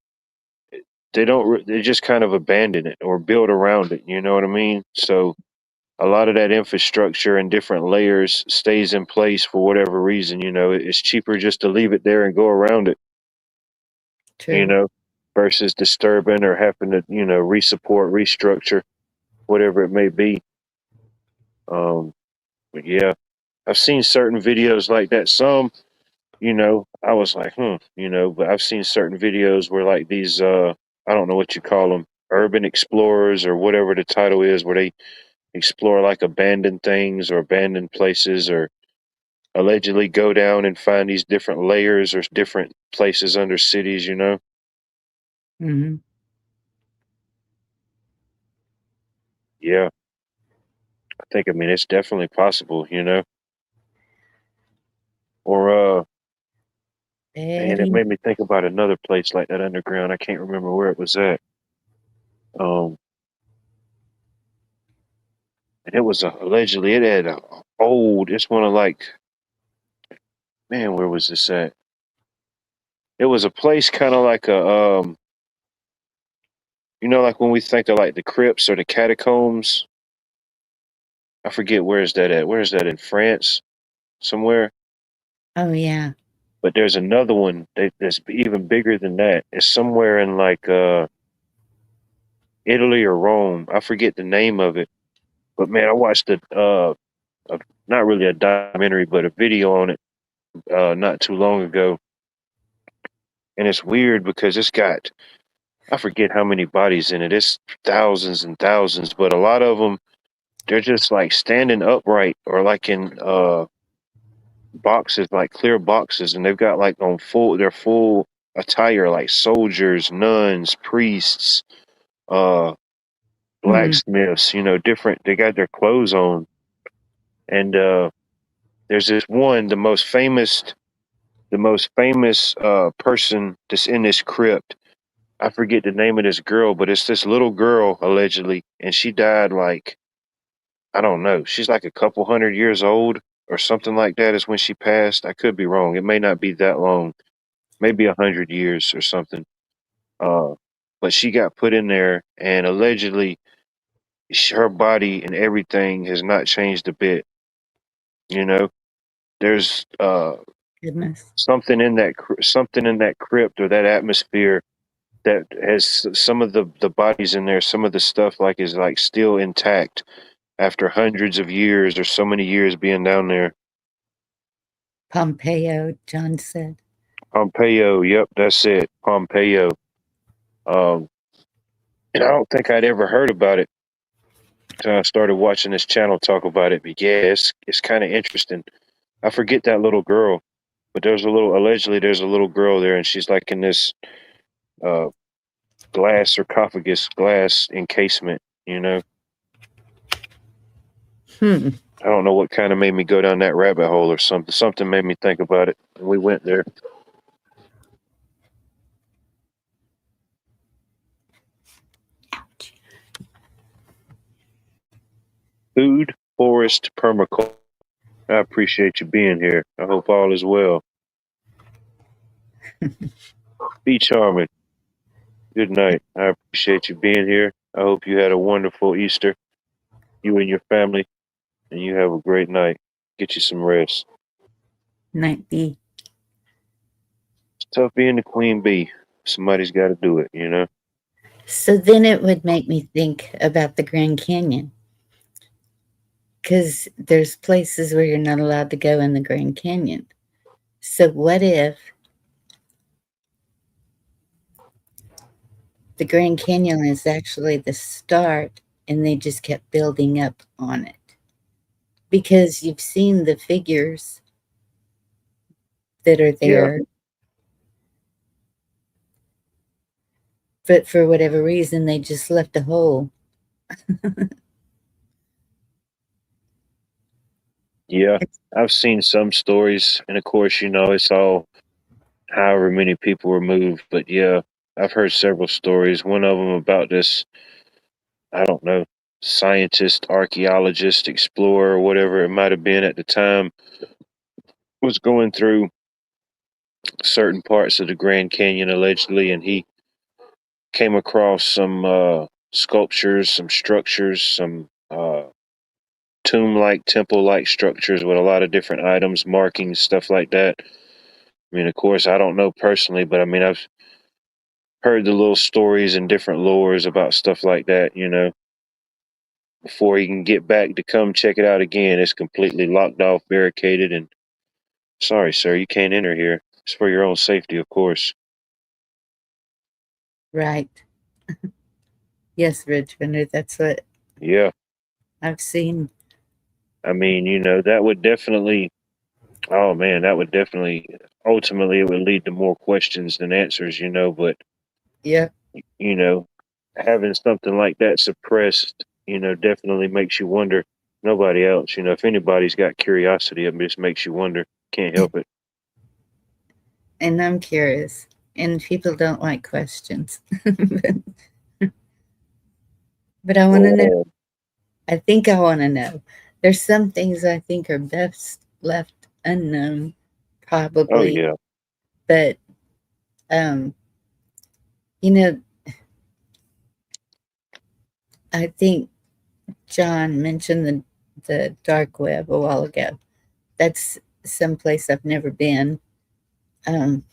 they don't, they just kind of abandon it or build around it. You know what I mean? So a lot of that infrastructure and different layers stays in place for whatever reason. You know, it's cheaper just to leave it there and go around it. You true. know, versus disturbing or having to, you know, resupport, restructure, whatever it may be. But yeah, I've seen certain videos like that. Some, you know, I was like, you know, but I've seen certain videos where like these, I don't know what you call them, urban explorers or whatever the title is, where they explore like abandoned things or abandoned places or allegedly go down and find these different layers or different places under cities, you know? Mhm. Yeah, I mean, it's definitely possible, you know? Or, man, it Betty. made me think about another place like that underground. I can't remember where it was at. Um, and it was allegedly it had a old. It's one of like, man, where was this at? It was a place kind of like a you know, like when we think of like the crypts or the catacombs. I forget where is that at. Where is that in France somewhere? Oh, yeah. But there's another one that's even bigger than that. It's somewhere in like Italy or Rome. I forget the name of it. But man, I watched a not really a documentary, but a video on it not too long ago, and it's weird because it's got I forget how many bodies in it. It's thousands and thousands, but a lot of them they're just like standing upright or like in boxes, like clear boxes, and they've got like on full their full attire, like soldiers, nuns, priests, uh, Hmm. blacksmiths. You know, different. They got their clothes on, and there's this one, the most famous person that's in this crypt. I forget the name of this girl, but it's this little girl allegedly, and she died like I don't know. She's like a couple hundred years old or something like that. Is when she passed. I could be wrong. It may not be that long. Maybe 100 years or something. Uh, but she got put in there, and allegedly her body and everything has not changed a bit. You know, there's Goodness. something in that something in that crypt or that atmosphere that has some of the bodies in there. Some of the stuff like is like still intact after hundreds of years or so many years being down there. Pompeo, John said. Pompeo, yep, that's it. Pompeo. Um, and I don't think I'd ever heard about it until I started watching this channel talk about it. But yeah, it's kind of interesting. I forget that little girl, but there's a little allegedly there's a little girl there, and she's like in this uh glass sarcophagus, glass encasement. You know, Hmm. I don't know what kind of made me go down that rabbit hole or something. Something made me think about it, and we went there. Food Forest Permaculture. I appreciate you being here. I hope all is well. Be charming. Good night. I appreciate you being here. I hope you had a wonderful Easter, you and your family, and you have a great night. Get you some rest. Might be. It's tough being the queen bee. Somebody's got to do it, you know? So then it would make me think about the Grand Canyon, because there's places where you're not allowed to go in the Grand Canyon. So what if The Grand Canyon is actually the start, and they just kept building up on it because you've seen the figures that are Yeah. there, but for whatever reason, they just left a hole. Yeah. It's, I've seen some stories, and of course, it's all however many people were moved. But yeah, I've heard several stories. One of them about this, I don't know, scientist, archaeologist, explorer, whatever it might have been at the time, was going through certain parts of the Grand Canyon allegedly, and he came across some sculptures, some structures, some tomb-like, temple-like structures with a lot of different items, markings, stuff like that. I mean, of course, I don't know personally, but I mean, I've heard the little stories and different lores about stuff like that. Before he can get back to come check it out again, it's completely locked off, barricaded, and sorry, sir, you can't enter here. It's for your own safety, of course. right. Yes, Richmond, that's what Yeah, I've seen. I mean, that would definitely. Oh man, that would definitely. Ultimately, it would lead to more questions than answers. But Yeah, you know, having something like that suppressed, definitely makes you wonder. Nobody else, if anybody's got curiosity, it just makes you wonder. Can't help it. and I'm curious, and people don't like questions. But I want to know. Oh, I think I want to know. There's some things I think are best left unknown, oh probably. yeah. But um, you know, I think John mentioned the dark web a while ago. That's someplace I've never been. Um,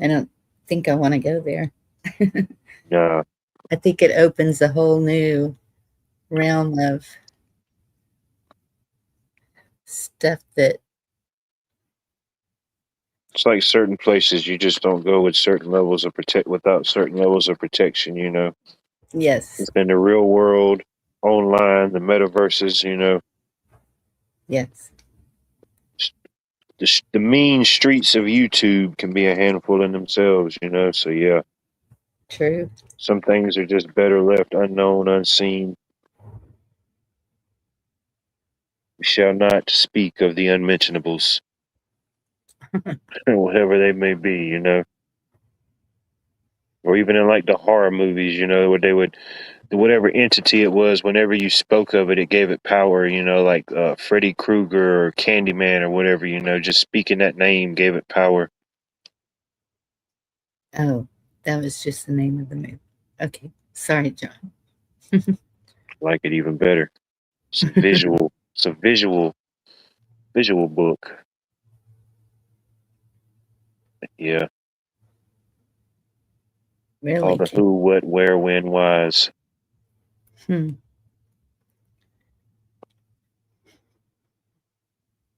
I don't think I want to go there. Nah, I think it opens a whole new realm of stuff that, it's like certain places you just don't go with certain levels of protect without certain levels of protection. yes, It's in the real world, online, the metaverses. yes, The mean streets of YouTube can be a handful in themselves. So yeah, true. some things are just better left unknown, unseen. We shall not speak of the unmentionables, whatever they may be. Or even in like the horror movies, where they would, whatever entity it was, whenever you spoke of it, it gave it power, like Freddy Krueger or Candyman or whatever, just speaking that name gave it power. Oh, that was just the name of the movie. Okay, sorry, John. I like it even better. It's a visual, it's a visual book. Yeah. All Really? the who, what, where, when, whys. Hmm.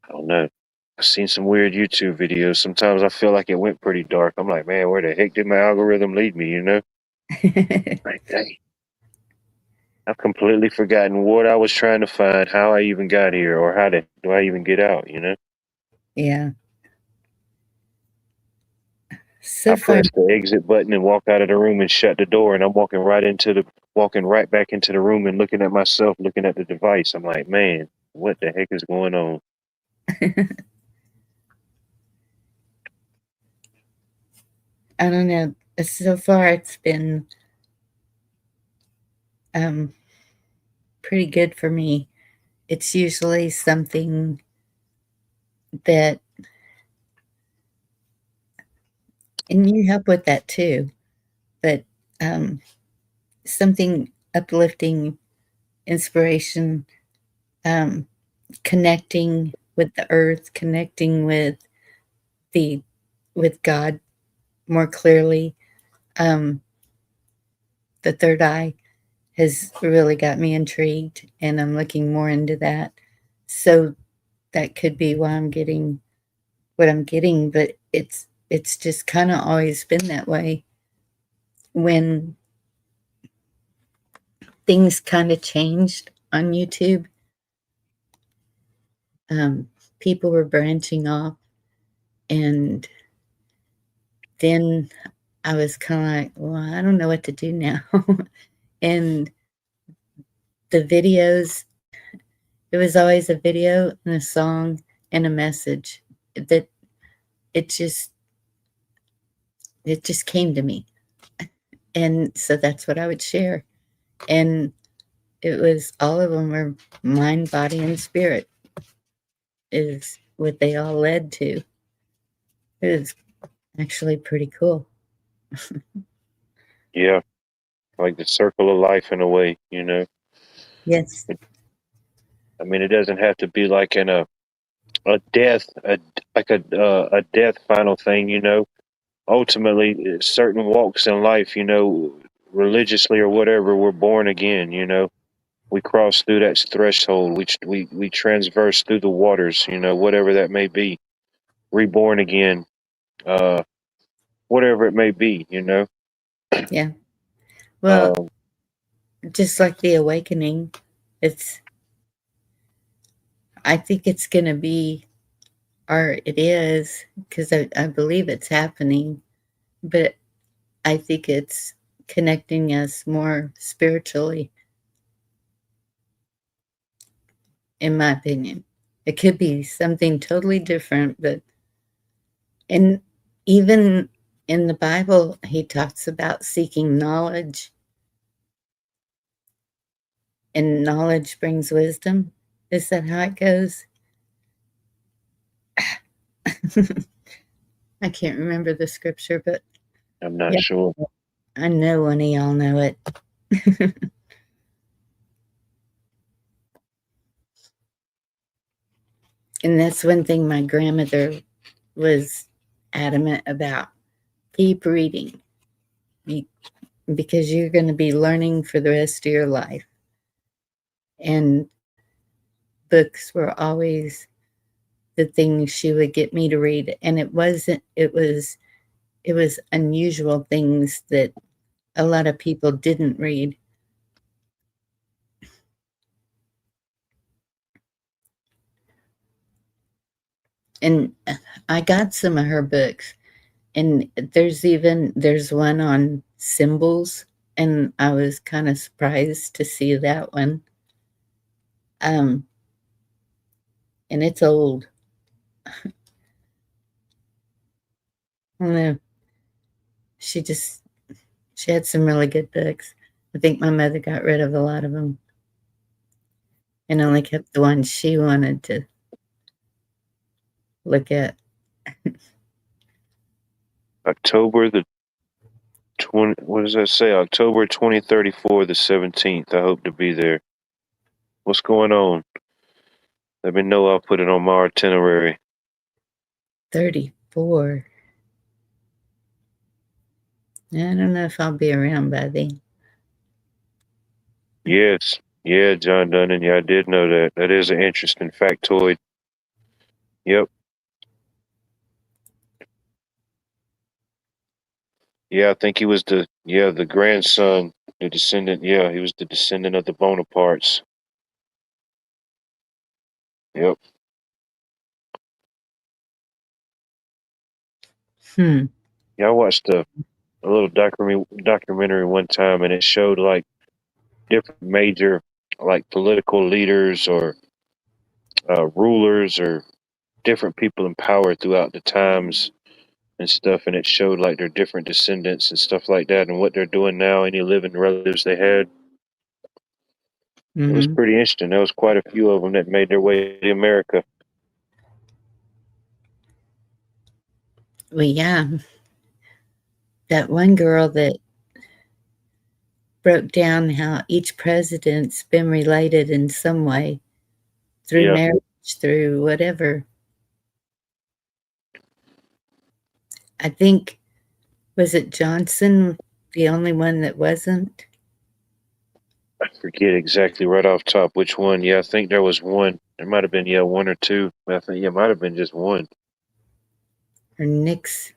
I don't know. I've seen some weird YouTube videos. Sometimes I feel like it went pretty dark. I'm like, man, where the heck did my algorithm lead me? Like, dang, I've completely forgotten what I was trying to find, how I even got here, or how do I even get out? Yeah. I So far, pressed the exit button and walk out of the room and shut the door, and I'm walking right back into the room and looking at myself, looking at the device. I'm like, man, what the heck is going on? I don't know. So far, it's been um, pretty good for me. It's usually something that, and you help with that too, but um, something uplifting, inspiration, um, connecting with the earth, connecting the with God more clearly. Um, the third eye has really got me intrigued, and I'm looking more into that. So that could be why I'm getting what I'm getting, but it's just kind of always been that way. When things kind of changed on YouTube. People were branching off, and then I was kind of like, well, I don't know what to do now. And the videos, it was always a video and a song and a message that it just it just came to me. And so that's what I would share. And it was all of them were mind, body, and spirit is what they all led to. It was actually pretty cool. Yeah, like the circle of life in a way, you know. Yes. I mean, it doesn't have to be like in a death, a death final thing, you know. Ultimately, certain walks in life, you know, religiously or whatever, we're born again, you know. We cross through that threshold. We transverse through the waters, you know, whatever that may be. Reborn again, uh, whatever it may be, you know. Yeah. Well, Um, just like the awakening, it's I think it's going to be, or it is, because I believe it's happening, but I think it's connecting us more spiritually, in my opinion. It could be something totally different, but and even in the Bible, he talks about seeking knowledge, and knowledge brings wisdom. Is that how it goes? I can't remember the scripture, but I'm not yeah, sure. I know one of y'all know it. And that's one thing my grandmother was adamant about. Keep reading because you're going to be learning for the rest of your life. And books were always the thing she would get me to read. And it was unusual things that a lot of people didn't read. And I got some of her books, and there's one on symbols, and I was kind of surprised to see that one. Um, and it's old. I don't know. She just she had some really good books. I think my mother got rid of a lot of them and only kept the ones she wanted to look at. October the 20, what does that say? October 2034, the 17th. I hope to be there. What's going on? Let me know. I'll put it on my itinerary. 34. I don't know if I'll be around by then. Yes. Yeah, John Dunnan. Yeah, I did know that. That is an interesting factoid. Yep. Yeah, I think he was the grandson, the descendant. Yeah, he was the descendant of the Bonapartes. Yep. Hmm. Yeah, I watched a little documentary one time, and it showed like different major like political leaders or rulers or different people in power throughout the times and stuff, and it showed like their different descendants and stuff like that, and what they're doing now, any living relatives they had. It was Mm-hmm. pretty interesting. There was quite a few of them that made their way to America. Well, yeah, that one girl that broke down how each president's been related in some way through Yeah, marriage, through whatever. I think, was it Johnson the only one that wasn't? I forget exactly right off top which one. Yeah, I think there was one. There might have been one or two. But I think it might have been just one. Or Nixon?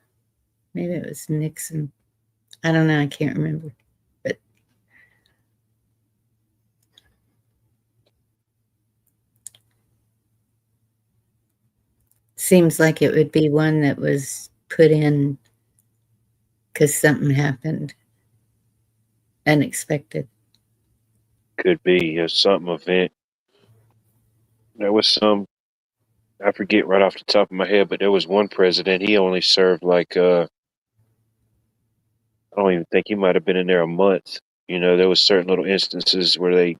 Maybe it was Nixon. I don't know. I can't remember. But Seems like it would be one that was put in because something happened unexpected. Could be something event. There was some, I forget right off the top of my head, but there was one president. He only served like I don't even think he might have been in there a month. There was certain little instances where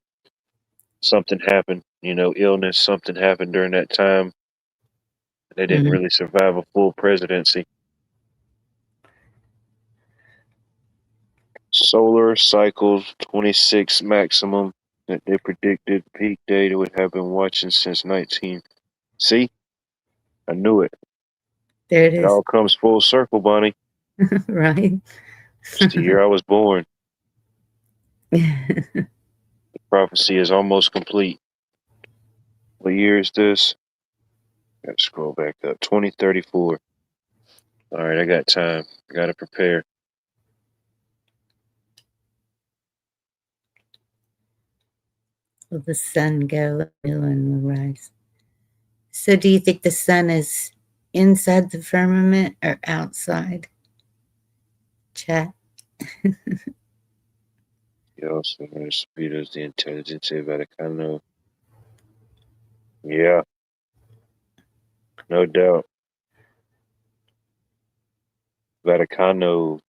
something happened. Illness, something happened during that time. They didn't Mhm. really survive a full presidency. Solar cycles 26 maximum that they predicted peak data would have been watching since 19. See, I knew it. There it It is. all comes full circle, Bonnie. Right? It's the year I was born. The prophecy is almost complete. What year is this? Gotta scroll back up. 2034. All right, I got time. I gotta prepare. Will the sun go, and will rise? So, do you think the sun is inside the firmament or outside? Chat. You also know the speed is the intelligence of Vaticano. Yeah, no doubt. Vaticano.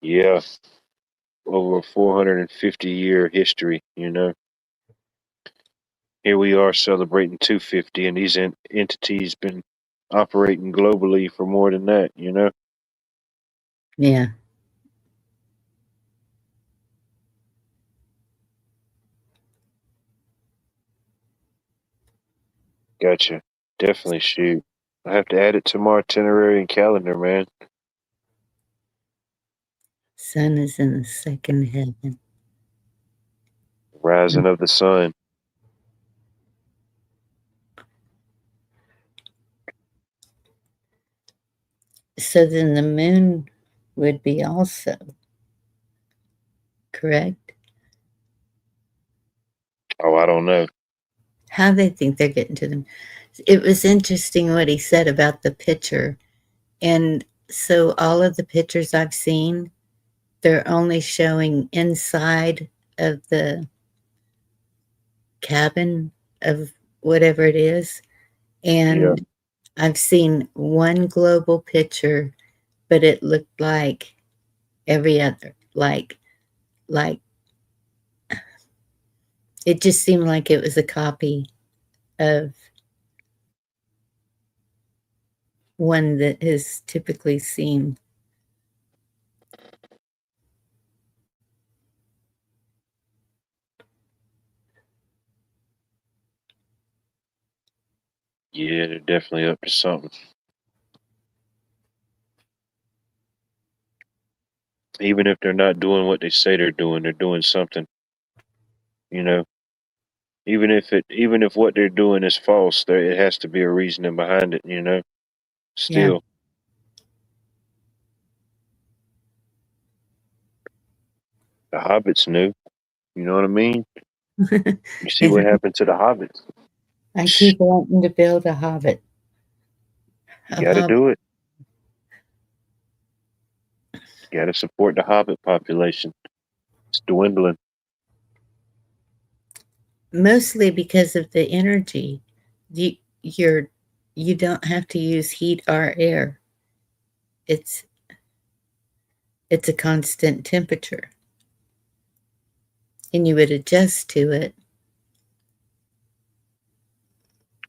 Yeah, over a 450-year history. Here we are celebrating 250, and these entities been operating globally for more than that. Yeah. Gotcha. Definitely shoot. I have to add it to my itinerary and calendar, man. Sun is in the second heaven. Rising of the sun. So then the moon would be also correct. Oh, I don't know. How they think they're getting to them. It was interesting what he said about the picture. And so all of the pictures I've seen, they're only showing inside of the cabin of whatever it is. Yeah, And I've seen one global picture, but it looked like every other. Like it just seemed like it was a copy of one that is typically seen. yeah, they're definitely up to something. Even if they're not doing what they say they're doing something. You know, even if what they're doing is false, there it has to be a reasoning behind it. Yeah. Still, the Hobbits knew. You know what I mean? You see what happened to the Hobbits. I Shh, keep wanting to build a hobbit. A gotta hobbit. do it. Gotta support the Hobbit population. It's dwindling. Mostly because of the energy. You you're you don't have to use heat or air. It's it's a constant temperature. And you would adjust to it.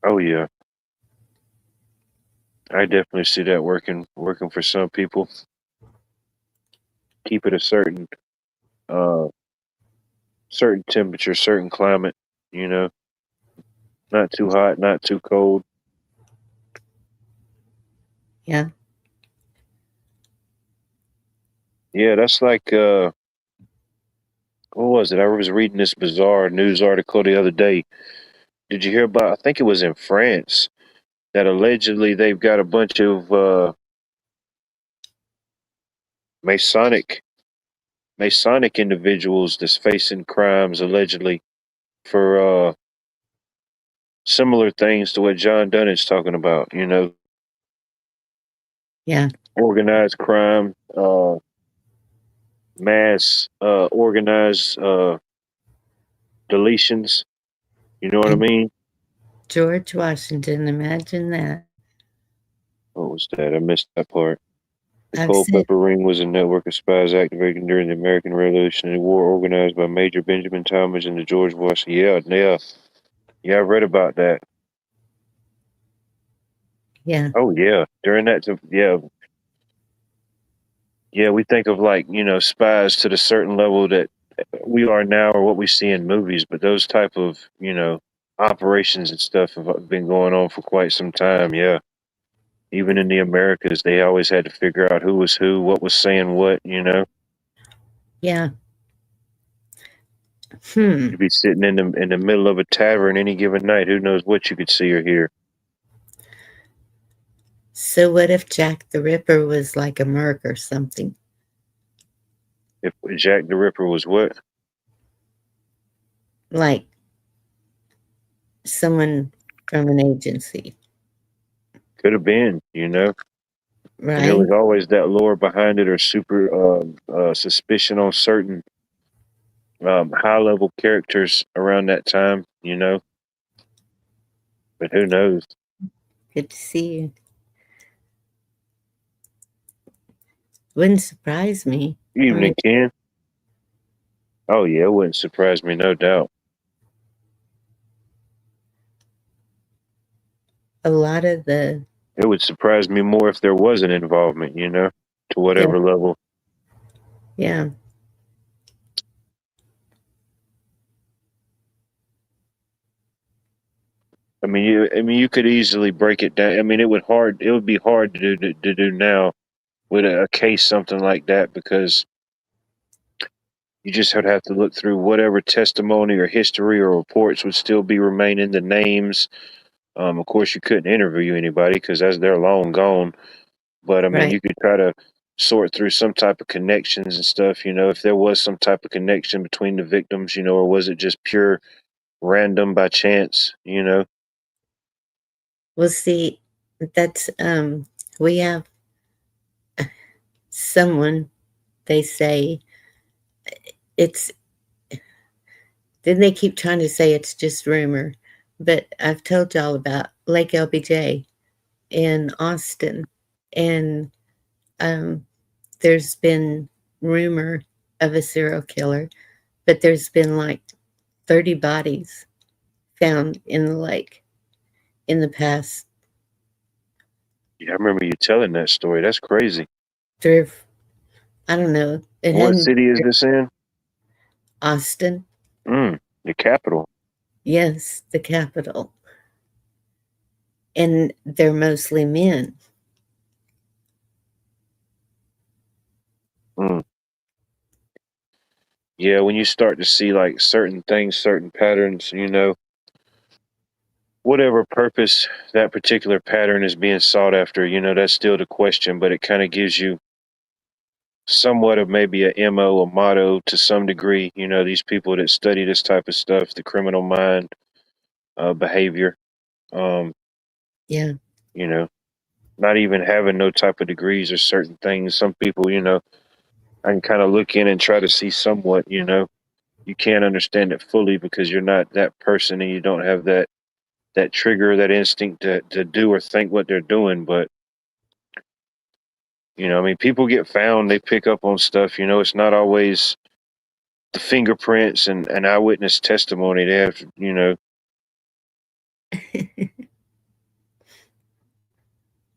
Oh yeah, I definitely see that working for some people. Keep it a uh certain temperature, certain climate. You know, not too hot, not too cold. Yeah. Yeah, that's like what was it? I was reading this bizarre news article the other day. Did you hear about? I think it was in France that allegedly they've got a bunch of Masonic Masonic individuals that's facing crimes allegedly for similar things to what John Dunn is talking about. Yeah. Organized crime, mass organized deletions. You know what I And mean? George Washington, imagine that. What was that? I missed that part. The I've sent, Culpeper Ring was a network of spies activated during the American Revolutionary War, organized by Major Benjamin Thomas and the George Washington. Yeah. I read about that. yeah, Oh yeah, during that. Yeah. We think of like spies to the certain level that we are now, or what we see in movies. But those type of operations and stuff have been going on for quite some time. Yeah. Even in the Americas, they always had to figure out who was who, what was saying what. yeah. Hmm. You'd be sitting in the middle of a tavern any given night. Who knows what you could see or hear? So what if Jack the Ripper was like a merc or something? If Jack the Ripper was what? Like someone from an agency, Could have been. And there right? was always that lore behind it, or super suspicion on certain high level characters around that time. But who knows? Good to see you. Wouldn't surprise me. I Evening, mean, Ken. Oh yeah, it wouldn't surprise me, no doubt. a lot of the, It would surprise me more if there was an involvement, to yeah, whatever level. yeah. I mean, you could easily break it down. I mean, it would be hard to do now with a case something like that, because you just would have to look through whatever testimony or history or reports would still be remaining, the names. Of course, you couldn't interview anybody because as they're long gone. But I mean, Right. you could try to sort through some type of connections and stuff. If there was some type of connection between the victims, or was it just pure random by chance? Well, see, that's we have someone, they say it's, then they keep trying to say it's just rumor, but I've told y'all about Lake LBJ in Austin, and um, there's been rumor of a serial killer, but there's been like 30 bodies found in the lake in the past Yeah, I remember you telling that story. That's crazy. three, I don't know, it What hadn't city is this in? Austin, The capital. yes, the capital, and they're mostly men. Mm. Yeah, when you start to see like certain things, certain patterns, whatever purpose that particular pattern is being sought after, that's still the question, but it kind of gives you somewhat of maybe a MO, a motto to some degree. These people that study this type of stuff, the criminal mind, behavior, um, Yeah. you know, not even having no type of degrees or certain things. Some people, I can kind of look in and try to see somewhat. You can't understand it fully because you're not that person and you don't have that trigger, that instinct to do or think what they're doing. But I mean, people get found, they pick up on stuff. It's not always the fingerprints and eyewitness testimony. They have.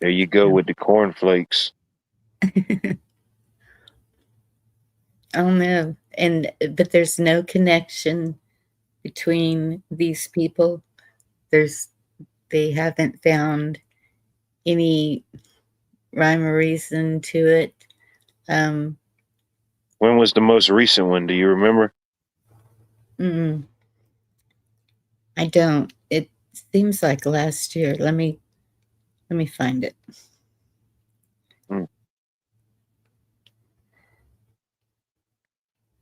There you go with the cornflakes. I don't know. And but there's no connection between these people. There's they haven't found any rhyme or reason to it. Um, When was the most recent one? Do you remember? mm, I don't. It seems like last year. Let me find it. Hmm.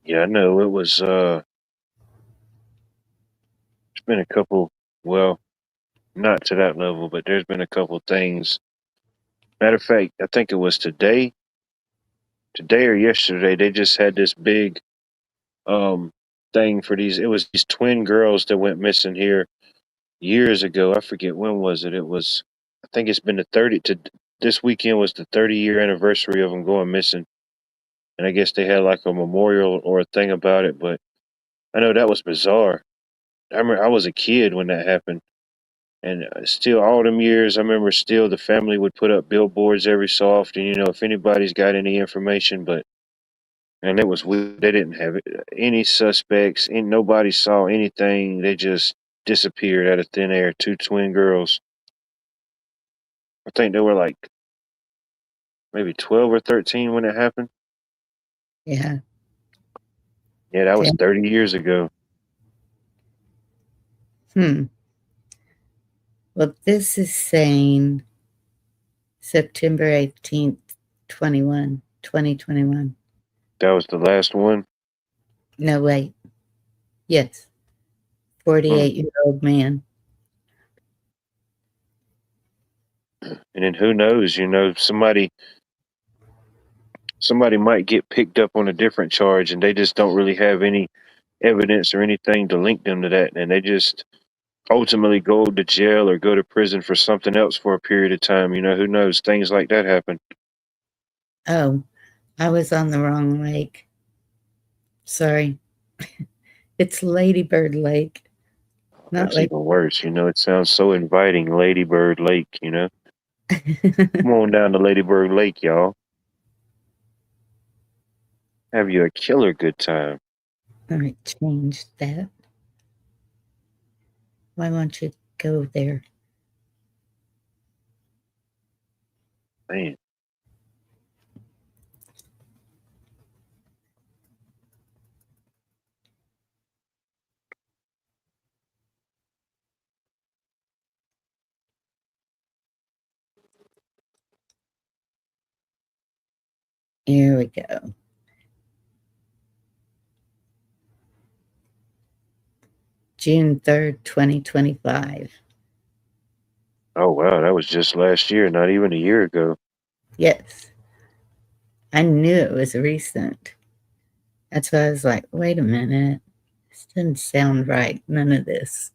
Yeah, I know it was. been a couple. Well, not to that level, but there's been a couple things. Matter of fact, I think it was today or yesterday. They just had this big um thing for these. It was these twin girls that went missing here years ago. I forget when was it. It was. I think it's been the 30 to this weekend was the 30-year anniversary of them going missing, and I guess they had like a memorial or a thing about it. But I know that was bizarre. I remember I was a kid when that happened. And still, all them years, I remember still the family would put up billboards every so often, if anybody's got any information. But, and it was weird. They didn't have any suspects, and nobody saw anything. They just disappeared out of thin air. Two twin girls. I think they were like maybe 12 or 13 when it happened. Yeah. Yeah, that was Okay. 30 years ago. Well, this is saying September 18th, 2021. That was the last one. No, wait. Yes. 48-year-old man. And then who knows, somebody might get picked up on a different charge and they just don't really have any evidence or anything to link them to that, and they just ultimately go to jail or go to prison for something else for a period of time. Who knows? Things like that happen. Oh, I was on the wrong lake. Sorry. It's Ladybird Lake. Not That's like even worse. It sounds so inviting, Ladybird Lake. Come on down to Ladybird Lake, y'all. Have you a killer good time. All right, change that. Why won't you go there? Man, Here we go. June 3rd, 2025. oh wow, that was just last year, not even a year ago. Yes. I knew it was recent. That's why I was like, wait a minute. This doesn't sound right. None of this.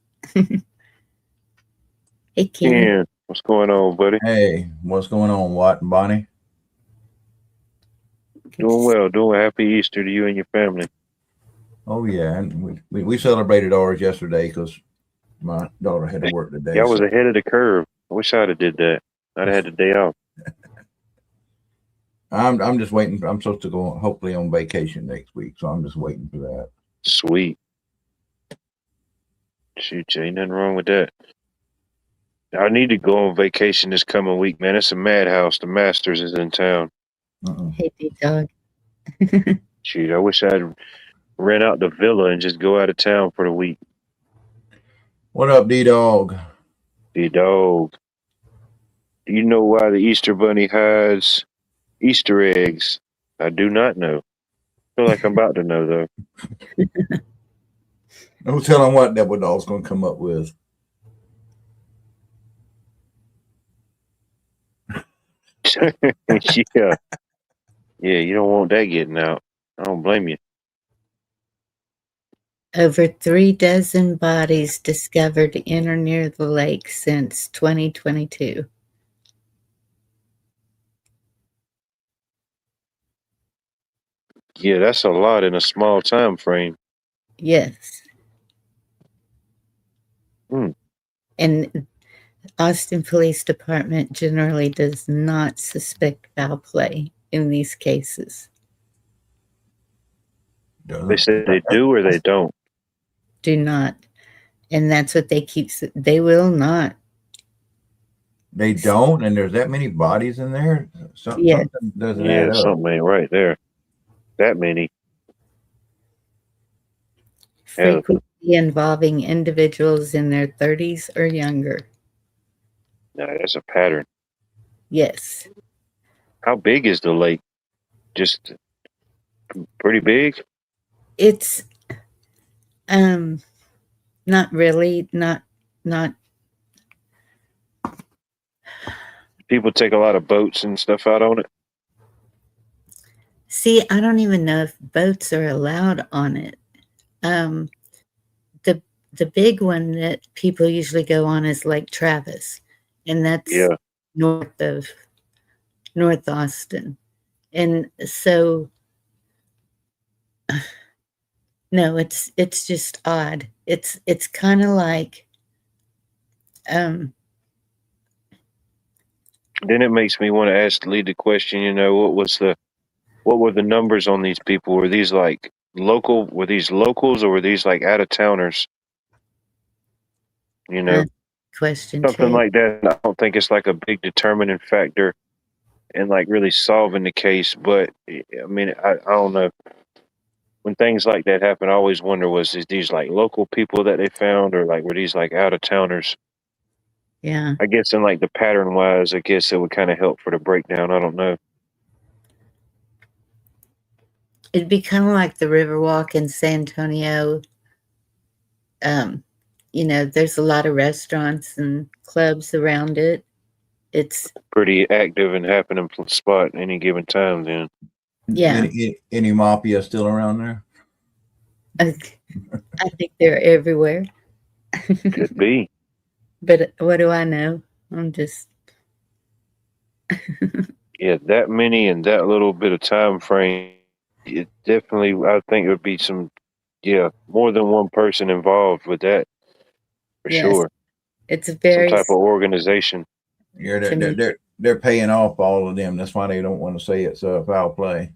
Hey, Kenny. Yeah, what's going on, buddy? Hey, what's going on, Watt and Bonnie? Doing well. Doing happy Easter to you and your family. Oh yeah, and we celebrated ours yesterday because my daughter had to work today. Yeah, I was So ahead of the curve. I wish I'd have did that. I'd have had the day off. I'm just waiting. I'm supposed to go hopefully on vacation next week, so I'm just waiting for that. Sweet. Shoot, ain't nothing wrong with that. I need to go on vacation this coming week, man. It's a madhouse. The Masters is in town. Hey, D-Dog. Shoot, I wish I'd rent out the villa and just go out of town for the week. What up, D-Dog? D-Dog. Do you know why the Easter Bunny hides Easter eggs? I do not know. I feel like I'm about to know, though. No telling what Devil Dog's going to come up with. Yeah. Yeah, you don't want that getting out. I don't blame you. Over 3 dozen bodies discovered in or near the lake since 2022. Yeah, that's a lot in a small time frame. Yes. Hmm. And Austin Police Department generally does not suspect foul play in these cases. They say they do or they don't. Do not. And that's what they keep. They will not. They don't, and there's that many bodies in there. Yeah. Something doesn't Yeah, add up. something ain't right there. That many. Hell, Frequently involving individuals in their 30s or younger. no, that's a pattern. Yes. How big is the lake? Just pretty big? It's Not really. Not. People take a lot of boats and stuff out on it. See, I don't even know if boats are allowed on it. Um, the the big one that people usually go on is Lake Travis, and that's Yeah, north of North Austin. And so no, it's just odd. It's kind of like um then it makes me want to lead the question. What were the numbers on these people? Were these like local? Were these locals or were these like out of towners? You know, uh, question something too. like that. I don't think it's like a big determining factor in like really solving the case. But I mean, I don't know. When things like that happen, I always wonder is these like local people that they found or like were these like out of towners? Yeah. I guess in like the pattern wise, I guess it would kind of help for the breakdown. I don't know. It'd be kind of like the Riverwalk in San Antonio. Um, there's a lot of restaurants and clubs around it. It's Pretty active and happening spot any given time. Then yeah. Any mafia still around there? I, I think they're everywhere. could be. But what do I know? I'm just Yeah, that many and that little bit of time frame. It definitely, I think it would be more than one person involved with that for yes. sure. It's Some very type of organization. Yeah, to me. they're paying off all of them. That's why they don't want to say it's foul play.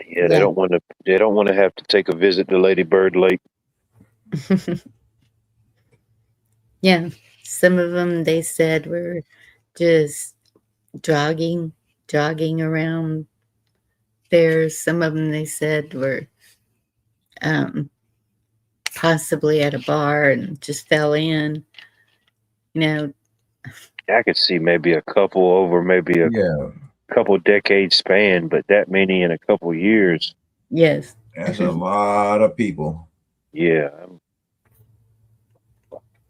Yeah, they Yeah. don't want to. They don't want to have to take a visit to Lady Bird Lake. Yeah. Some of them they said were just jogging around there. Some of them they said were um, possibly at a bar and just fell in. You know, I could see maybe a couple over maybe a Yeah, couple decades span, but that many in a couple years. yes. that's a lot of people. Yeah,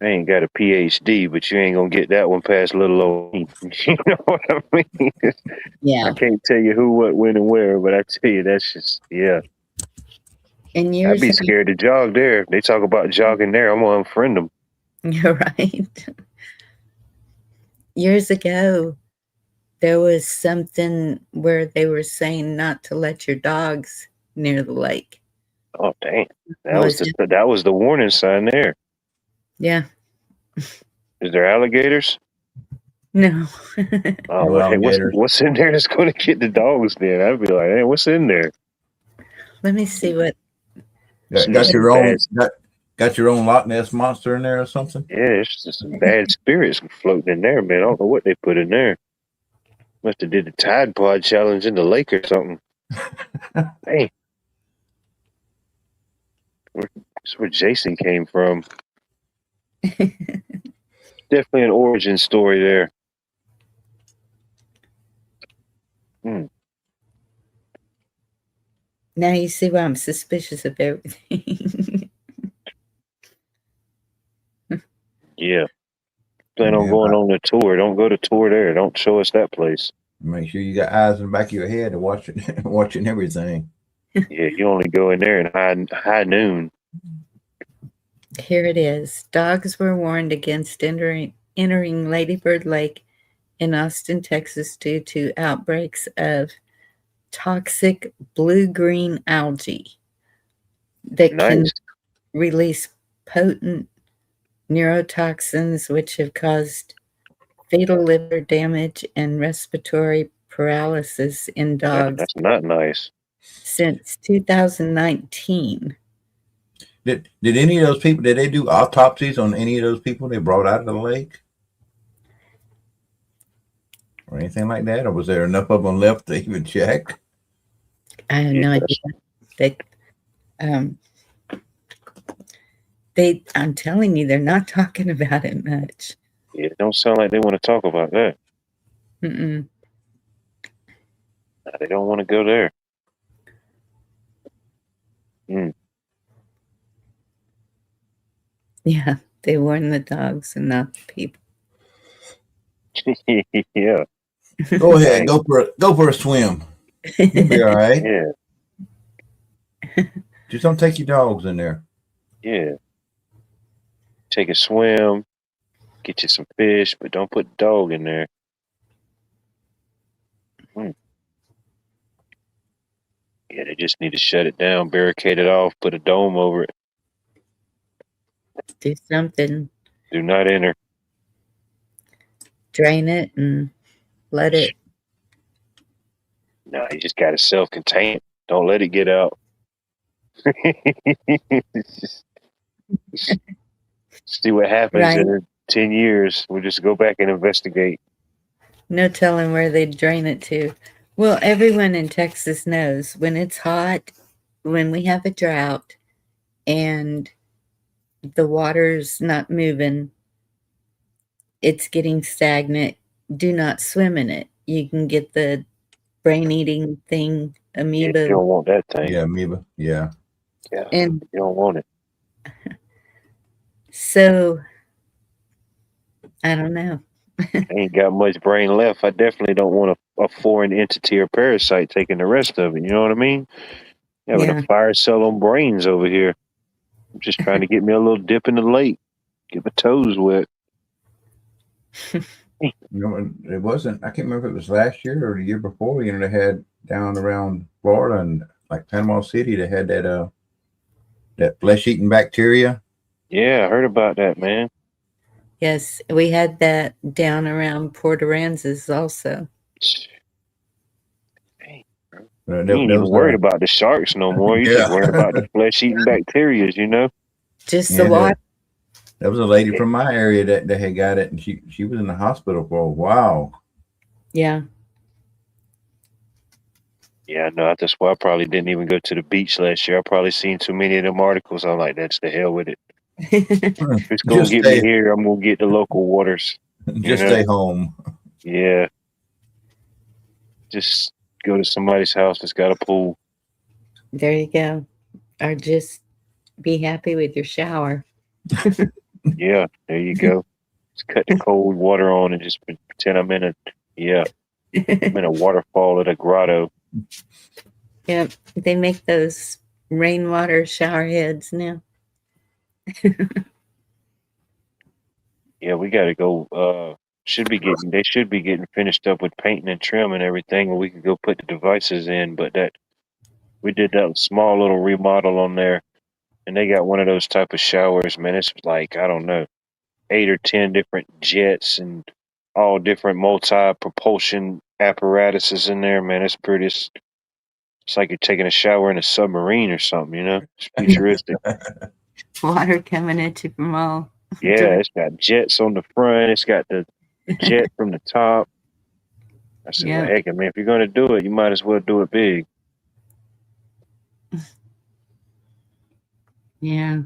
I ain't got a PhD, but you ain't gonna get that one past little old me. You know what I mean? I Yeah. can't tell you who, what, when, and where, but I tell you that's just And I'd years be ago, scared to jog there. They talk about jogging there. I'm gonna unfriend them. you're right. Years ago, there was something where they were saying not to let your dogs near the lake. Oh dang, Was it? that was the warning sign there. Yeah. Is there alligators? No. Oh, No well, hey, alligators. what's in there that's going to get the dogs? Then I'd be like, hey, what's in there? Let me see what. Got, Just got some your bad, own got your own Loch Ness monster in there or something? yeah, it's just some bad spirits floating in there, man. I don't know what they put in there. Must have did the Tide Pod challenge in the lake or something. Hey, that's where Jason came from. Definitely an origin story there. Hmm. Now you see why I'm suspicious of everything. Yeah. Plan on Yeah, going on the tour. Don't go to tour there. Don't show us that place. make sure you got eyes in the back of your head and watching watching everything. Yeah, you only go in there in high noon. Here it is. Dogs were warned against entering Lady Bird Lake in Austin, Texas, due to outbreaks of toxic blue-green algae that can Nice. release potent neurotoxins, which have caused fatal liver damage and respiratory paralysis in dogs That's not nice. since 2019. Did any of those people did they do autopsies on any of those people they brought out of the lake or anything like that? Or was there enough of them left to even check? I have Yeah, no idea. They, um, I'm telling you, they're not talking about it much. it don't sound like they want to talk about that. Mm-mm. They don't want to go there. Hmm. Yeah, they warn the dogs and not the people. Yeah. Go ahead, Dang. go for a swim. You'll be all right. Yeah. Just don't take your dogs in there. Yeah. Take a swim, get you some fish, but don't put the dog in there. Hmm. Yeah, they just need to shut it down, barricade it off, put a dome over it. Do something, Do not enter. drain it, and let it. No, you just got to self-contain it. Don't let it get out. See what happens Right. in 10 years. We'll just go back and investigate. No telling where they'd drain it to. Well, everyone in Texas knows when it's hot, when we have a drought, and the water's not moving, it's getting stagnant. Do not swim in it. You can get the brain eating thing, Yeah, amoeba. you don't want that thing. Yeah, amoeba. Yeah. Yeah, And you don't want it. so, I don't know. I ain't got much brain left. I definitely don't want a foreign entity or parasite taking the rest of it. You know what I mean? Having Yeah. a fire cell on brains over here. I'm just trying to get me a little dip in the lake, get my toes wet. You know, it wasn't. I can't remember if it was last year or the year before. You know, they had down around Florida and like Panama City. They had that flesh-eating bacteria. Yeah, I heard about that, man. Yes, we had that down around Port Aransas also. Dang, bro. There, You ain't there even was worried about the sharks no more. You just worried about the flesh-eating bacteria, you know? Just the yeah, water. there was a lady from my area that had got it, and she was in the hospital for a while. Yeah. Yeah, no, that's why I probably didn't even go to the beach last year. I probably seen too many of them articles. I'm like, that's the hell with it. If it's gonna Just get me stay, here, I'm gonna get the local waters. just know? stay home. Yeah. Just go to somebody's house that's got a pool. There you go. Or just be happy with your shower. Yeah, there you go. Just cut the cold water on and just pretend I'm in a waterfall at a grotto. Yep, they make those rainwater shower heads now. Yeah, we gotta go they should be getting finished up with painting and trim and everything where we could go put the devices in, but that we did that small little remodel on there and they got one of those type of showers, man. It's like, I don't know, 8 or 10 different jets and all different multi propulsion apparatuses in there, man. It's like you're taking a shower in a submarine or something, you know? It's futuristic. Water coming at you from all Yeah, it's got jets on the front. It's got the jet from the top. I said, well, Yeah, heck, I mean, if you're going to do it, you might as well do it big. yeah.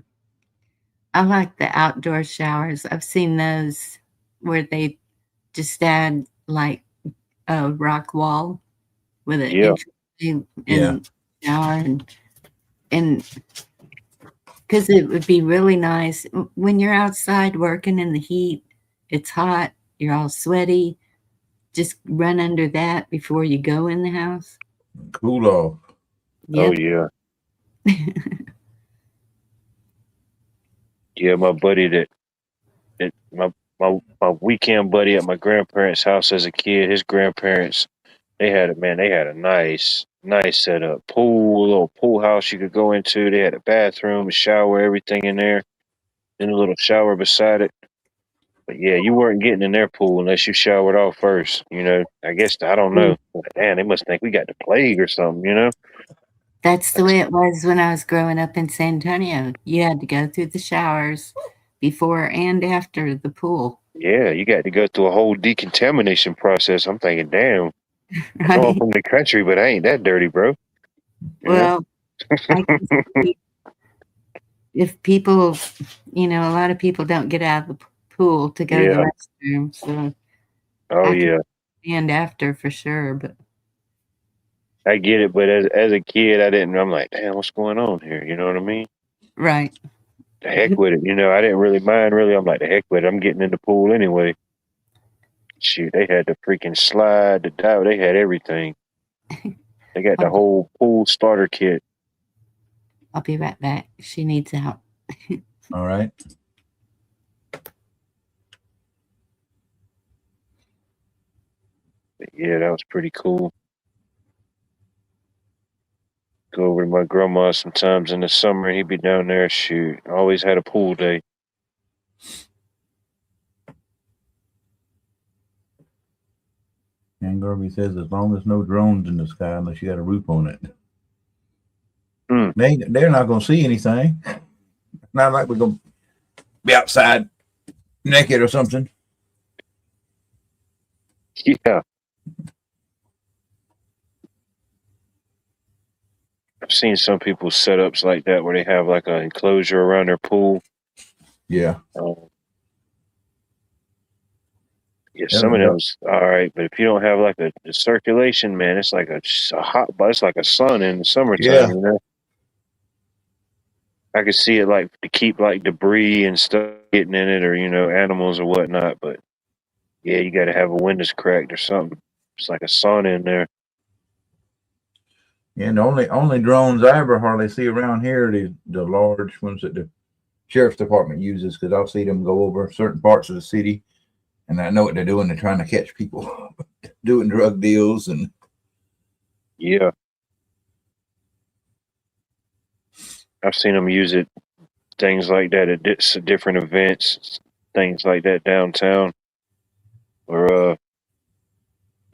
I like the outdoor showers. I've seen those where they just add like a rock wall with an Yeah, entryway Yeah. and shower and because it would be really nice when you're outside working in the heat. It's hot. You're all sweaty. Just run under that before you go in the house. Cool off. oh, Yep. yeah. Yeah, my buddy my weekend buddy at my grandparents' house as a kid, his grandparents, they had a nice setup. Pool, a little pool house you could go into. They had a bathroom, a shower, everything in there, then a little shower beside it. But yeah, you weren't getting in their pool unless you showered off first. You know, I guess, I don't know. Damn, they must think we got the plague or something, you know? That's the way it was when I was growing up in San Antonio. You had to go through the showers before and after the pool, Yeah, you got to go through a whole decontamination process. I'm thinking, damn, I know I'm right? from the country, but I ain't that dirty, bro. You know? Well, I can see if people, a lot of people don't get out of the pool to go to Yeah. the restroom, so Oh I can yeah. stand after for sure. But I get it, but as a kid, I didn't. I'm like, damn, what's going on here? You know what I mean? right, The heck with it. I didn't really mind. Really, I'm like, the heck with it. I'm getting in the pool anyway. Shoot, they had the freaking slide, the dive. They had everything. They got I'll the be, whole pool starter kit. I'll be right back. She needs out. All right. But yeah, that was pretty cool. Go over to my grandma sometimes in the summer. He'd be down there. Shoot, always had a pool day. And Garvey says as long as no drones in the sky unless you got a roof on it. Mm. They're not gonna see anything. Not like we're gonna be outside naked or something. Yeah, I've seen some people's setups like that where they have like an enclosure around their pool. Yeah. Um, yeah, some of Yep. them's all right, but if you don't have like the circulation, man, it's like a hot, but it's like a sun in the summertime. Yeah. I could see it like to keep like debris and stuff getting in it, or animals or whatnot. But yeah, you got to have a windows cracked or something. It's like a sauna in there. And the only drones I ever hardly see around here are the large ones that the sheriff's department uses, because I'll see them go over certain parts of the city, and I know what they're doing. They're trying to catch people doing drug deals and Yeah, I've seen them use it, things like that at different events, things like that downtown, or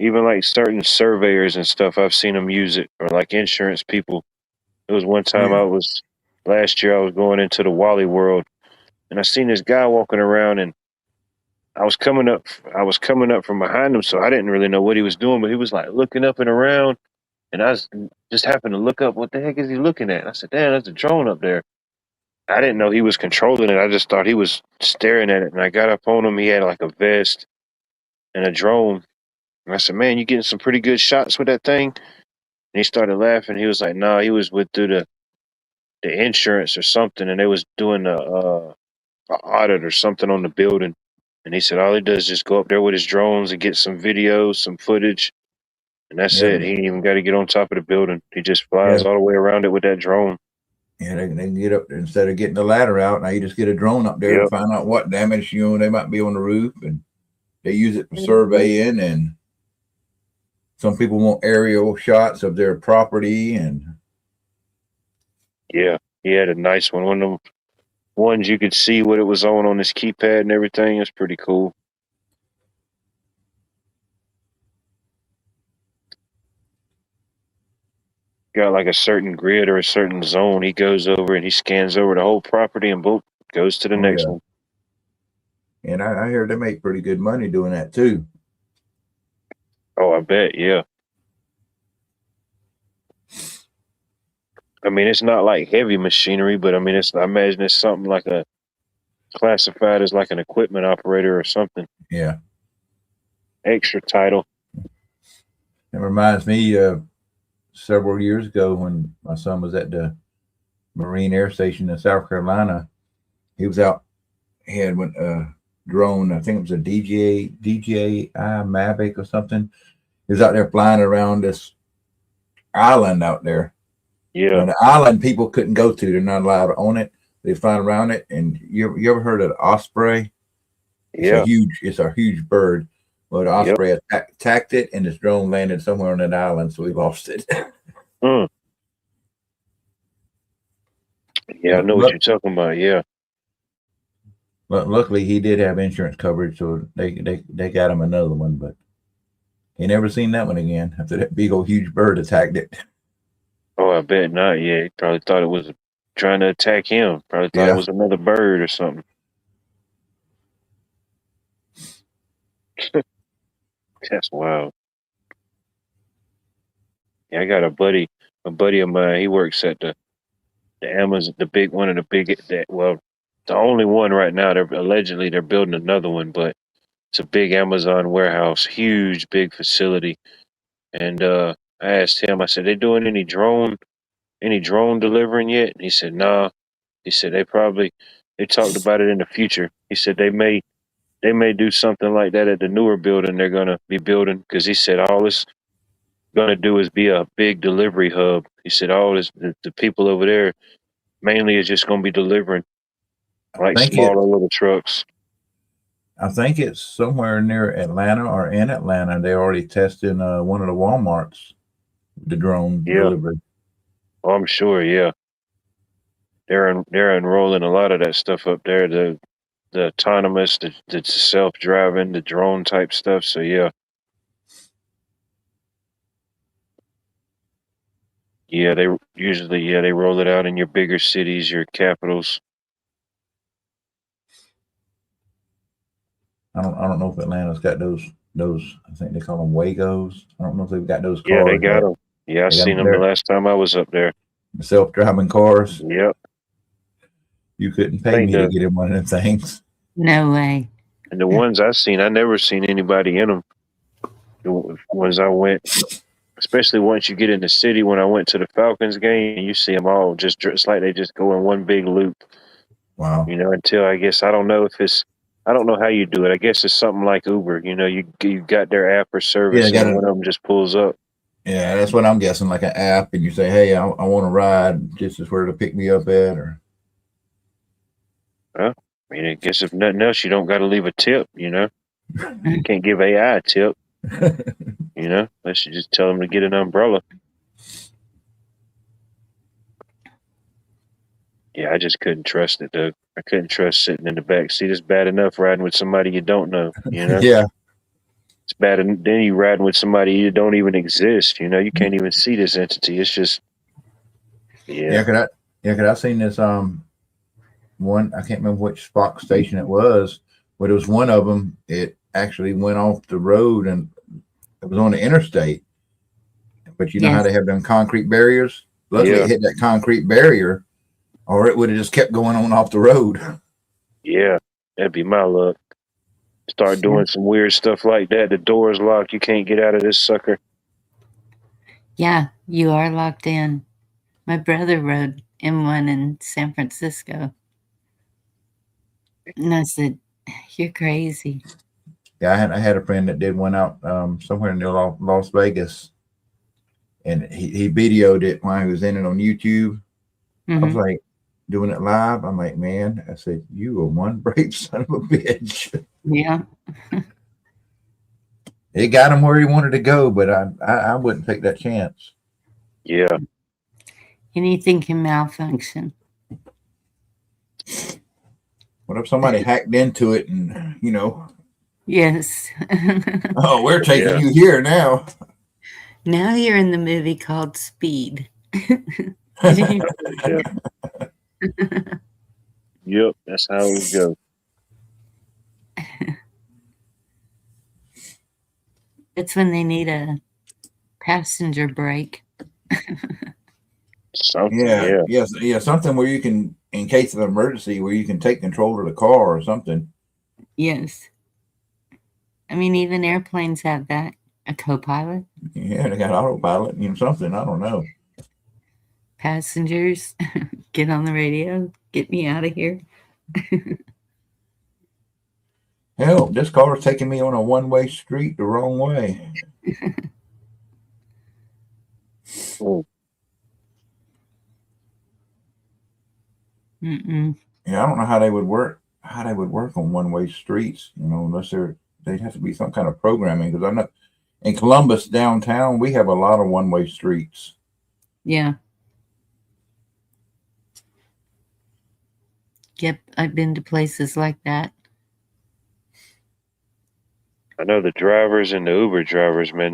even like certain surveyors and stuff. I've seen them use it, or like insurance people. It was one time yeah, last year I was going into the Wally World, and I seen this guy walking around, and I was coming up. I was coming up from behind him, so I didn't really know what he was doing. But he was like looking up and around, and I just happened to look up. What the heck is he looking at? I said, "Damn, that's a drone up there." I didn't know he was controlling it. I just thought he was staring at it. And I got up on him. He had like a vest and a drone. And I said, "Man, you getting some pretty good shots with that thing?" And he started laughing. He was like, "No, he was with through the insurance or something, and they was doing a audit or something on the building." And he said all he does is just go up there with his drones and get some videos, some footage, and that's yeah, it. He ain't even got to get on top of the building. He just flies yeah, all the way around it with that drone. yeah. They can get up there instead of getting the ladder out. Now you just get a drone up there to Yep. find out what damage they might be on the roof, and they use it for surveying. And some people want aerial shots of their property, and Yeah, he had a nice one. One of them ones you could see what it was on his keypad and everything. It's pretty cool. Got like a certain grid or a certain zone. He goes over and he scans over the whole property and boom, goes to the oh next yeah, one. and I hear they make pretty good money doing that too. Oh, I bet. Yeah. I mean, it's not like heavy machinery, but I mean, I imagine it's something like classified as like an equipment operator or something. Yeah, Extra title. it reminds me of several years ago when my son was at the Marine Air Station in South Carolina. He was out. He had a drone. I think it was a DJI Mavic or something. He was out there flying around this island out there. Yeah. Now, the island people couldn't go to. They're not allowed to own it. They fly around it. And you ever heard of the osprey? Yeah. It's a huge bird. Well, the Yep. osprey attacked it, and this drone landed somewhere on that island, so we lost it. Mm. Yeah, I know what you're talking about. Yeah. But luckily, he did have insurance coverage, so they got him another one. But he never seen that one again after that big old huge bird attacked it. Oh, I bet not. Yeah, he probably thought it was trying to attack him. Probably thought it Yeah, was another bird or something. That's wild. Yeah, I got a buddy of mine. He works at the Amazon, the big one of the big well, the only one right now. They're building another one, but it's a big Amazon warehouse, huge, big facility. And I asked him. I said, "They doing any drone delivering yet?" And he said, "Nah." He said They talked about it in the future. He said they may do something like that at the newer building they're gonna be building, because he said all it's gonna do is be a big delivery hub. He said all this the people over there mainly is just gonna be delivering I like think it. smaller little trucks. I think it's somewhere near Atlanta or in Atlanta. They're already testing one of the WalMarts, the drone Yeah, delivery. oh, I'm sure. Yeah, they're enrolling a lot of that stuff up there. The autonomous, the self driving, the drone type stuff. So yeah, they usually they roll it out in your bigger cities, your capitals. I don't know if Atlanta's got those. I think they call them Wagos. I don't know if they've got those Yeah, they cars got yet. them. Yeah, I They got seen them them the there. last time I was up there. The self-driving cars. Yep, You couldn't I pay think me to get in one of them things. No way. and the ones I seen, I never seen anybody in them. The ones I went, especially once you get in the city. When I went to the Falcons game, you see them all just it's like they just go in one big loop. Wow. Until I guess I don't know if it's I don't know how you do it. I guess it's something like Uber. You got their app or Yeah, service, got and it. one of them just pulls up. Yeah, that's what I'm guessing. Like an app, and you say, "Hey, I want to ride. This is where to pick me up at," or Well, I mean, I guess if nothing else, you don't got to leave a tip. You can't give AI a tip. Unless you just tell them to get an umbrella. Yeah, I just couldn't trust it, though. I couldn't trust sitting in the back seat. It's bad enough riding with somebody you don't know. yeah, It's bad, and then you riding with somebody you don't even exist. You can't even see this entity. It's just, yeah. yeah, Cause I seen this one. I can't remember which Fox station it was, but it was one of them. It actually went off the road and it was on the interstate. But you know how Yes. they have them concrete barriers. Luckily, yeah, it hit that concrete barrier, or it would have just kept going on off the road. yeah. That'd be my luck. Start doing some weird stuff like that. The door's locked. You can't get out of this sucker. Yeah, you are locked in. My brother rode in one in San Francisco. And I said, "You're crazy." Yeah, I had a friend that did one out somewhere near Las Vegas, and he videoed it while he was in it on YouTube. I was Hmm. like, doing it live. I'm like, man, I said, you are one brave son of a bitch. Yeah. It got him where he wanted to go, but I wouldn't take that chance. Yeah, Anything can malfunction. What if somebody hacked into it and, Yes. oh, we're taking yeah, you here now. Now you're in the movie called Speed. yeah. Yep, that's how it would go. It's when they need a passenger brake. Something, Yeah, yeah, yes, yeah, something where you can, in case of emergency, where you can take control of the car or something. Yes. I mean, even airplanes have that. A co-pilot. Yeah, they got autopilot, something. I don't know. Passengers, get on the radio. Get me out of here. Hell, this car is taking me on a one-way street the wrong way. Mm. Mm-mm. Yeah, I don't know how they would work. How they would work on one-way streets, unless they'd have to be some kind of programming. Because I know in Columbus downtown we have a lot of one-way streets. Yeah. Yep, I've been to places like that. I know the drivers and the Uber drivers, man.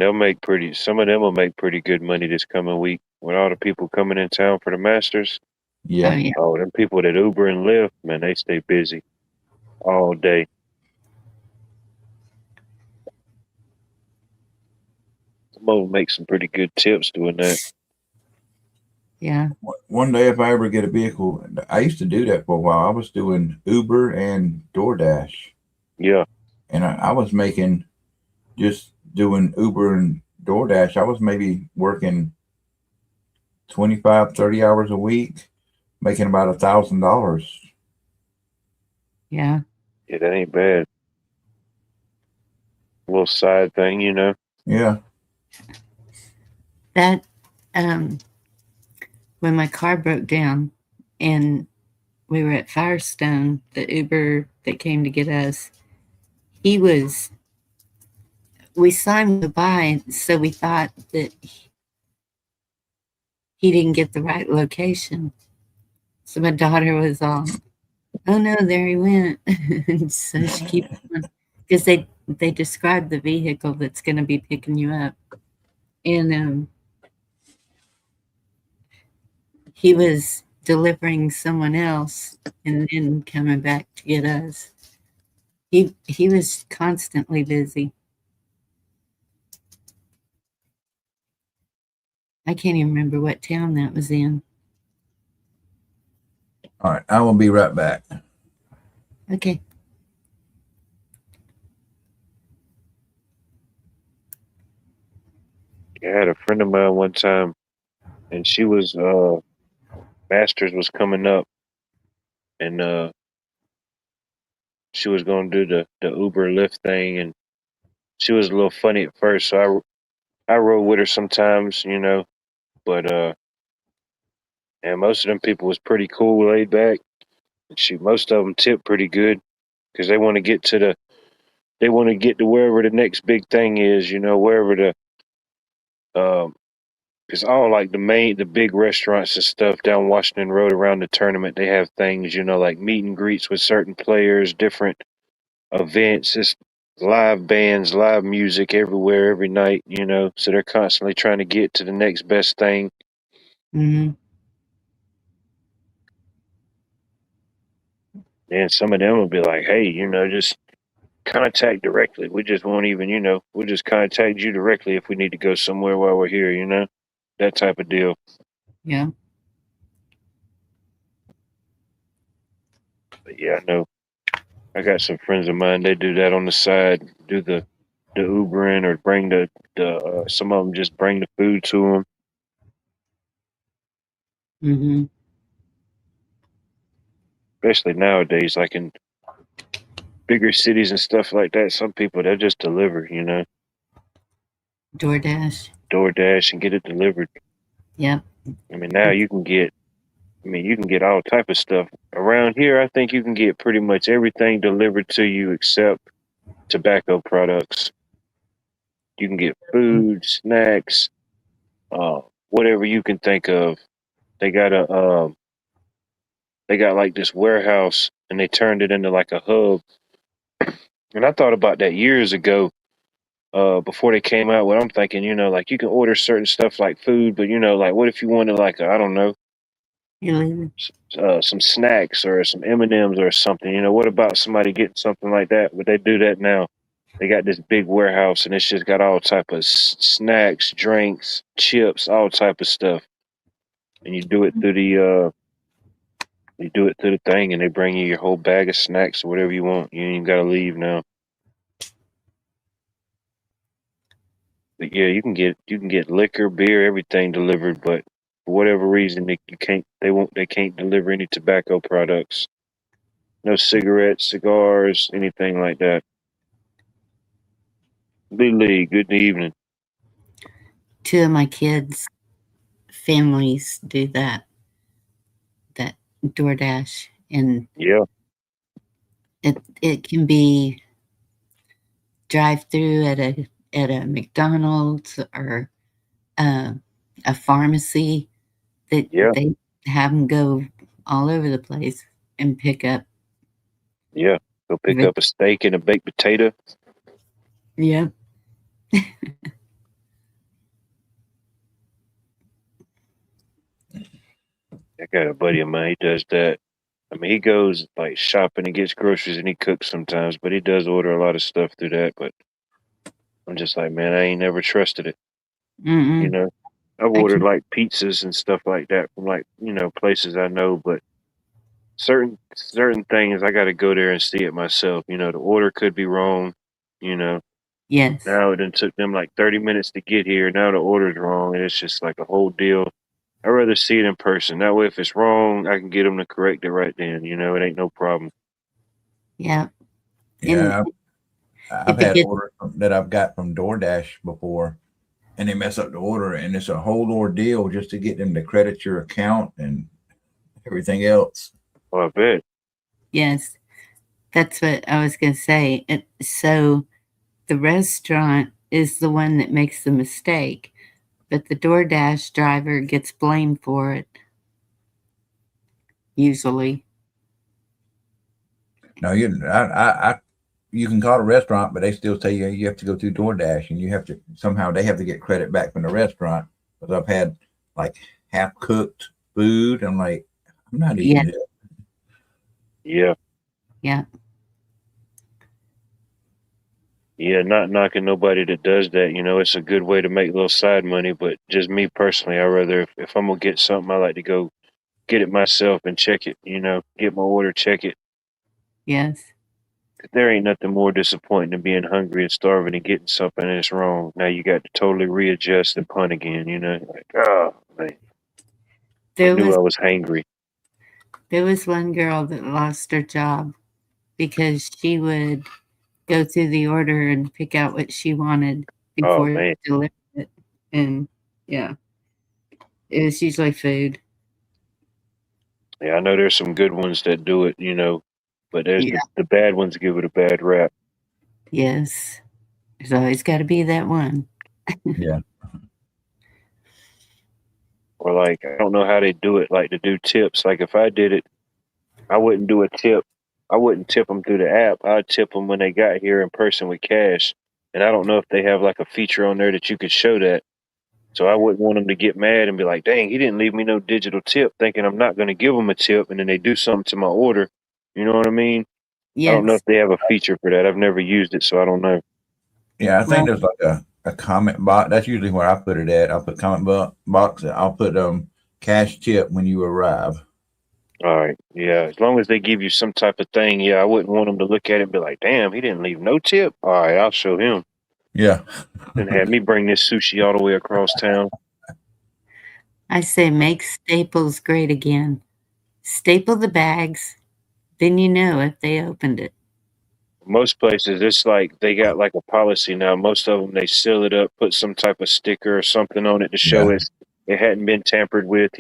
Some of them will make pretty good money this coming week with all the people coming in town for the Masters. Oh, Yeah, yeah. Oh, them people that Uber and Lyft, man, they stay busy all day. Some of them make some pretty good tips doing that. Yeah. one day if I ever get a vehicle, I used to do that for a while. I was doing Uber and DoorDash, Yeah, and I was making, just doing Uber and DoorDash, I was maybe working 25, 30 hours a week, making about $1,000. Yeah. Yeah, that ain't bad. A little side thing, you know. Yeah. That when my car broke down and we were at Firestone, the Uber that came to get us, he was we saw him go by, so we thought that he didn't get the right location. So my daughter was all, "Oh no, there he went!" And so she keeps on because they described the vehicle that's going to be picking you up, and he was delivering someone else and then coming back to get us. He was constantly busy. I can't even remember what town that was in. All right. I will be right back. Okay. I had a friend of mine one time, and she was masters was coming up, and she was gonna do the Uber Lyft thing, and she was a little funny at first, so I rode with her sometimes, you know, but and most of them people was pretty cool, laid back. And most of them tip pretty good because they want to get to wherever the next big thing is, you know, wherever um, because all like the big restaurants and stuff down Washington Road around the tournament, they have things, you know, like meet and greets with certain players, different events, it's live bands, live music everywhere, every night, you know. So they're constantly trying to get to the next best thing. Mm-hmm. And some of them will be like, hey, you know, just contact directly. We just won't even, you know, we'll just contact you directly if we need to go somewhere while we're here, you know, that type of deal. Yeah. But yeah, I know I got some friends of mine. They do that on the side, do the Ubering or bring the some of them just bring the food to them. Mm-hmm. Especially nowadays, like in bigger cities and stuff like that. Some people they'll just deliver, you know, DoorDash. DoorDash and get it delivered. Yep. I mean, now you can get. I mean, you can get all type of stuff around here. I think you can get pretty much everything delivered to you except tobacco products. You can get food, snacks, uh, whatever you can think of. They got they got like this warehouse, and they turned it into like a hub. And I thought about that years ago, before they came out. What I'm thinking, you know, like you can order certain stuff like food, but you know, like what if you wanted like I don't know, You leaving? some snacks or some M&Ms or something. You know, what about somebody getting something like that? Would they do that now? They got this big warehouse, and it's just got all type of snacks, drinks, chips, all type of stuff. And you do it through the thing, and they bring you your whole bag of snacks or whatever you want. You ain't even got to leave now. But yeah, you can get liquor, beer, everything delivered, but for whatever reason they can't deliver any tobacco products. No cigarettes, cigars, anything like that. Lee, good evening. Two of my kids' families do that DoorDash, and Yeah, it can be drive through at a McDonald's or uh, a pharmacy that yeah, they have them go all over the place and pick up. yeah. Go pick up a steak and a baked potato. Yeah. I got a buddy of mine, he does that. I mean, he goes like shopping and gets groceries and he cooks sometimes, but he does order a lot of stuff through that. But I'm just like, man, I ain't never trusted it. You Mm-mm. know, I've I ordered can. like pizzas and stuff like that from like, you know, places I know, but certain things I got to go there and see it myself. You know, the order could be wrong. You know, Yes. now it done took them like 30 minutes to get here. Now the order's wrong, and it's just like a whole deal. I'd rather see it in person. That way, if it's wrong, I can get them to correct it right then. You know, it ain't no problem. Yeah. Yeah, And I've if it had gets, orders that I've got from DoorDash before, and they mess up the order, and it's a whole ordeal just to get them to credit your account and everything else. Well, I bet. yes, that's what I was going to say. So the restaurant is the one that makes the mistake, but the DoorDash driver gets blamed for it, usually. No, you can call a restaurant, but they still tell you you have to go through DoorDash, and you have to somehow they have to get credit back from the restaurant. Because I've had like half cooked food. I'm like, I'm not Yeah, eating it. Yeah. yeah, Yeah, not knocking nobody that does that. It's a good way to make a little side money. But just me personally, I rather if I'm gonna get something, I like to go get it myself and check it. Get my order, check it. yes. 'Cause there ain't nothing more disappointing than being hungry and starving and getting something and it's wrong. Now you got to totally readjust and punt again. Like, oh man, I There knew was I was hangry. there was one girl that lost her job because she would go through the order and pick out what she wanted Oh before they man, delivered it. And yeah, it was usually food. yeah, I know there's some good ones that do it. But there's Yeah. the bad ones give it a bad rap. Yes. There's always got to be that one. Yeah, Or like I don't know how they do it. Like to do tips. Like if I did it, I wouldn't do a tip. I wouldn't tip them through the app. I'd tip them when they got here in person with cash. And I don't know if they have like a feature on there that you could show that. So I wouldn't want them to get mad and be like, "Dang, he didn't leave me no digital tip," thinking I'm not going to give them a tip, and then they do something to my order. You know what I mean? I don't know Yes. if they have a feature for that. I've never used it, so I don't know. yeah. I think Well, there's like a comment box. That's usually where I put it at. I'll put box. I'll put cash tip when you arrive. All right, yeah. As long as they give you some type of thing, yeah, I wouldn't want them to look at it and be like, "Damn, he didn't leave no tip." All right, I'll show him. Yeah, And have me bring this sushi all the way across town. I say make staples great again. Staple the bags, then you know if they opened it. Most places, it's like they got like a policy now. Most of them, they seal it up, put some type of sticker or something on it to show yeah, it hadn't been tampered with.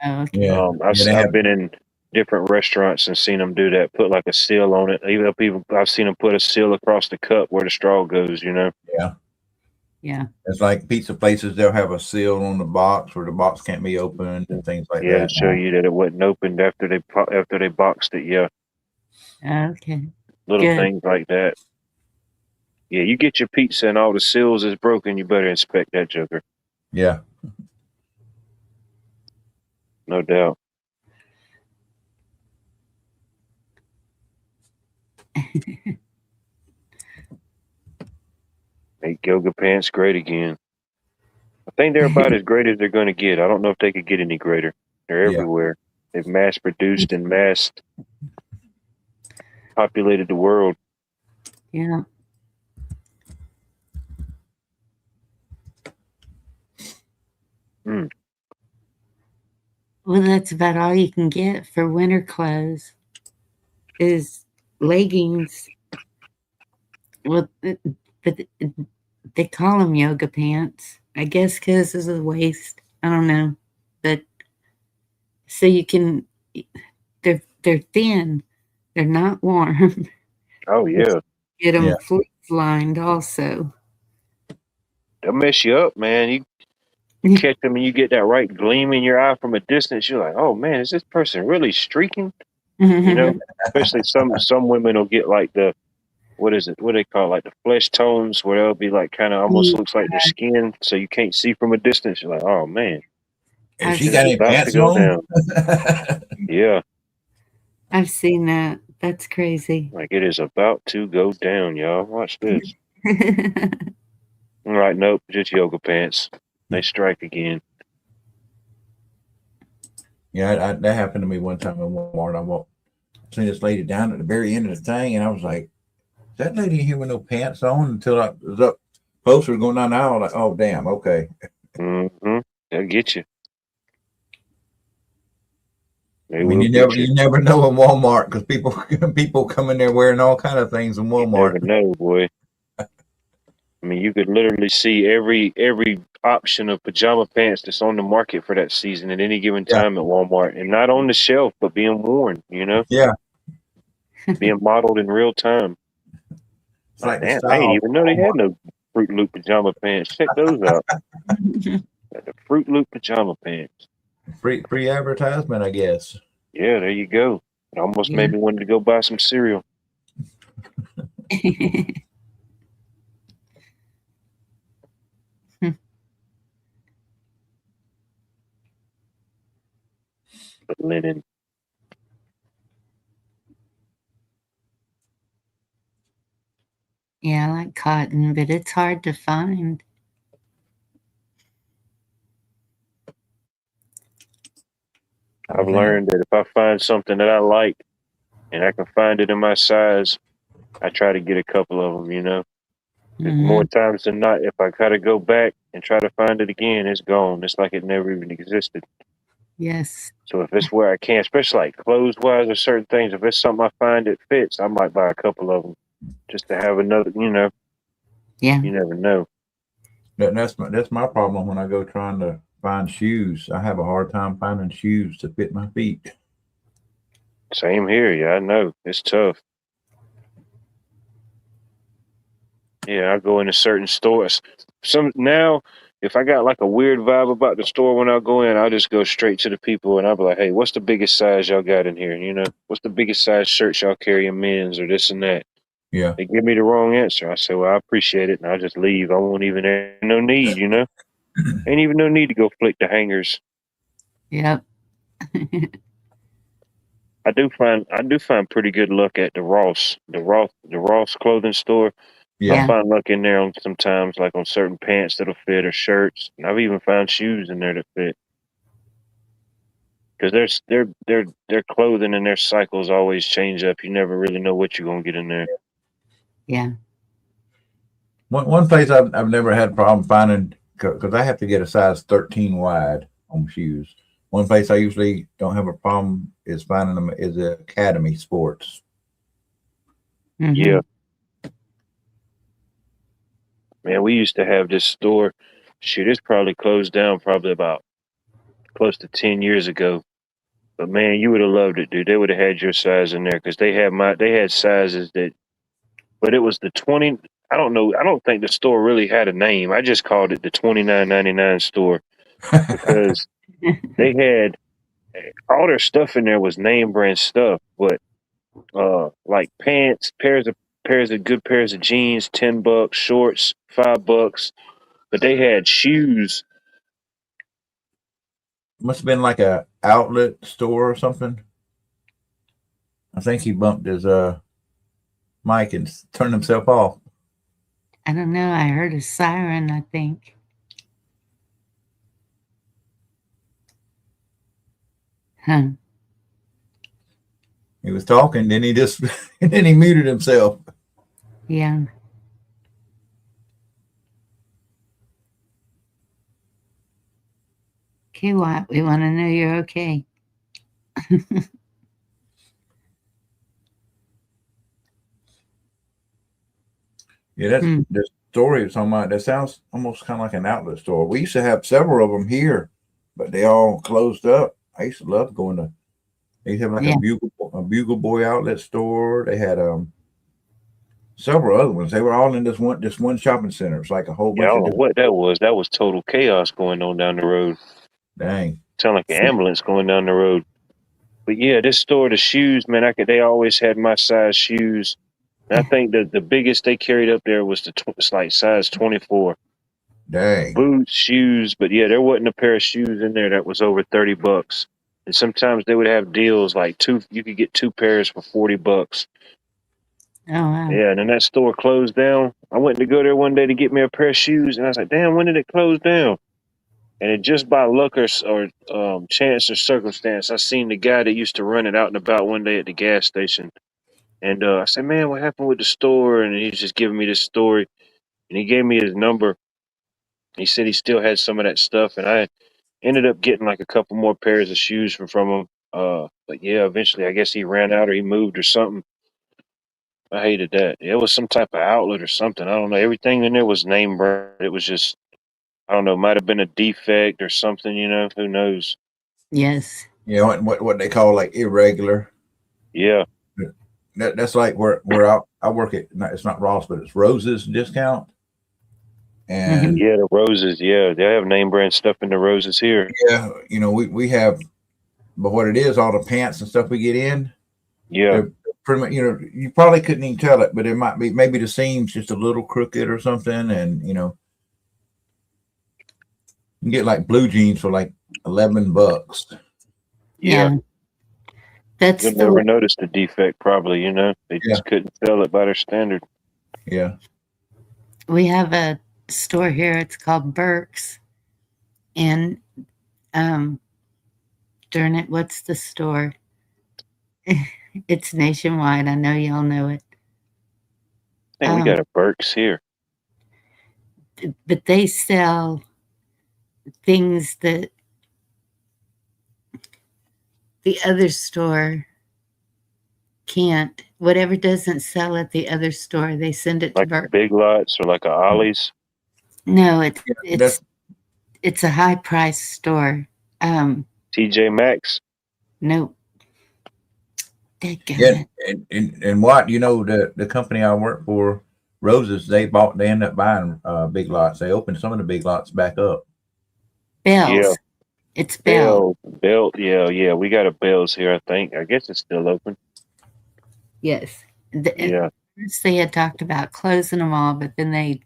Oh, okay. yeah, yeah. They I've have been in different restaurants and seen them do that. Put like a seal on it. Even I've seen them put a seal across the cup where the straw goes. yeah. Yeah. It's like pizza places. They'll have a seal on the box where the box can't be opened and things like Yeah, to that. show you that it wasn't opened after they boxed it. Yeah, Okay. little Good. things like that. Yeah, you get your pizza and all the seals is broken. You better inspect that joker. Yeah, No doubt. Make yoga pants great again. I think they're about as great as they're going to get. I don't know if they could get any greater. They're yeah, everywhere. They've mass produced and mass populated the world. Yeah. Mm. Well, that's about all you can get for winter clothes is leggings. Well, but they call them yoga pants. I guess because of the waist. I don't know, but so you can. They're thin. They're not warm. Oh yeah, Get yeah, them fleece lined also. they'll mess you up, man. You catch them and you get that right gleam in your eye from a distance. You're like, oh man, is this person really streaking? You know, especially some women will get like the what is it? What do they call it? Like the flesh tones, where they'll be like kind of almost looks like their skin, so you can't see from a distance. You're like, oh man, If I've she and it's got any about to pants go on, down. Yeah, I've seen that. That's crazy. like it is about to go down, y'all. Watch this. All right, nope, just yoga pants. They strike again. yeah, that happened to me one time in Walmart. I seen this lady down at the very end of the thing, and I was like, "Is that lady in here with no pants on?" Until I was up closer going down the aisle, like, "Oh damn, okay." Mm-hmm. They'll get you. They I mean, will get you. you never know in Walmart because people come in there wearing all kind of things in You never Walmart. know, boy. I mean, you could literally see every option of pajama pants that's on the market for that season at any given Yeah, time at Walmart, and not on the shelf, but being worn. yeah. Being modeled in real time. It's Like, like the damn, I didn't style even for know they had Walmart. no Fruit Loop pajama pants. Check those out. Got the Fruit Loop pajama pants. Free advertisement, I guess. Yeah, there you go. It almost Yeah. made me want to go buy some cereal. But linen. Yeah, I like cotton, but it's hard to find. I've I think learned that if I find something that I like and I can find it in my size, I try to get a couple of them. Because more Hmm. times than not, if I gotta go back and try to find it again, it's gone. It's like it never even existed. Yes. So if it's where I can, especially like clothes wise or certain things, if it's something I find that fits, I might buy a couple of them just to have another. Yeah. You never know. that's my problem when I go trying to find shoes. I have a hard time finding shoes to fit my feet. Same here. Yeah, I know it's tough. Yeah, I go into certain stores. Some now, if I got like a weird vibe about the store when I go in, I'll just go straight to the people and I'll be like, "Hey, what's the biggest size y'all got in here? What's the biggest size shirts y'all carry in men's or this and that?" Yeah, They give me the wrong answer. I say, "Well, I appreciate it," and I'll just leave. I won't even no need. Ain't even no need to go flick the hangers. Yep. I do find pretty good luck at the Ross clothing store. I yeah. Yeah. find luck in there on sometimes, like on certain pants that'll fit or shirts. And I've even found shoes in there that fit because their clothing and their cycles always change up. You never really know what you're gonna get in there. Yeah. One place I've never had a problem finding because I have to get a size 13 wide on shoes. One place I usually don't have a problem is finding them is Academy Sports. Hmm. Yeah, man, we used to have this store. Shit, it's probably closed down probably about close to 10 years ago. But man, you would have loved it, dude. They would have had your size in there because they had sizes that, but it was the 20. I don't know. I don't think the store really had a name. I just called it the 29.99 store because they had all their stuff in there was name brand stuff, but like pants, pairs of good pairs of jeans, $10, shorts, $5. But they had shoes. Must have been like a outlet store or something. I think he bumped his mic and turned himself off. I don't know. I heard a siren, I think. Huh. He was talking, then he just and then he muted himself. Yeah. Okay, Watt, we want to know you're okay. Yeah, that's Hmm. the story of talking about. That sounds almost kind of like an outlet store. We used to have several of them here, but they all closed up. I used to love going to. They used to have like Yeah. a Bugle Boy outlet store. They had several other ones. They were all in this one shopping center. It's like a whole Yeah, I bunch don't of know different. what that was. That was total chaos going on down the road. Dang. Sound like an ambulance going down the road. But yeah, this store, the shoes, man, they always had my size shoes. And I think the biggest they carried up there was it's like size 24. Dang. Boots, shoes, but yeah, there wasn't a pair of shoes in there that was over $30. And sometimes they would have deals like you could get two pairs for $40. Oh, wow. Yeah, and then that store closed down. I went to go there one day to get me a pair of shoes, and I was like, "Damn, when did it close down?" And it just by luck or chance or circumstance, I seen the guy that used to run it out and about one day at the gas station. And I said, "Man, what happened with the store?" And he's just giving me this story. And he gave me his number. He said he still had some of that stuff. And I ended up getting like a couple more pairs of shoes from him. But yeah, eventually I guess he ran out or he moved or something. I hated that. It was some type of outlet or something. I don't know. Everything in there was name brand. It was just, I don't know, might have been a defect or something, who knows? Yes. You know what they call like irregular. Yeah. That's like where I work at. It's not Ross, but it's Rose's Discount. And Yeah, the roses. Yeah, they have name brand stuff in the roses here. yeah, we have, but what it is, all the pants and stuff we get in, Yeah. they're pretty much, you probably couldn't even tell it, but it might be maybe the seam's just a little crooked or something, and you can get like blue jeans for like $11. Yeah. Yeah. That's You'll the never way. notice the defect, probably, They Yeah, just couldn't sell it by their standard. yeah. We have a store here. It's called Burke's, and um, darn it, what's the store? It's nationwide. I know y'all know it. I think we got a Burks here. But they sell things that the other store can't. Whatever doesn't sell at the other store, they send it to Like Burke. Big Lots or like a Ollie's. No, That's it's a high price store. TJ Maxx. No, yeah, dadgummit. and what the company I work for, Roses, they ended up buying Big Lots. They opened some of the Big Lots back up. Yeah. Bells. It's Bell. Bell. Yeah. We got a Bell's here, I think. I guess it's still open. Yes. Yeah. First they had talked about closing them all, but then they,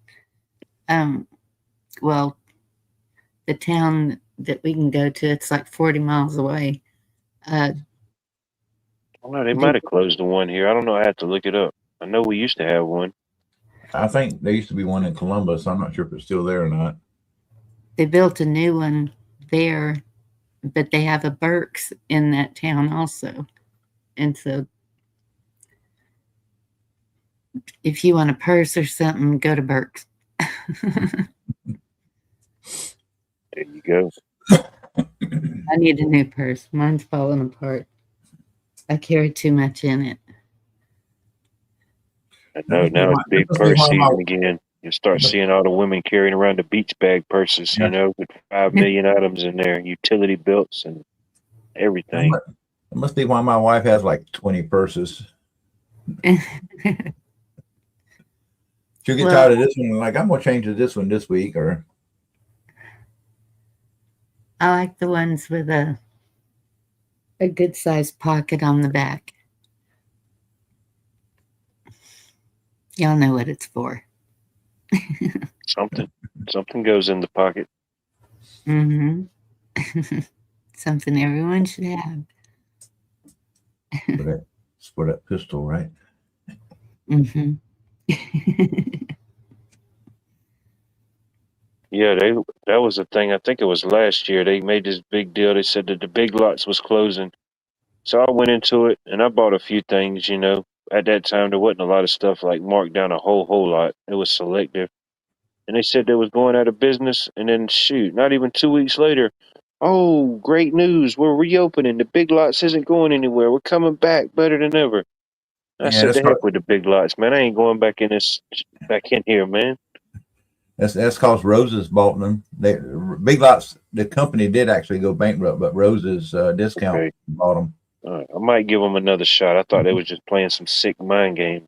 well, the town that we can go to, it's like 40 miles away. I don't know. They might have closed the one here. I don't know. I have to look it up. I know we used to have one. I think there used to be one in Columbus. I'm not sure if it's still there or not. They built a new one there, but they have a Burke's in that town also. And so if you want a purse or something, go to Burke's. There you go. I need a new purse. Mine's falling apart. I carry too much in it. I know now it's big Let's see purse why season again. You start seeing all the women carrying around the beach bag purses, with 5 million items in there, utility belts and everything. It must be why my wife has like 20 purses. She'll get tired of this one. Like, I'm going to change to this one this week. Or I like the ones with a good sized pocket on the back. Y'all know what it's for. Something goes in the pocket. Mm-hmm. Something everyone should have. for that pistol, right? Mm-hmm. Yeah, that was a thing. I think it was last year. They made this big deal. They said that the Big Lots was closing. So I went into it and I bought a few things, At that time there wasn't a lot of stuff like marked down a whole lot. It was selective. And they said they was going out of business, and then shoot, not even 2 weeks later, oh, great news, we're reopening. The Big Lots isn't going anywhere. We're coming back better than ever. I Yeah, said, the heck with the Big Lots, man. I ain't going back in here, man. that's because Roses bought them. Big Lots, the company did actually go bankrupt, but Roses Discount bought them. I might give them another shot. I thought they was just playing some sick mind games,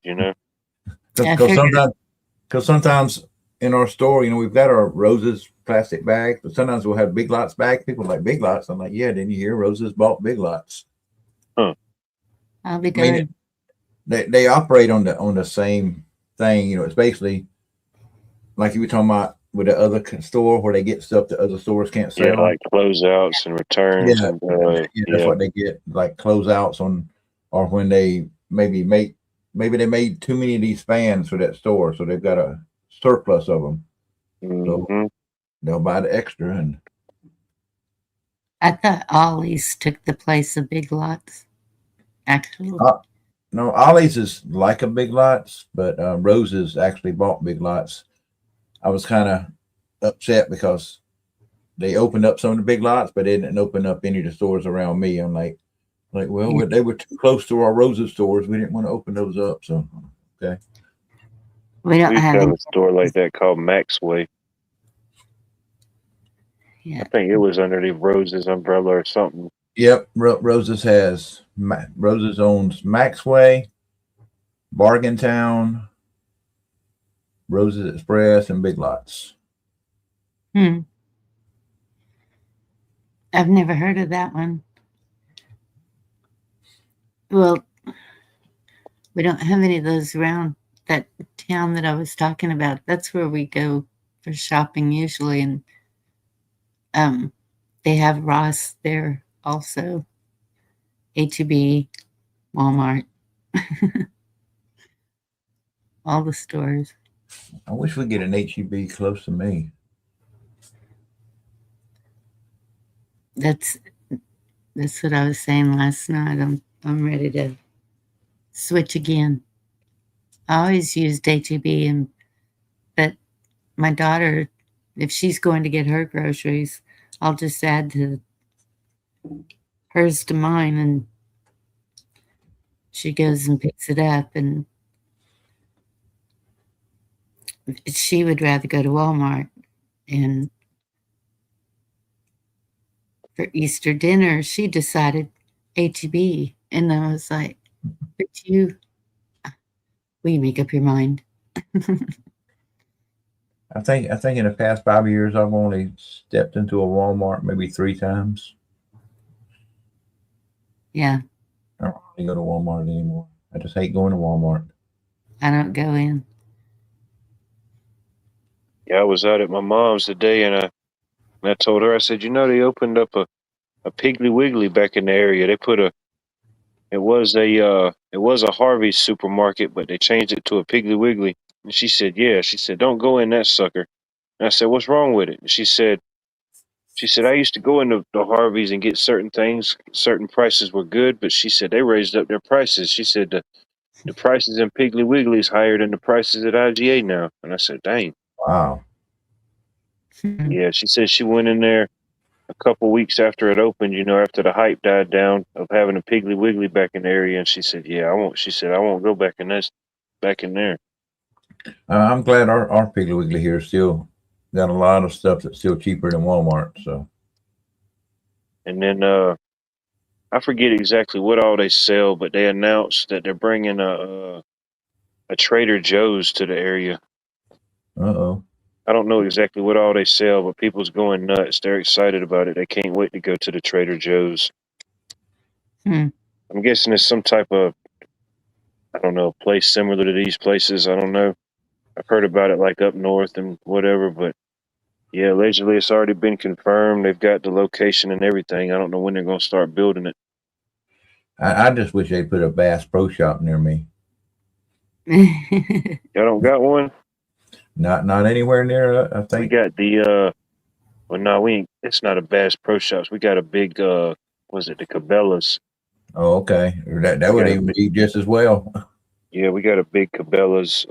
Because sometimes in our store, we've got our Roses plastic bags, but sometimes we'll have Big Lots bags. People are like, Big Lots. I'm like, yeah, didn't you hear Roses bought Big Lots? Huh. I'll be good. They operate on the same thing. It's basically like you were talking about with the other store where they get stuff that other stores can't sell. Yeah, like closeouts and returns. Yeah, that's what they get, like closeouts on, or when they maybe they made too many of these fans for that store, so they've got a surplus of them. Mm-hmm. So they'll buy the extra. And I thought Ollie's took the place of Big Lots. Actually, no, Ollie's is like a Big Lots, but Roses actually bought Big Lots. I was kind of upset because they opened up some of the Big Lots, but they didn't open up any of the stores around me. I'm like, Like, well, they were too close to our Rosa stores. We didn't want to open those up. So, okay. We don't We used have to have any. a store like that called Maxway. Yeah. I think it was under the Roses umbrella or something. Yep. Rosa's has, Rosa's owns Maxway, Bargaintown, Rosa's Express, and Big Lots. Hmm. I've never heard of that one. Well, we don't have any of those around that town that I was talking about. That's where we go for shopping usually, and they have Ross there also, HEB, Walmart, all the stores. I wish we'd get an HEB close to me. That's what I was saying last night. I'm ready to switch again. I always used HEB, but my daughter, if she's going to get her groceries, I'll just add to hers to mine, and she goes and picks it up. And she would rather go to Walmart. And for Easter dinner, she decided HEB, and I was like, "But will you make up your mind?" I think in the past 5 years I've only stepped into a Walmart maybe 3 times. Yeah, I don't really go to Walmart anymore. I just hate going to Walmart. I don't go in. Yeah, I was out at my mom's today, and I told her, I said, they opened up a Piggly Wiggly back in the area. They put it was a Harvey's supermarket, but they changed it to a Piggly Wiggly. And she said, yeah. She said, don't go in that sucker. And I said, what's wrong with it? And she said, I used to go into the Harveys and get certain things. Certain prices were good, but she said they raised up their prices. She said the prices in Piggly Wiggly is higher than the prices at IGA now. And I said, dang. Wow. Yeah, she said she went in there a couple weeks after it opened, after the hype died down of having a Piggly Wiggly back in the area, and she said, "Yeah, I won't." She said, "I won't go back in there." I'm glad our Piggly Wiggly here still got a lot of stuff that's still cheaper than Walmart. So, And then I forget exactly what all they sell, but they announced that they're bringing a Trader Joe's to the area. oh, I don't know exactly what all they sell, but people's going nuts. They're excited about it. They can't wait to go to the Trader Joe's. Hmm. I'm guessing it's some type of, I don't know, place similar to these places. I don't know. I've heard about it like up north and whatever, but yeah, allegedly it's already been confirmed. They've got the location and everything. I don't know when they're going to start building it. I just wish they'd put a Bass Pro Shop near me. Y'all don't got one? Not anywhere near. I We think got the well, no, we ain't. It's not a Bass Pro Shops. We got a big was it the Cabela's? Oh, okay. That We would got a even be just as well. Yeah, we got a big Cabela's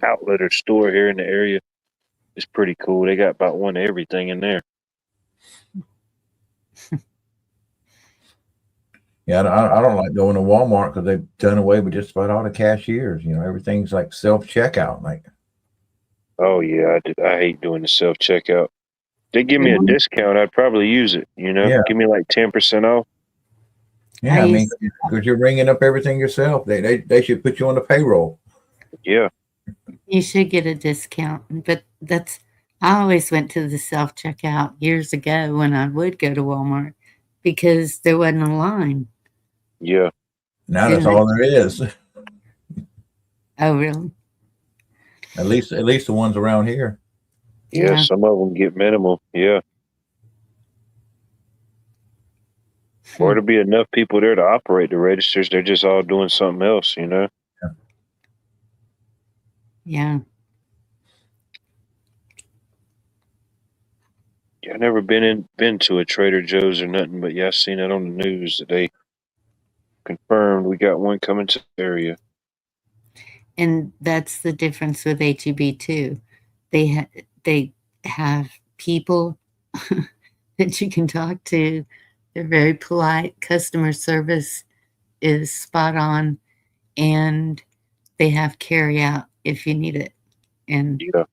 outlet or store here in the area. It's pretty cool. They got about one of everything in there. Yeah, I don't like going to Walmart because they've done away with just about all the cashiers. Everything's like self checkout. Like, Oh yeah, I hate doing the self checkout. They give me a yeah, discount, I'd probably use it. yeah, Give me like 10% off. I mean, because you're ringing up everything yourself. They should put you on the payroll. Yeah. You should get a discount, but I always went to the self checkout years ago when I would go to Walmart because there wasn't a line. Yeah. Now that's all there is. Oh, really? At least the ones around here. Yeah, some of them get minimal. Yeah. Or to be enough people there to operate the registers. They're just all doing something else, Yeah. Yeah, I never been to a Trader Joe's or nothing, but yeah, I seen it on the news that they confirmed we got one coming to the area. And that's the difference with HEB too. They have people that you can talk to They're very polite. Customer service is spot on, and they have carry out if you need it. And Yeah.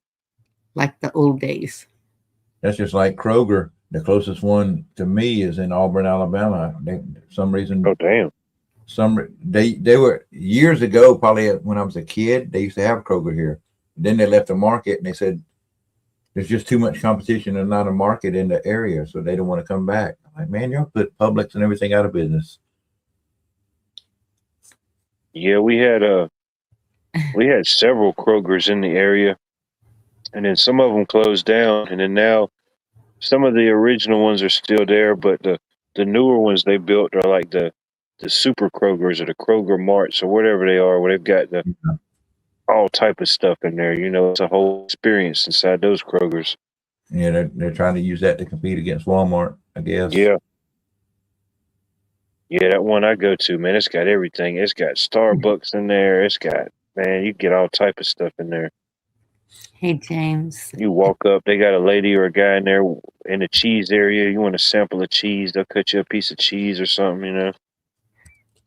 like the old days. That's just like Kroger. The closest one to me is in Auburn, Alabama. They, for some reason, Oh, damn. they were years ago, probably when I was a kid, they used to have Kroger here. Then they left the market and they said there's just too much competition and not a market in the area, so they don't want to come back. I'm like, man, you'll put Publix and everything out of business. Yeah, we had several Krogers in the area, and then some of them closed down, and then now some of the original ones are still there, but the newer ones they built are like the super Krogers or the Kroger Marts or whatever they are, where they've got the all type of stuff in there. You know, it's a whole experience inside those Krogers. Yeah, they're trying to use that to compete against Walmart, I guess. Yeah. Yeah, that one I go to, man, it's got everything. It's got Starbucks in there. It's got, man, you get all type of stuff in there. Hey, James. You walk up, they got a lady or a guy in there in the cheese area. You want a sample of cheese, they'll cut you a piece of cheese or something, you know.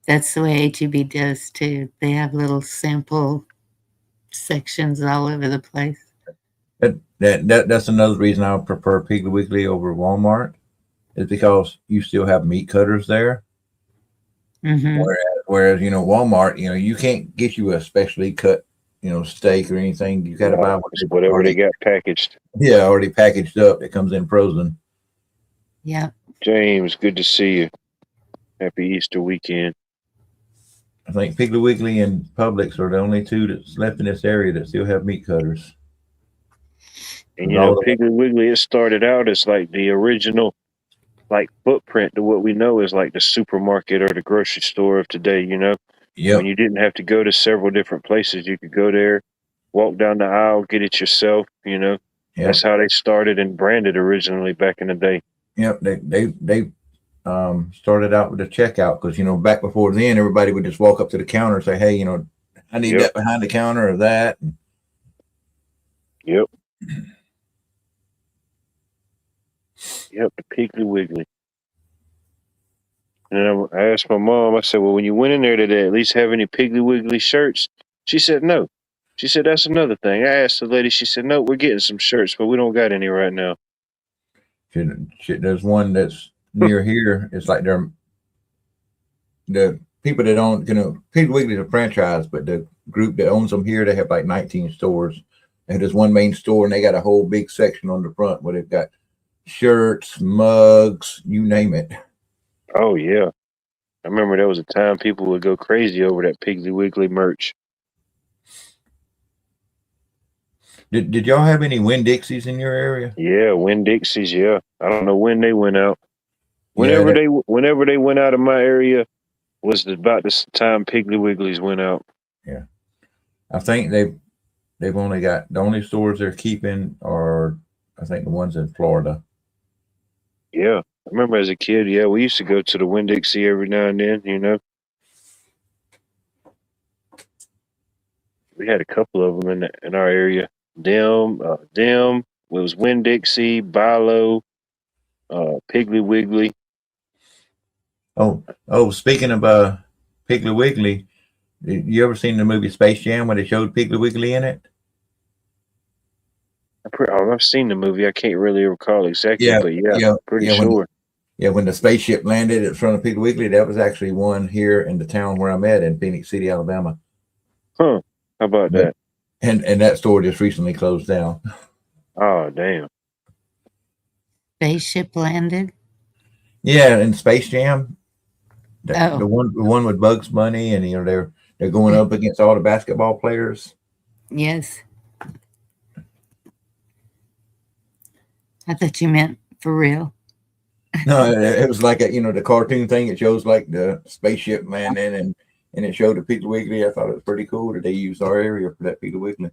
That's the way HEB does too. They have little sample sections all over the place. That's another reason I would prefer Piggly Wiggly over Walmart, is because you still have meat cutters there. Mm-hmm. Whereas Walmart, you can't get you a specially cut steak or anything. You got to buy whatever they got packaged. Yeah, already packaged up. It comes in frozen. Yeah. James, good to see you. Happy Easter weekend. I think Piggly Wiggly and Publix are the only two that's left in this area that still have meat cutters. And Piggly Wiggly, it started out as like the original like footprint to what we know is like the supermarket or the grocery store of today, Yep. When you didn't have to go to several different places, you could go there, walk down the aisle, get it yourself, Yep. That's how they started and branded originally back in the day. Yep, they started out with a checkout because back before then everybody would just walk up to the counter and say, hey, I need that behind the counter or that. Yep. Yep, the Piggly Wiggly. And I asked my mom, I said, well, when you went in there, did they at least have any Piggly Wiggly shirts? She said no. She said, that's another thing. I asked the lady, she said, no, we're getting some shirts, but we don't got any right now. There's one that's near here. It's like the people that own, Piggly Wiggly's a franchise, but the group that owns them here, they have like 19 stores. And there's one main store, and they got a whole big section on the front where they've got shirts, mugs, you name it. Oh, yeah. I remember there was a time people would go crazy over that Piggly Wiggly merch. Did y'all have any Winn-Dixies in your area? Yeah, Winn-Dixies, yeah. I don't know when they went out. Whenever they went out of my area was about the time Piggly Wigglies went out. Yeah. I think they've only got, the only stores they're keeping are, I think, the ones in Florida. Yeah. I remember as a kid, yeah, we used to go to the Winn-Dixie every now and then, We had a couple of them in our area. It was Winn-Dixie, Bilo, Piggly Wiggly. Oh, speaking of Piggly Wiggly, you ever seen the movie Space Jam where they showed Piggly Wiggly in it? I've seen the movie. I can't really recall exactly, but pretty sure. When the spaceship landed in front of Piggly Wiggly, that was actually one here in the town where I'm at in Phoenix City, Alabama. Huh. How about that? And that store just recently closed down. Oh, damn. Spaceship landed? Yeah, in Space Jam. The one with Bugs Bunny, and they're going up against all the basketball players. Yes. I thought you meant for real. No, it was like the cartoon thing. It shows like the spaceship landing, and it showed the Piggly Wiggly. I thought it was pretty cool that they used our area for that Piggly Wiggly.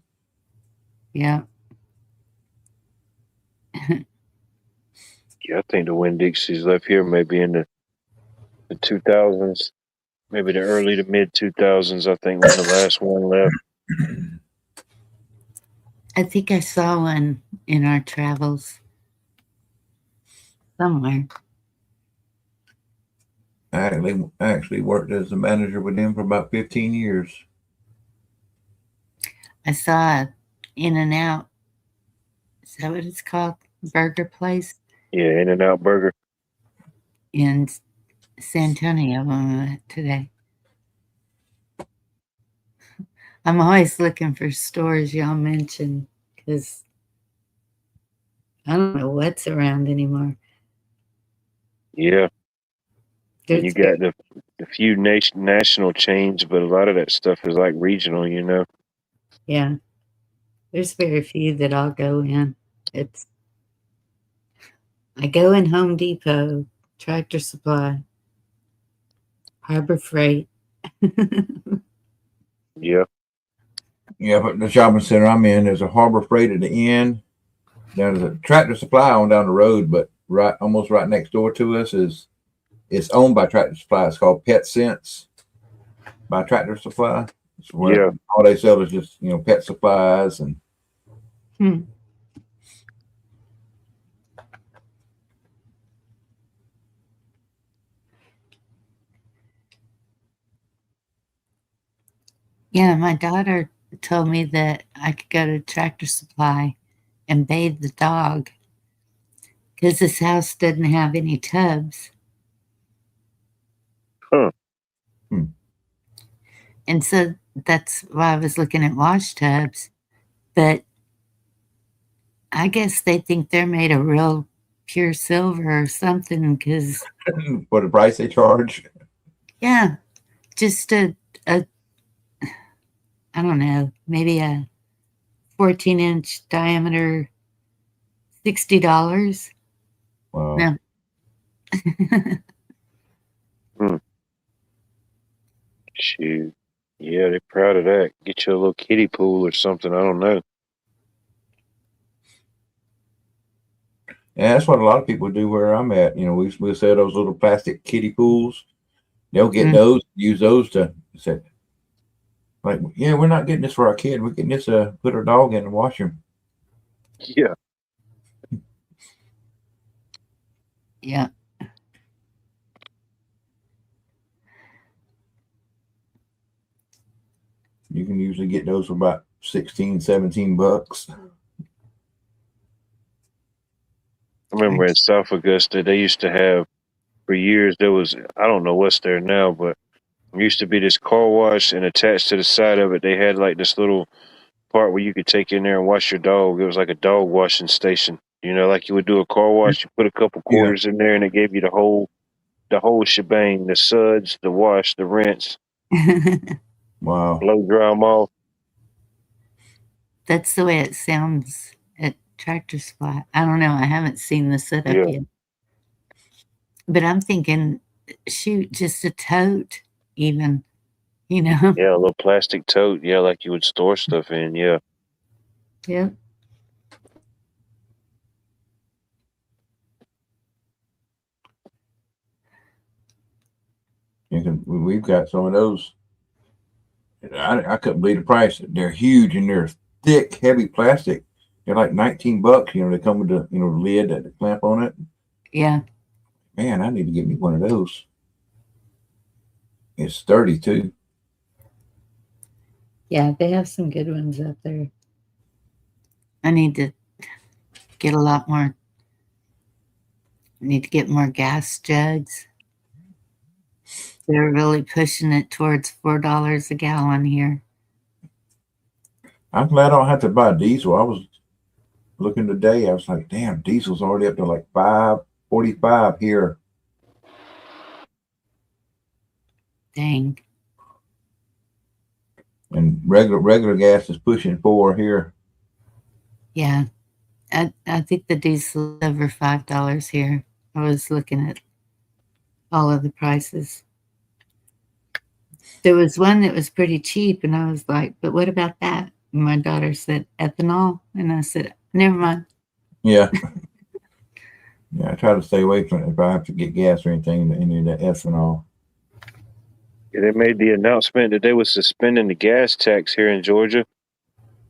Yeah. Yeah, I think the Winn-Dixies left here maybe in the 2000s, maybe the early to mid 2000s. I think when the last one left. I think I saw one in our travels somewhere. I actually worked as a manager with them for about 15 years. I saw a In-N-Out. Is that what it's called? Burger place Yeah, In-N-Out Burger. in San Antonio today. I'm always looking for stores y'all mention because I don't know what's around anymore. Yeah, and you There's got the few national chains, but a lot of that stuff is like regional. yeah, there's very few that I'll go in. It's I go in Home Depot, Tractor Supply, Harbor Freight. Yeah, Yeah, but the shopping center I'm in, there's a Harbor Freight at the end. There's a Tractor Supply on down the road, but almost right next door to us is it's owned by Tractor Supply. It's called Pet Sense by Tractor Supply. It's where yeah. all they sell is just pet supplies and Hmm. Yeah, my daughter told me that I could go to Tractor Supply and bathe the dog because this house doesn't have any tubs. Huh. hmm, And so that's why I was looking at wash tubs. But I guess they think they're made of real pure silver or something because, for the price they charge. yeah, just a I don't know, maybe a 14-inch diameter, $60. Wow. No. Hmm. Shoot. Yeah, they're proud of that. Get you a little kiddie pool or something. I don't know. And that's what a lot of people do where I'm at. We sell those little plastic kiddie pools. They'll get Mm. those, use those to say, like, yeah, we're not getting this for our kid. We're getting this to put our dog in and wash him. Yeah. Yeah. You can usually get those for about 16, 17 bucks. I remember in South Augusta, they used to have, for years, there was, I don't know what's there now, but there used to be this car wash, and attached to the side of it, they had like this little part where you could take in there and wash your dog. It was like a dog washing station. Like you would do a car wash, you put a couple Yeah. quarters in there, and it gave you the whole shebang, the suds, the wash, the rinse, Wow. blow dry them off. That's the way it sounds at Tractor Supply. I don't know. I haven't seen the setup Yeah. yet. But I'm thinking, shoot, just a tote, even, you know? Yeah, a little plastic tote. Yeah, like you would store stuff in. Yeah. Yep. We've got some of those. I couldn't believe the price. They're huge and they're thick, heavy plastic. They're like 19 bucks. They come with the lid that the clamp on it. Yeah. Man, I need to get me one of those. It's sturdy too. Yeah, they have some good ones up there. I need to get a lot more. I need to get more gas jugs. They're really pushing it towards $4 a gallon here. I'm glad I don't have to buy diesel. I was looking today. I was like, damn, diesel's already up to like $5.45 here. Dang. And regular gas is pushing 4 here. Yeah. I think the diesel is over $5 here. I was looking at all of the prices. There was one that was pretty cheap, and I was like, but what about that? And my daughter said, ethanol. And I said, never mind. Yeah. Yeah, I try to stay away from it if I have to get gas or anything, any of that ethanol. Yeah, they made the announcement that they were suspending the gas tax here in Georgia,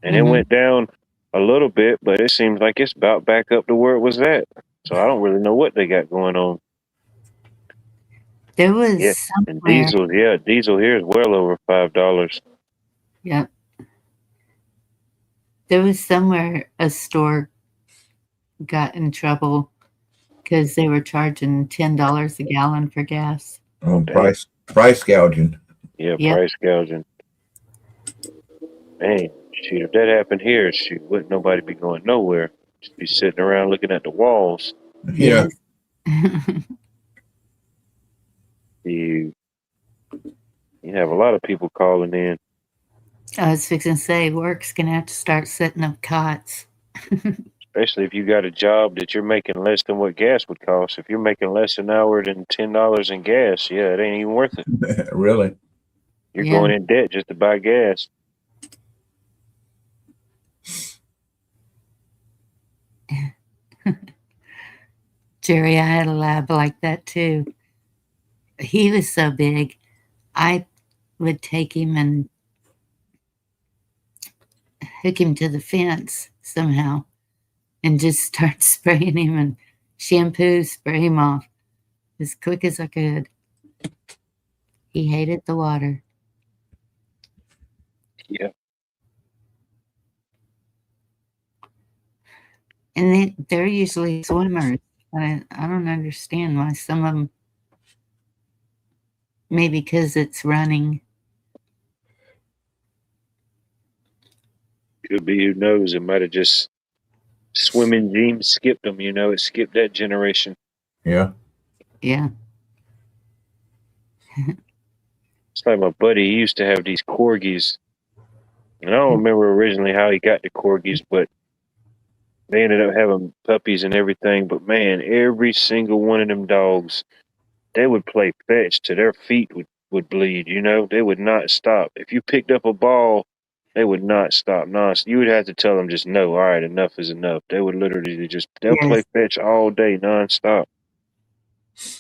and it Mhm. went down a little bit, but it seems like it's about back up to where it was at. So I don't really know what they got going on. There was Yeah, and somewhere. diesel here is well over $5. Yep. There was somewhere a store got in trouble because they were charging $10 a gallon for gas. Oh, dang. Price gouging. Yeah, Yep. price gouging. Man, shoot, if that happened here, shoot, wouldn't nobody be going nowhere. Just be sitting around looking at the walls. Yeah. Yes. You have a lot of people calling in. I was fixing to say, work's gonna have to start setting up cots. Especially if you got a job that you're making less than what gas would cost. If you're making less an hour than $10 in gas, yeah, it ain't even worth it. Really? You're Yeah. going in debt just to buy gas. Jerry, I had a lab like that too. He was so big, I would take him and hook him to the fence somehow and just start spraying him and shampoo, spray him off as quick as I could. He hated the water. Yeah. And they're usually swimmers. I don't understand why some of them, maybe because it's running. Could be, who knows? It might have just swimming genes skipped them, it skipped that generation. Yeah. Yeah. It's like my buddy, he used to have these corgis. And I don't remember originally how he got the corgis, but they ended up having puppies and everything. But man, every single one of them dogs, they would play fetch till their feet would bleed, They would not stop. If you picked up a ball, they would not stop. No, you would have to tell them just no, all right, enough is enough. They would literally they'll play Yes. fetch all day, nonstop.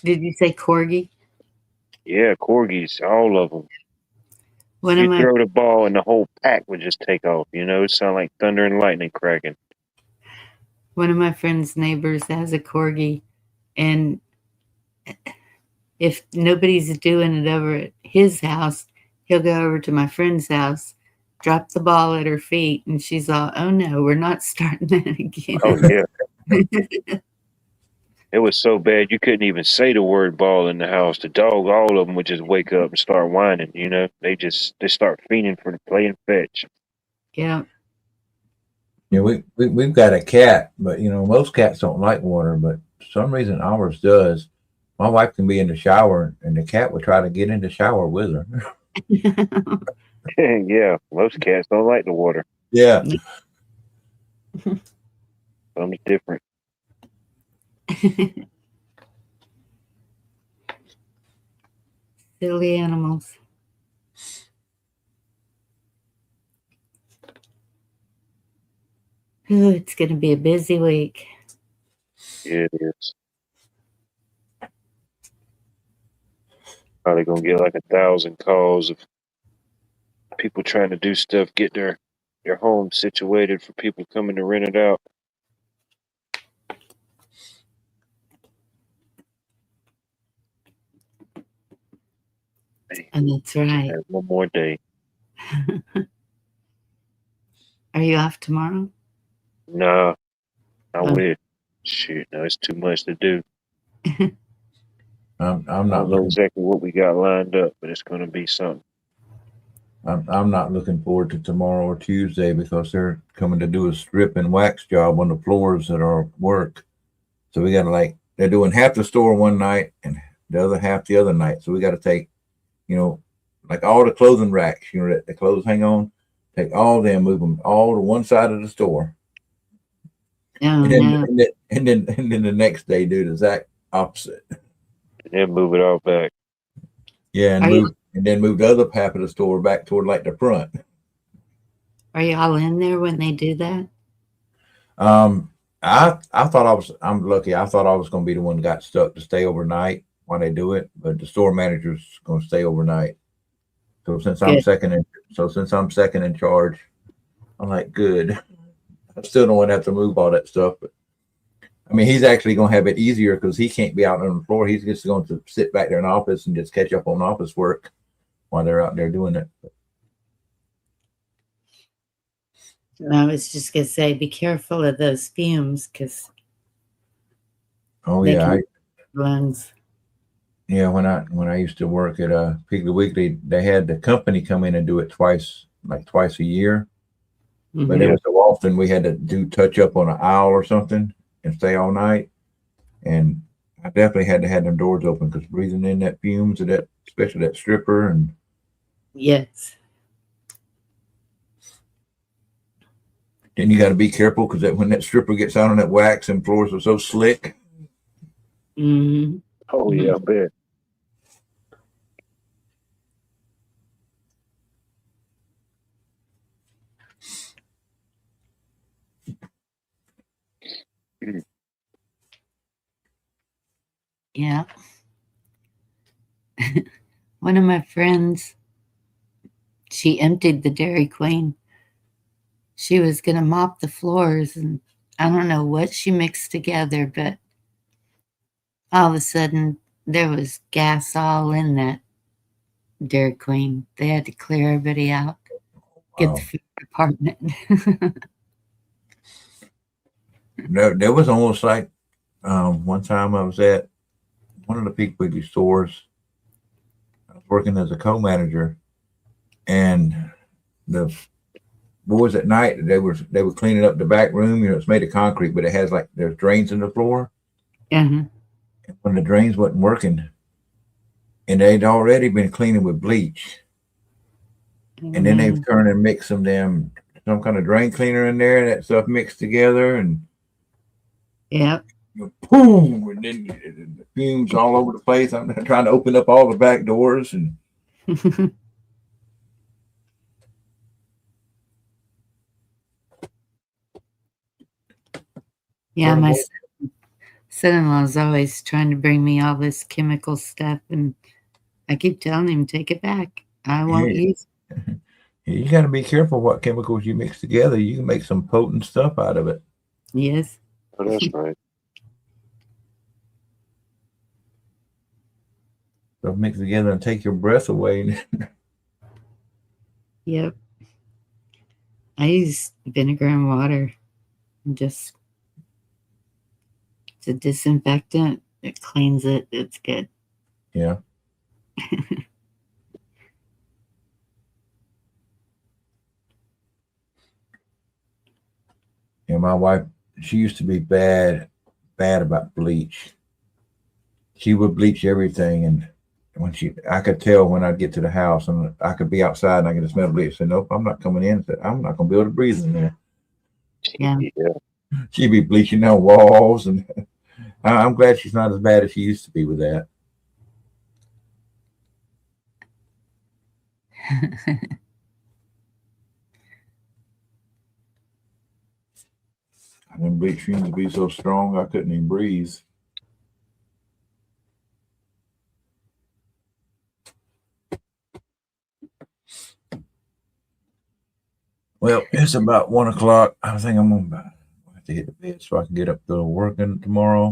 Did you say corgi? Yeah, corgis, all of them. One You of my throw the ball and the whole pack would just take off, It sounded like thunder and lightning cracking. one of my friend's neighbors has a corgi, and if nobody's doing it over at his house, he'll go over to my friend's house, drop the ball at her feet, and she's all, "Oh no, we're not starting that again." Oh yeah. It was so bad you couldn't even say the word ball in the house. The dog, all of them would just wake up and start whining, They start fiending for playing fetch. Yeah. Yeah, we've got a cat, but most cats don't like water, but for some reason ours does. My wife can be in the shower and the cat would try to get in the shower with her. Yeah, most cats don't like the water. Yeah. Something's different. Silly animals. Ooh, it's going to be a busy week. Yeah, it is. Probably gonna get like 1,000 calls of people trying to do stuff, get their home situated for people coming to rent it out. And that's right. One more day. Are you off tomorrow? Nah, I wish. Shoot, no, it's too much to do. I'm I not don't know exactly what we got lined up, but it's gonna be something. I'm not looking forward to tomorrow or Tuesday because they're coming to do a strip and wax job on the floors at our work. So we got to they're doing half the store one night and the other half the other night. So we got to take, like all the clothing racks, that the clothes hang on, take all them, move them all to one side of the store. Oh, and, then, no. and then the next day do the exact opposite. And then move it all back. Yeah, and then move the other half of the store back toward like the front. Are you all in there when they do that? I thought I'm lucky. I thought I was going to be the one that got stuck to stay overnight while they do it, but the store manager's going to stay overnight. So since I'm second in charge, I'm like, good. I still don't want to have to move all that stuff, but I mean, he's actually going to have it easier because he can't be out on the floor. He's just going to sit back there in the office and just catch up on office work while they're out there doing it. I was just gonna say, be careful of those fumes because Oh they yeah, can lungs. yeah. When I used to work at Piggly Wiggly, they had the company come in and do it twice a year. But Mhm. every so often we had to do touch up on an aisle or something and stay all night. And I definitely had to have them doors open because breathing in that fumes of that, especially that stripper, and Yes. then you got to be careful because that when that stripper gets out on that wax and floors are so slick. Mm-hmm. Oh yeah, I bet. Yeah. One of my friends, she emptied the Dairy Queen. She was gonna mop the floors, and I don't know what she mixed together, but all of a sudden there was gas all in that Dairy Queen. They had to clear everybody out, get the Wow. food department. There was almost like one time I was at one of the Peak Wiggly stores. I was working as a co-manager, and the boys at night they were cleaning up the back room. You know, it's made of concrete, but it has like there's drains in the floor. Uh-huh. And when the drains wasn't working, and they'd already been cleaning with bleach, and then they Mm, turn and mix some kind of drain cleaner in there, and that stuff mixed together, and yep. boom, and then the fumes all over the place. I'm trying to open up all the back doors, and Yeah, my son-in-law's always trying to bring me all this chemical stuff, and I keep telling him, take it back. I won't yeah, use you got to be careful what chemicals you mix together. You can make some potent stuff out of it. it. Yes. Oh, that's right. So mix together and take your breath away. Yep. I use vinegar and water. Just it's a disinfectant. It cleans it. It's good. Yeah. Yeah, my wife, she used to be bad about bleach. She would bleach everything, and I could tell when I'd get to the house, and I could be outside and I could smell bleach. I said, nope, I'm not coming in. I said, I'm not gonna be able to breathe in there. Yeah. Yeah. She'd be bleaching down walls, and I'm glad she's not as bad as she used to be with that. And then bleach fumes would be so strong I couldn't even breathe. Well, it's about 1 o'clock. I think I'm gonna have to hit the bed so I can get up to working tomorrow.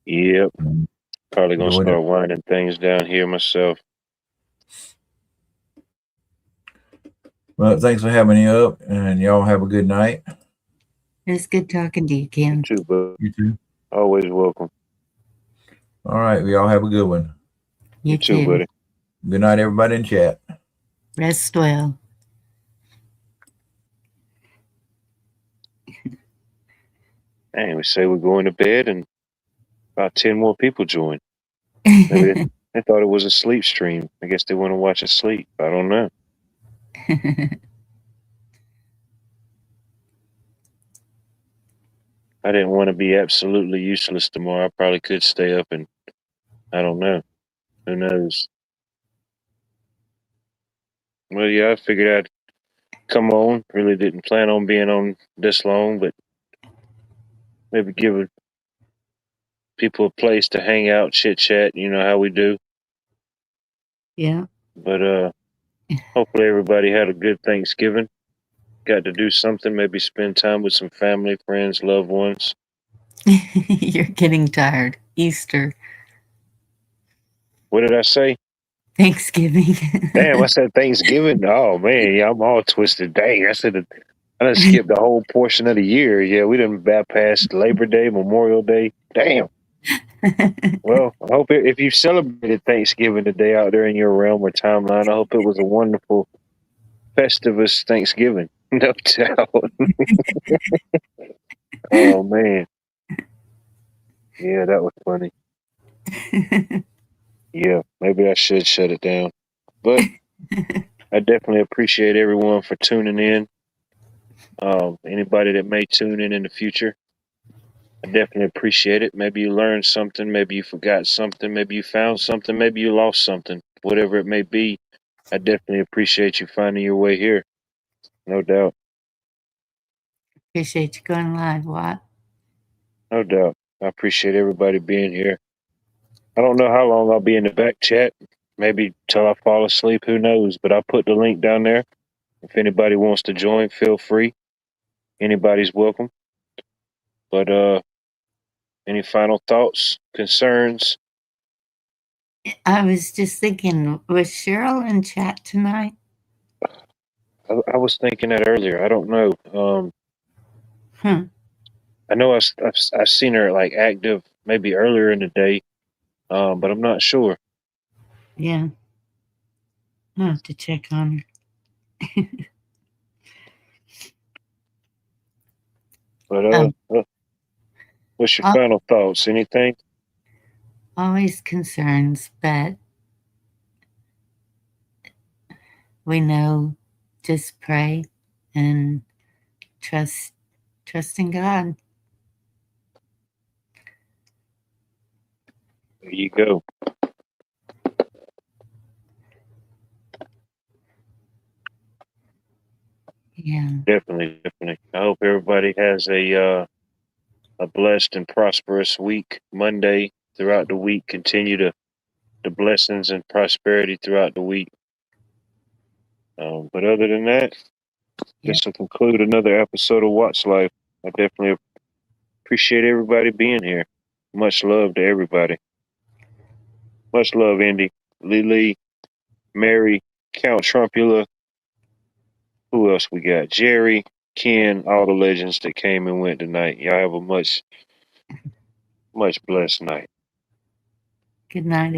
Yep. And Probably gonna go ahead. start winding things down here myself. Well, thanks for having me up, and y'all have a good night. It's good talking to you, You Ken. too, bud. You too. Always welcome. All right, we all have a good one. You You too, too. buddy. Good night, everybody in chat. Rest well. And we say we're going to bed, and about 10 more people join. Maybe they thought it was a sleep stream. I guess they want to watch us sleep. I don't know. I didn't want to be absolutely useless tomorrow. I probably could stay up, and I don't know. Who knows? Well, yeah, I figured I'd come on. Really didn't plan on being on this long, but maybe give people a place to hang out, chit chat. You know how we do. Yeah. But hopefully everybody had a good Thanksgiving. Got to do something. Maybe spend time with some family, friends, loved ones. You're getting tired. Easter, What did I say? Thanksgiving. Damn, I said Thanksgiving. Oh man, yeah, I'm all twisted. Dang, I done skipped the whole portion of the year. Yeah, we done bypassed Labor Day, Memorial Day. Damn. Well, I hope if you celebrated Thanksgiving today out there in your realm or timeline, I hope it was a wonderful, festivus Thanksgiving. No doubt. Oh man, yeah, that was funny. Yeah, maybe I should shut it down. But I definitely appreciate everyone for tuning in. Anybody that may tune in the future, I definitely appreciate it. Maybe you learned something, maybe you forgot something, maybe you found something, maybe you lost something. Whatever it may be, I definitely appreciate you finding your way here. No doubt. Appreciate you going live, Watt. No doubt. I appreciate everybody being here. I don't know how long I'll be in the back chat. Maybe till I fall asleep. Who knows? But I'll put the link down there. If anybody wants to join, feel free. Anybody's welcome. But any final thoughts, concerns? I was just thinking, was Cheryl in chat tonight? I was thinking that earlier. I don't know. I know I've seen her like active maybe earlier in the day, but I'm not sure. Yeah. I'll have to check on her. But what's your final thoughts? Anything? Always concerns, but we know just pray and trust in God. There you go. Yeah. Definitely. I hope everybody has a blessed and prosperous week. Monday throughout the week. Continue the blessings and prosperity throughout the week. But other than that, this will conclude another episode of Watts Life. I definitely appreciate everybody being here. Much love to everybody. Much love, Indy, Lily, Mary, Count Trumpula. Who else we got? Jerry, Ken, all the legends that came and went tonight. Y'all have a much blessed night. Good night,